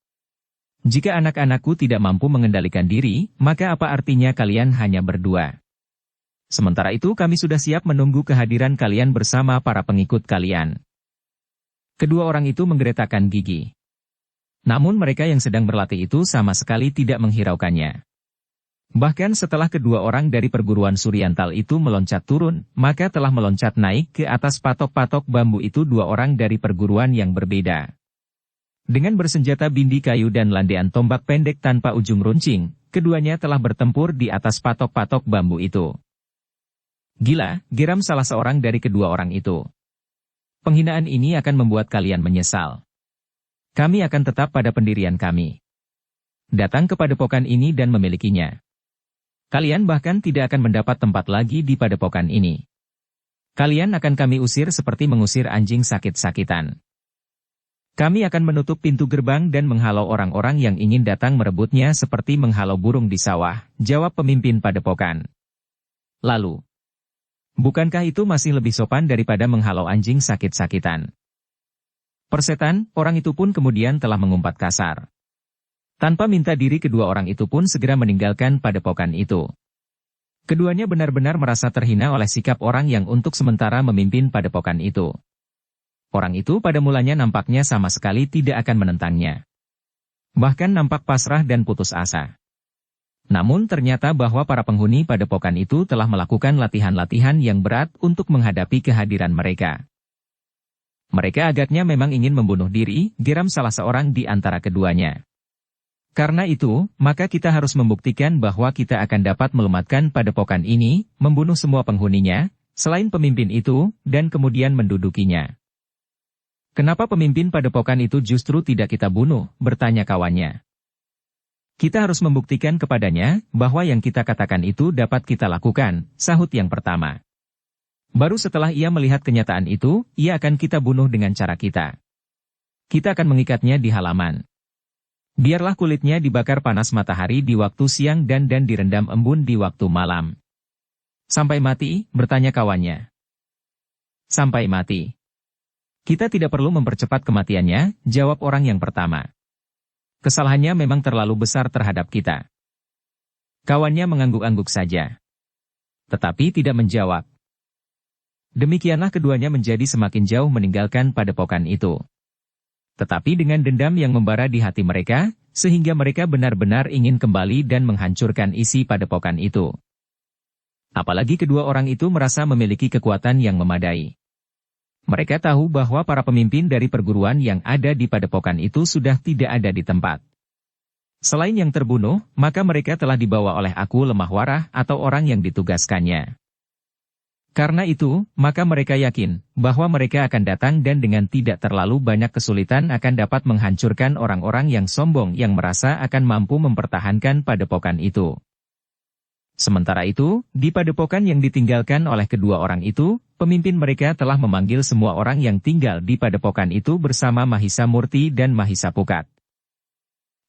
Speaker 1: Jika anak-anakku tidak mampu mengendalikan diri, maka apa artinya kalian hanya berdua? Sementara itu kami sudah siap menunggu kehadiran kalian bersama para pengikut kalian." Kedua orang itu menggeretakkan gigi. Namun mereka yang sedang berlatih itu sama sekali tidak menghiraukannya. Bahkan setelah kedua orang dari perguruan Suryantal itu meloncat turun, maka telah meloncat naik ke atas patok-patok bambu itu dua orang dari perguruan yang berbeda. Dengan bersenjata bindi kayu dan landean tombak pendek tanpa ujung runcing, keduanya telah bertempur di atas patok-patok bambu itu. Gila, geram salah seorang dari kedua orang itu. Penghinaan ini akan membuat kalian menyesal. Kami akan tetap pada pendirian kami. Datang ke padepokan ini dan memilikinya. Kalian bahkan tidak akan mendapat tempat lagi di padepokan ini. Kalian akan kami usir seperti mengusir anjing sakit-sakitan. Kami akan menutup pintu gerbang dan menghalau orang-orang yang ingin datang merebutnya seperti menghalau burung di sawah, jawab pemimpin padepokan. Lalu, bukankah itu masih lebih sopan daripada menghalau anjing sakit-sakitan? Persetan, orang itu pun kemudian telah mengumpat kasar. Tanpa minta diri kedua orang itu pun segera meninggalkan padepokan itu. Keduanya benar-benar merasa terhina oleh sikap orang yang untuk sementara memimpin padepokan itu. Orang itu pada mulanya nampaknya sama sekali tidak akan menentangnya. Bahkan nampak pasrah dan putus asa. Namun ternyata bahwa para penghuni padepokan itu telah melakukan latihan-latihan yang berat untuk menghadapi kehadiran mereka. Mereka agaknya memang ingin membunuh diri, geram salah seorang di antara keduanya. Karena itu, maka kita harus membuktikan bahwa kita akan dapat melumatkan padepokan ini, membunuh semua penghuninya, selain pemimpin itu, dan kemudian mendudukinya. Kenapa pemimpin padepokan itu justru tidak kita bunuh, bertanya kawannya. Kita harus membuktikan kepadanya, bahwa yang kita katakan itu dapat kita lakukan, sahut yang pertama. Baru setelah ia melihat kenyataan itu, ia akan kita bunuh dengan cara kita. Kita akan mengikatnya di halaman. Biarlah kulitnya dibakar panas matahari di waktu siang dan direndam embun di waktu malam. Sampai mati, bertanya kawannya. Sampai mati. Kita tidak perlu mempercepat kematiannya, jawab orang yang pertama. Kesalahannya memang terlalu besar terhadap kita. Kawannya mengangguk-angguk saja. Tetapi tidak menjawab. Demikianlah keduanya menjadi semakin jauh meninggalkan padepokan itu. Tetapi dengan dendam yang membara di hati mereka, sehingga mereka benar-benar ingin kembali dan menghancurkan isi padepokan itu. Apalagi kedua orang itu merasa memiliki kekuatan yang memadai. Mereka tahu bahwa para pemimpin dari perguruan yang ada di padepokan itu sudah tidak ada di tempat. Selain yang terbunuh, maka mereka telah dibawa oleh Aku Lemah Warah atau orang yang ditugaskannya. Karena itu, maka mereka yakin bahwa mereka akan datang dan dengan tidak terlalu banyak kesulitan akan dapat menghancurkan orang-orang yang sombong yang merasa akan mampu mempertahankan padepokan itu. Sementara itu, di padepokan yang ditinggalkan oleh kedua orang itu, pemimpin mereka telah memanggil semua orang yang tinggal di padepokan itu bersama Mahisa Murti dan Mahisa Pukat.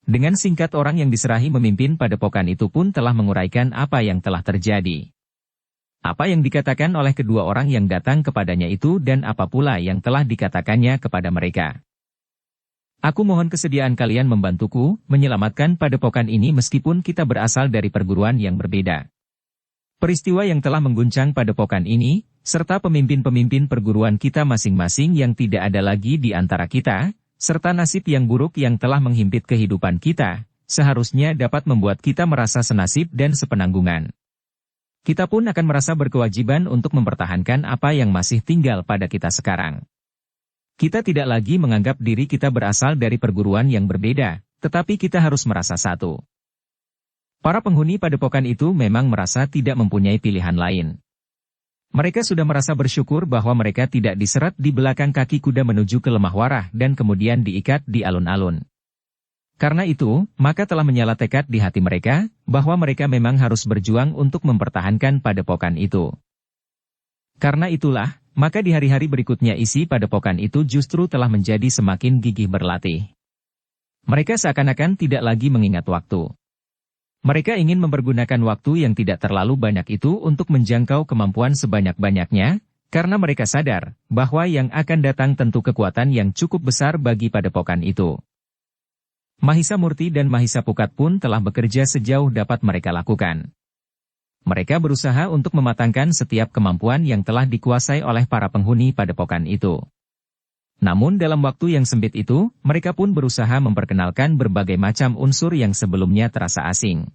Speaker 1: Dengan singkat orang yang diserahi memimpin padepokan itu pun telah menguraikan apa yang telah terjadi. Apa yang dikatakan oleh kedua orang yang datang kepadanya itu dan apa pula yang telah dikatakannya kepada mereka. Aku mohon kesediaan kalian membantuku, menyelamatkan padepokan ini meskipun kita berasal dari perguruan yang berbeda. Peristiwa yang telah mengguncang padepokan ini, serta pemimpin-pemimpin perguruan kita masing-masing yang tidak ada lagi di antara kita, serta nasib yang buruk yang telah menghimpit kehidupan kita, seharusnya dapat membuat kita merasa senasib dan sepenanggungan. Kita pun akan merasa berkewajiban untuk mempertahankan apa yang masih tinggal pada kita sekarang. Kita tidak lagi menganggap diri kita berasal dari perguruan yang berbeda, tetapi kita harus merasa satu. Para penghuni padepokan itu memang merasa tidak mempunyai pilihan lain. Mereka sudah merasa bersyukur bahwa mereka tidak diseret di belakang kaki kuda menuju ke Lemah Warah dan kemudian diikat di alun-alun. Karena itu, maka telah menyala tekad di hati mereka, bahwa mereka memang harus berjuang untuk mempertahankan padepokan itu. Karena itulah, maka di hari-hari berikutnya isi padepokan itu justru telah menjadi semakin gigih berlatih. Mereka seakan-akan tidak lagi mengingat waktu. Mereka ingin mempergunakan waktu yang tidak terlalu banyak itu untuk menjangkau kemampuan sebanyak-banyaknya, karena mereka sadar, bahwa yang akan datang tentu kekuatan yang cukup besar bagi padepokan itu. Mahisa Murti dan Mahisa Pukat pun telah bekerja sejauh dapat mereka lakukan. Mereka berusaha untuk mematangkan setiap kemampuan yang telah dikuasai oleh para penghuni padepokan itu. Namun dalam waktu yang sempit itu, mereka pun berusaha memperkenalkan berbagai macam unsur yang sebelumnya terasa asing.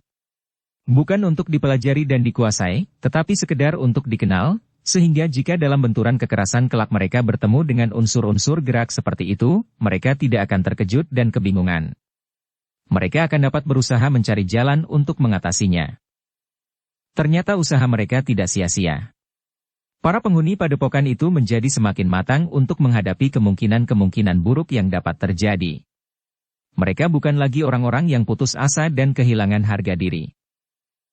Speaker 1: Bukan untuk dipelajari dan dikuasai, tetapi sekedar untuk dikenal, sehingga jika dalam benturan kekerasan kelak mereka bertemu dengan unsur-unsur gerak seperti itu, mereka tidak akan terkejut dan kebingungan. Mereka akan dapat berusaha mencari jalan untuk mengatasinya. Ternyata usaha mereka tidak sia-sia. Para penghuni padepokan itu menjadi semakin matang untuk menghadapi kemungkinan-kemungkinan buruk yang dapat terjadi. Mereka bukan lagi orang-orang yang putus asa dan kehilangan harga diri.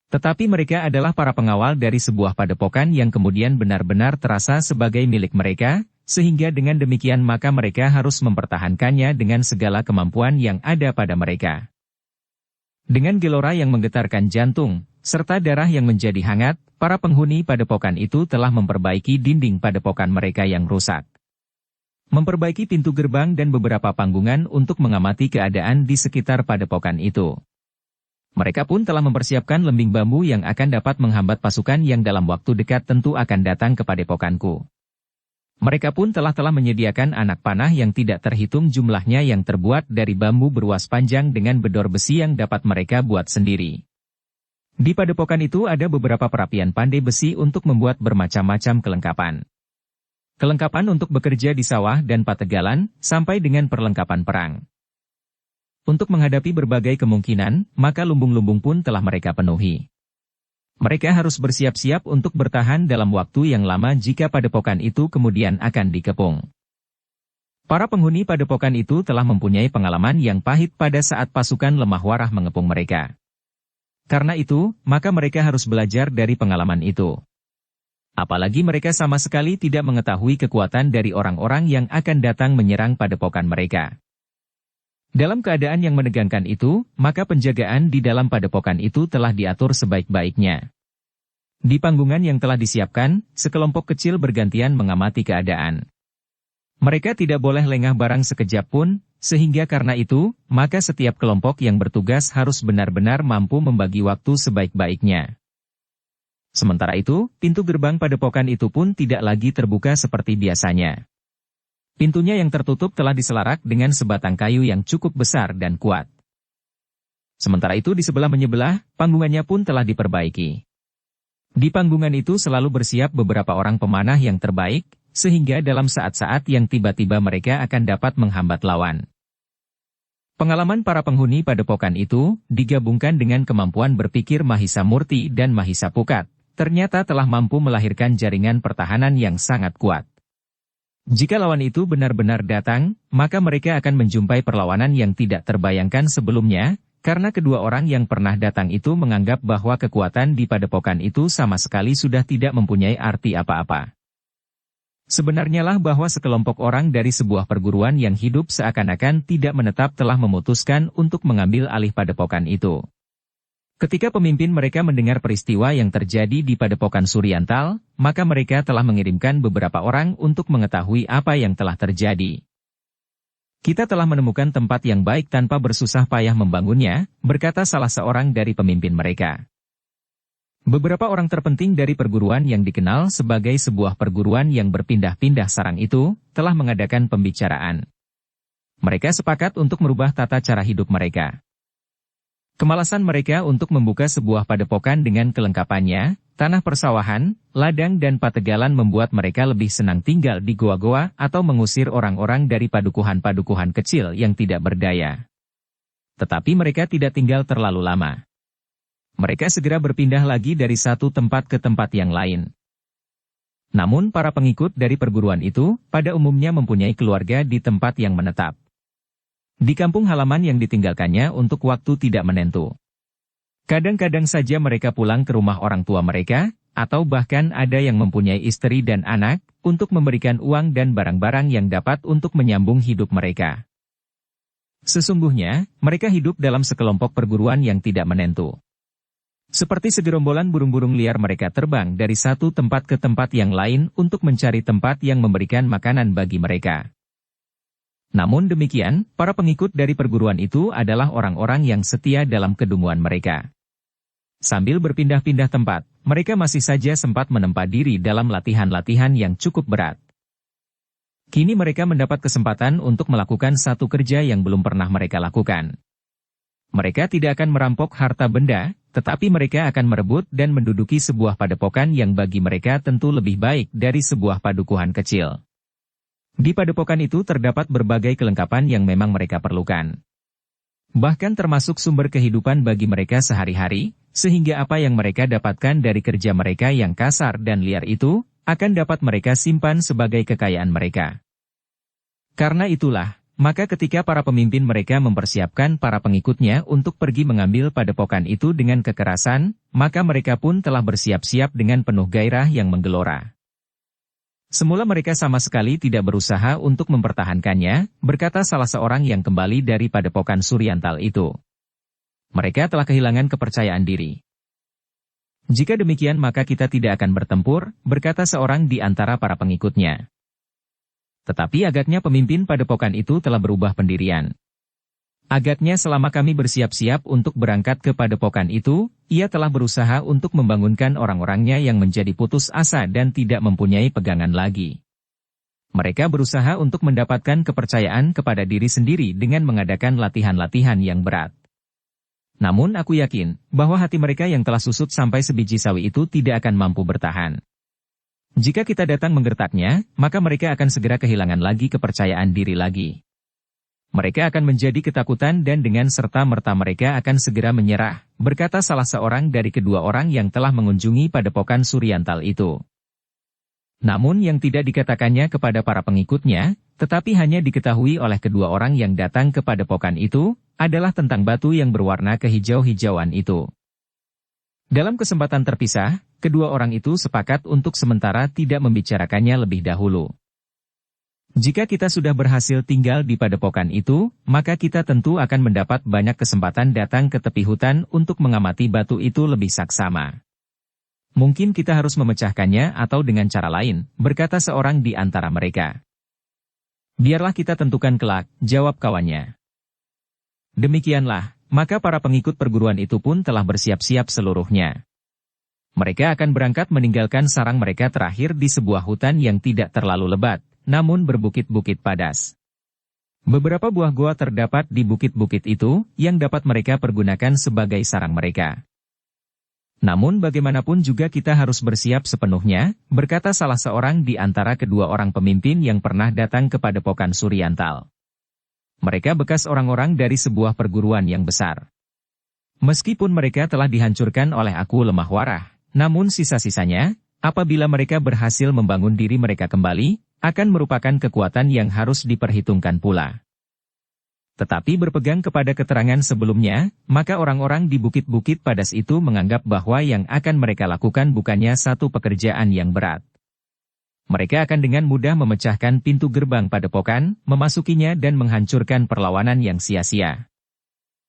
Speaker 1: Tetapi mereka adalah para pengawal dari sebuah padepokan yang kemudian benar-benar terasa sebagai milik mereka, sehingga dengan demikian maka mereka harus mempertahankannya dengan segala kemampuan yang ada pada mereka. Dengan gelora yang menggetarkan jantung, serta darah yang menjadi hangat, para penghuni padepokan itu telah memperbaiki dinding padepokan mereka yang rusak. Memperbaiki pintu gerbang dan beberapa panggungan untuk mengamati keadaan di sekitar padepokan itu. Mereka pun telah mempersiapkan lembing bambu yang akan dapat menghambat pasukan yang dalam waktu dekat tentu akan datang ke padepokanku. Mereka pun telah menyediakan anak panah yang tidak terhitung jumlahnya yang terbuat dari bambu beruas panjang dengan bedor besi yang dapat mereka buat sendiri. Di padepokan itu ada beberapa perapian pandai besi untuk membuat bermacam-macam kelengkapan. Kelengkapan untuk bekerja di sawah dan pategalan, sampai dengan perlengkapan perang. Untuk menghadapi berbagai kemungkinan, maka lumbung-lumbung pun telah mereka penuhi. Mereka harus bersiap-siap untuk bertahan dalam waktu yang lama jika padepokan itu kemudian akan dikepung. Para penghuni padepokan itu telah mempunyai pengalaman yang pahit pada saat pasukan lemah warah mengepung mereka. Karena itu, maka mereka harus belajar dari pengalaman itu. Apalagi mereka sama sekali tidak mengetahui kekuatan dari orang-orang yang akan datang menyerang padepokan mereka. Dalam keadaan yang menegangkan itu, maka penjagaan di dalam padepokan itu telah diatur sebaik-baiknya. Di panggungan yang telah disiapkan, sekelompok kecil bergantian mengamati keadaan. Mereka tidak boleh lengah barang sekejap pun, sehingga karena itu, maka setiap kelompok yang bertugas harus benar-benar mampu membagi waktu sebaik-baiknya. Sementara itu, pintu gerbang padepokan itu pun tidak lagi terbuka seperti biasanya. Pintunya yang tertutup telah diselarak dengan sebatang kayu yang cukup besar dan kuat. Sementara itu di sebelah menyebelah, panggungannya pun telah diperbaiki. Di panggungan itu selalu bersiap beberapa orang pemanah yang terbaik, sehingga dalam saat-saat yang tiba-tiba mereka akan dapat menghambat lawan. Pengalaman para penghuni padepokan itu, digabungkan dengan kemampuan berpikir Mahisa Murti dan Mahisa Pukat, ternyata telah mampu melahirkan jaringan pertahanan yang sangat kuat. Jika lawan itu benar-benar datang, maka mereka akan menjumpai perlawanan yang tidak terbayangkan sebelumnya, karena kedua orang yang pernah datang itu menganggap bahwa kekuatan di padepokan itu sama sekali sudah tidak mempunyai arti apa-apa. Sebenarnya lah bahwa sekelompok orang dari sebuah perguruan yang hidup seakan-akan tidak menetap telah memutuskan untuk mengambil alih padepokan itu. Ketika pemimpin mereka mendengar peristiwa yang terjadi di padepokan Suryantal, maka mereka telah mengirimkan beberapa orang untuk mengetahui apa yang telah terjadi. Kita telah menemukan tempat yang baik tanpa bersusah payah membangunnya, berkata salah seorang dari pemimpin mereka. Beberapa orang terpenting dari perguruan yang dikenal sebagai sebuah perguruan yang berpindah-pindah sarang itu, telah mengadakan pembicaraan. Mereka sepakat untuk merubah tata cara hidup mereka. Kemalasan mereka untuk membuka sebuah padepokan dengan kelengkapannya, tanah persawahan, ladang dan pategalan membuat mereka lebih senang tinggal di goa-goa atau mengusir orang-orang dari padukuhan-padukuhan kecil yang tidak berdaya. Tetapi mereka tidak tinggal terlalu lama. Mereka segera berpindah lagi dari satu tempat ke tempat yang lain. Namun para pengikut dari perguruan itu, pada umumnya mempunyai keluarga di tempat yang menetap. Di kampung halaman yang ditinggalkannya untuk waktu tidak menentu. Kadang-kadang saja mereka pulang ke rumah orang tua mereka, atau bahkan ada yang mempunyai istri dan anak, untuk memberikan uang dan barang-barang yang dapat untuk menyambung hidup mereka. Sesungguhnya, mereka hidup dalam sekelompok perguruan yang tidak menentu. Seperti segerombolan burung-burung liar mereka terbang dari satu tempat ke tempat yang lain untuk mencari tempat yang memberikan makanan bagi mereka. Namun demikian, para pengikut dari perguruan itu adalah orang-orang yang setia dalam kedunguan mereka. Sambil berpindah-pindah tempat, mereka masih saja sempat menempa diri dalam latihan-latihan yang cukup berat. Kini mereka mendapat kesempatan untuk melakukan satu kerja yang belum pernah mereka lakukan. Mereka tidak akan merampok harta benda, tetapi mereka akan merebut dan menduduki sebuah padepokan yang bagi mereka tentu lebih baik dari sebuah padukuhan kecil. Di padepokan itu terdapat berbagai kelengkapan yang memang mereka perlukan. Bahkan termasuk sumber kehidupan bagi mereka sehari-hari, sehingga apa yang mereka dapatkan dari kerja mereka yang kasar dan liar itu, akan dapat mereka simpan sebagai kekayaan mereka. Karena itulah, maka ketika para pemimpin mereka mempersiapkan para pengikutnya untuk pergi mengambil padepokan itu dengan kekerasan, maka mereka pun telah bersiap-siap dengan penuh gairah yang menggelora. Semula mereka sama sekali tidak berusaha untuk mempertahankannya, berkata salah seorang yang kembali dari padepokan Suryantal itu. Mereka telah kehilangan kepercayaan diri. Jika demikian maka kita tidak akan bertempur, berkata seorang di antara para pengikutnya. Tetapi agaknya pemimpin padepokan itu telah berubah pendirian. Agaknya selama kami bersiap-siap untuk berangkat ke padepokan itu, ia telah berusaha untuk membangunkan orang-orangnya yang menjadi putus asa dan tidak mempunyai pegangan lagi. Mereka berusaha untuk mendapatkan kepercayaan kepada diri sendiri dengan mengadakan latihan-latihan yang berat. Namun aku yakin, bahwa hati mereka yang telah susut sampai sebiji sawi itu tidak akan mampu bertahan. Jika kita datang menggertaknya, maka mereka akan segera kehilangan lagi kepercayaan diri lagi. Mereka akan menjadi ketakutan dan dengan serta-merta mereka akan segera menyerah, berkata salah seorang dari kedua orang yang telah mengunjungi padepokan Suryantal itu. Namun yang tidak dikatakannya kepada para pengikutnya, tetapi hanya diketahui oleh kedua orang yang datang ke padepokan itu, adalah tentang batu yang berwarna kehijau-hijauan itu. Dalam kesempatan terpisah, kedua orang itu sepakat untuk sementara tidak membicarakannya lebih dahulu. Jika kita sudah berhasil tinggal di padepokan itu, maka kita tentu akan mendapat banyak kesempatan datang ke tepi hutan untuk mengamati batu itu lebih saksama. Mungkin kita harus memecahkannya atau dengan cara lain, berkata seorang di antara mereka. Biarlah kita tentukan kelak, jawab kawannya. Demikianlah, maka para pengikut perguruan itu pun telah bersiap-siap seluruhnya. Mereka akan berangkat meninggalkan sarang mereka terakhir di sebuah hutan yang tidak terlalu lebat, namun berbukit-bukit padas. Beberapa buah goa terdapat di bukit-bukit itu, yang dapat mereka pergunakan sebagai sarang mereka. Namun bagaimanapun juga kita harus bersiap sepenuhnya, berkata salah seorang di antara kedua orang pemimpin yang pernah datang ke padepokan Suryantal. Mereka bekas orang-orang dari sebuah perguruan yang besar. Meskipun mereka telah dihancurkan oleh Aku Lemah Warah, namun sisa-sisanya, apabila mereka berhasil membangun diri mereka kembali, akan merupakan kekuatan yang harus diperhitungkan pula. Tetapi berpegang kepada keterangan sebelumnya, maka orang-orang di bukit-bukit padas itu menganggap bahwa yang akan mereka lakukan bukannya satu pekerjaan yang berat. Mereka akan dengan mudah memecahkan pintu gerbang padepokan, memasukinya dan menghancurkan perlawanan yang sia-sia.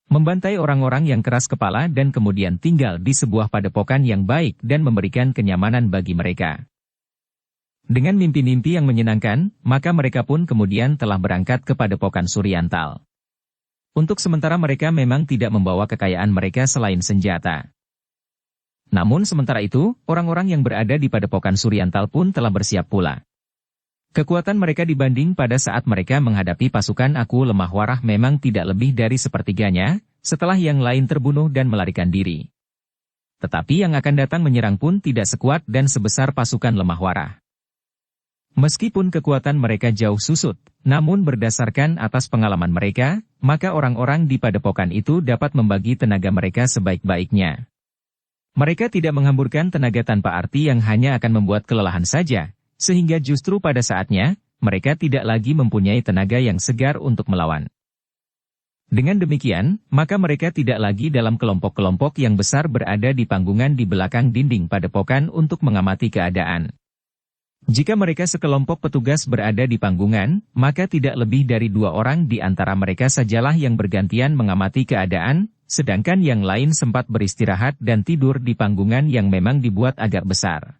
Speaker 1: Membantai orang-orang yang keras kepala dan kemudian tinggal di sebuah padepokan yang baik dan memberikan kenyamanan bagi mereka. Dengan mimpi-mimpi yang menyenangkan, maka mereka pun kemudian telah berangkat ke padepokan Suryantal. Untuk sementara mereka memang tidak membawa kekayaan mereka selain senjata. Namun sementara itu, orang-orang yang berada di padepokan Suryantal pun telah bersiap pula. Kekuatan mereka dibanding pada saat mereka menghadapi pasukan Aku Lemah Warah memang tidak lebih dari sepertiganya, setelah yang lain terbunuh dan melarikan diri. Tetapi yang akan datang menyerang pun tidak sekuat dan sebesar pasukan Lemah Warah. Meskipun kekuatan mereka jauh susut, namun berdasarkan atas pengalaman mereka, maka orang-orang di padepokan itu dapat membagi tenaga mereka sebaik-baiknya. Mereka tidak menghamburkan tenaga tanpa arti yang hanya akan membuat kelelahan saja, sehingga justru pada saatnya, mereka tidak lagi mempunyai tenaga yang segar untuk melawan. Dengan demikian, maka mereka tidak lagi dalam kelompok-kelompok yang besar berada di panggungan di belakang dinding padepokan untuk mengamati keadaan. Jika mereka sekelompok petugas berada di panggungan, maka tidak lebih dari 2 orang di antara mereka sajalah yang bergantian mengamati keadaan, sedangkan yang lain sempat beristirahat dan tidur di panggungan yang memang dibuat agak besar.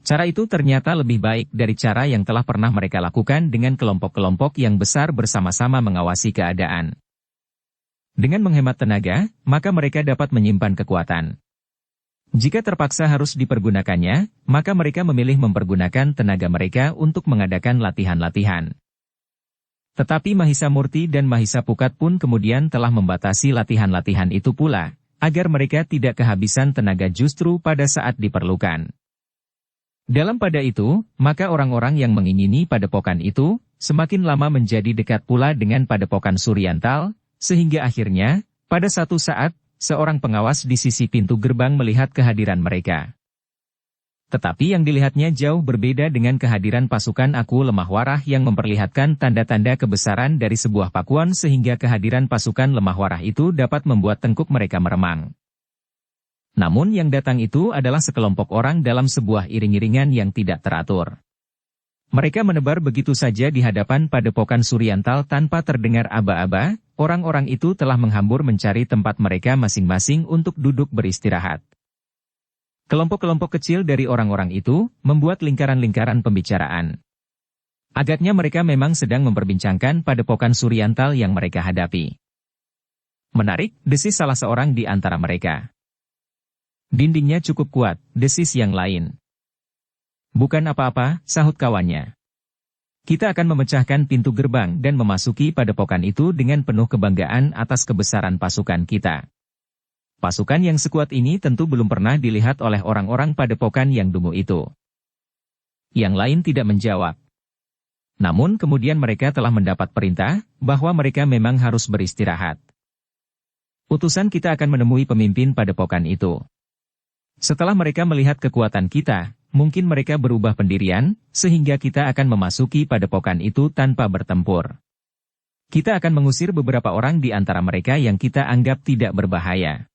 Speaker 1: Cara itu ternyata lebih baik dari cara yang telah pernah mereka lakukan dengan kelompok-kelompok yang besar bersama-sama mengawasi keadaan. Dengan menghemat tenaga, maka mereka dapat menyimpan kekuatan. Jika terpaksa harus dipergunakannya, maka mereka memilih mempergunakan tenaga mereka untuk mengadakan latihan-latihan. Tetapi Mahisa Murti dan Mahisa Pukat pun kemudian telah membatasi latihan-latihan itu pula, agar mereka tidak kehabisan tenaga justru pada saat diperlukan. Dalam pada itu, maka orang-orang yang mengingini padepokan itu, semakin lama menjadi dekat pula dengan padepokan Suryantal, sehingga akhirnya, pada satu saat, seorang pengawas di sisi pintu gerbang melihat kehadiran mereka. Tetapi yang dilihatnya jauh berbeda dengan kehadiran pasukan Aku Lemah Warah yang memperlihatkan tanda-tanda kebesaran dari sebuah pakuan sehingga kehadiran pasukan Lemah Warah itu dapat membuat tengkuk mereka meremang. Namun yang datang itu adalah sekelompok orang dalam sebuah iring-iringan yang tidak teratur. Mereka menebar begitu saja di hadapan padepokan Suryantal tanpa terdengar aba-aba, orang-orang itu telah menghambur mencari tempat mereka masing-masing untuk duduk beristirahat. Kelompok-kelompok kecil dari orang-orang itu membuat lingkaran-lingkaran pembicaraan. Agaknya mereka memang sedang memperbincangkan padepokan Suryantal yang mereka hadapi. Menarik, desis salah seorang di antara mereka. Dindingnya cukup kuat, desis yang lain. Bukan apa-apa, sahut kawannya. Kita akan memecahkan pintu gerbang dan memasuki padepokan itu dengan penuh kebanggaan atas kebesaran pasukan kita. Pasukan yang sekuat ini tentu belum pernah dilihat oleh orang-orang padepokan yang dungu itu. Yang lain tidak menjawab. Namun kemudian mereka telah mendapat perintah bahwa mereka memang harus beristirahat. Utusan kita akan menemui pemimpin padepokan itu. Setelah mereka melihat kekuatan kita, mungkin mereka berubah pendirian, sehingga kita akan memasuki padepokan itu tanpa bertempur. Kita akan mengusir beberapa orang di antara mereka yang kita anggap tidak berbahaya.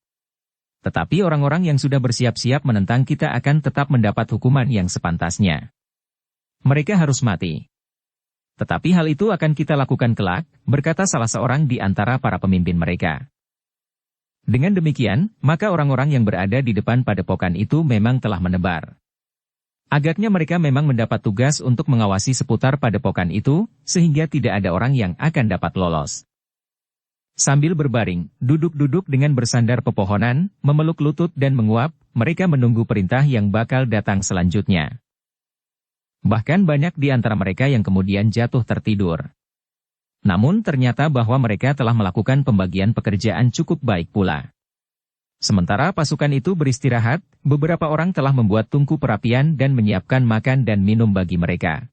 Speaker 1: Tetapi orang-orang yang sudah bersiap-siap menentang kita akan tetap mendapat hukuman yang sepantasnya. Mereka harus mati. Tetapi hal itu akan kita lakukan kelak, berkata salah seorang di antara para pemimpin mereka. Dengan demikian, maka orang-orang yang berada di depan padepokan itu memang telah menebar. Agaknya mereka memang mendapat tugas untuk mengawasi seputar padepokan itu, sehingga tidak ada orang yang akan dapat lolos. Sambil berbaring, duduk-duduk dengan bersandar pepohonan, memeluk lutut dan menguap, mereka menunggu perintah yang bakal datang selanjutnya. Bahkan banyak di antara mereka yang kemudian jatuh tertidur. Namun ternyata bahwa mereka telah melakukan pembagian pekerjaan cukup baik pula. Sementara pasukan itu beristirahat, beberapa orang telah membuat tungku perapian dan menyiapkan makan dan minum bagi mereka.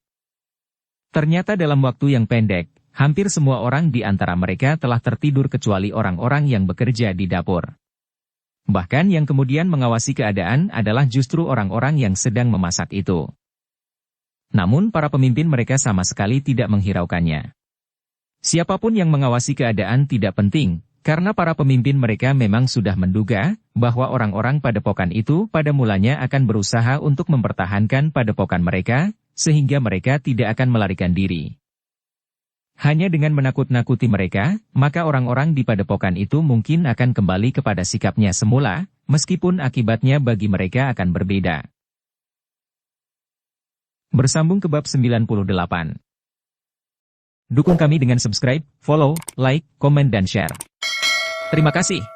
Speaker 1: Ternyata dalam waktu yang pendek, hampir semua orang di antara mereka telah tertidur kecuali orang-orang yang bekerja di dapur. Bahkan yang kemudian mengawasi keadaan adalah justru orang-orang yang sedang memasak itu. Namun para pemimpin mereka sama sekali tidak menghiraukannya. Siapapun yang mengawasi keadaan tidak penting, karena para pemimpin mereka memang sudah menduga bahwa orang-orang padepokan itu pada mulanya akan berusaha untuk mempertahankan padepokan mereka, sehingga mereka tidak akan melarikan diri. Hanya dengan menakut-nakuti mereka, maka orang-orang di padepokan itu mungkin akan kembali kepada sikapnya semula, meskipun akibatnya bagi mereka akan berbeda. Bersambung ke bab 98. Dukung kami dengan subscribe, follow, like, komen dan share. Terima kasih.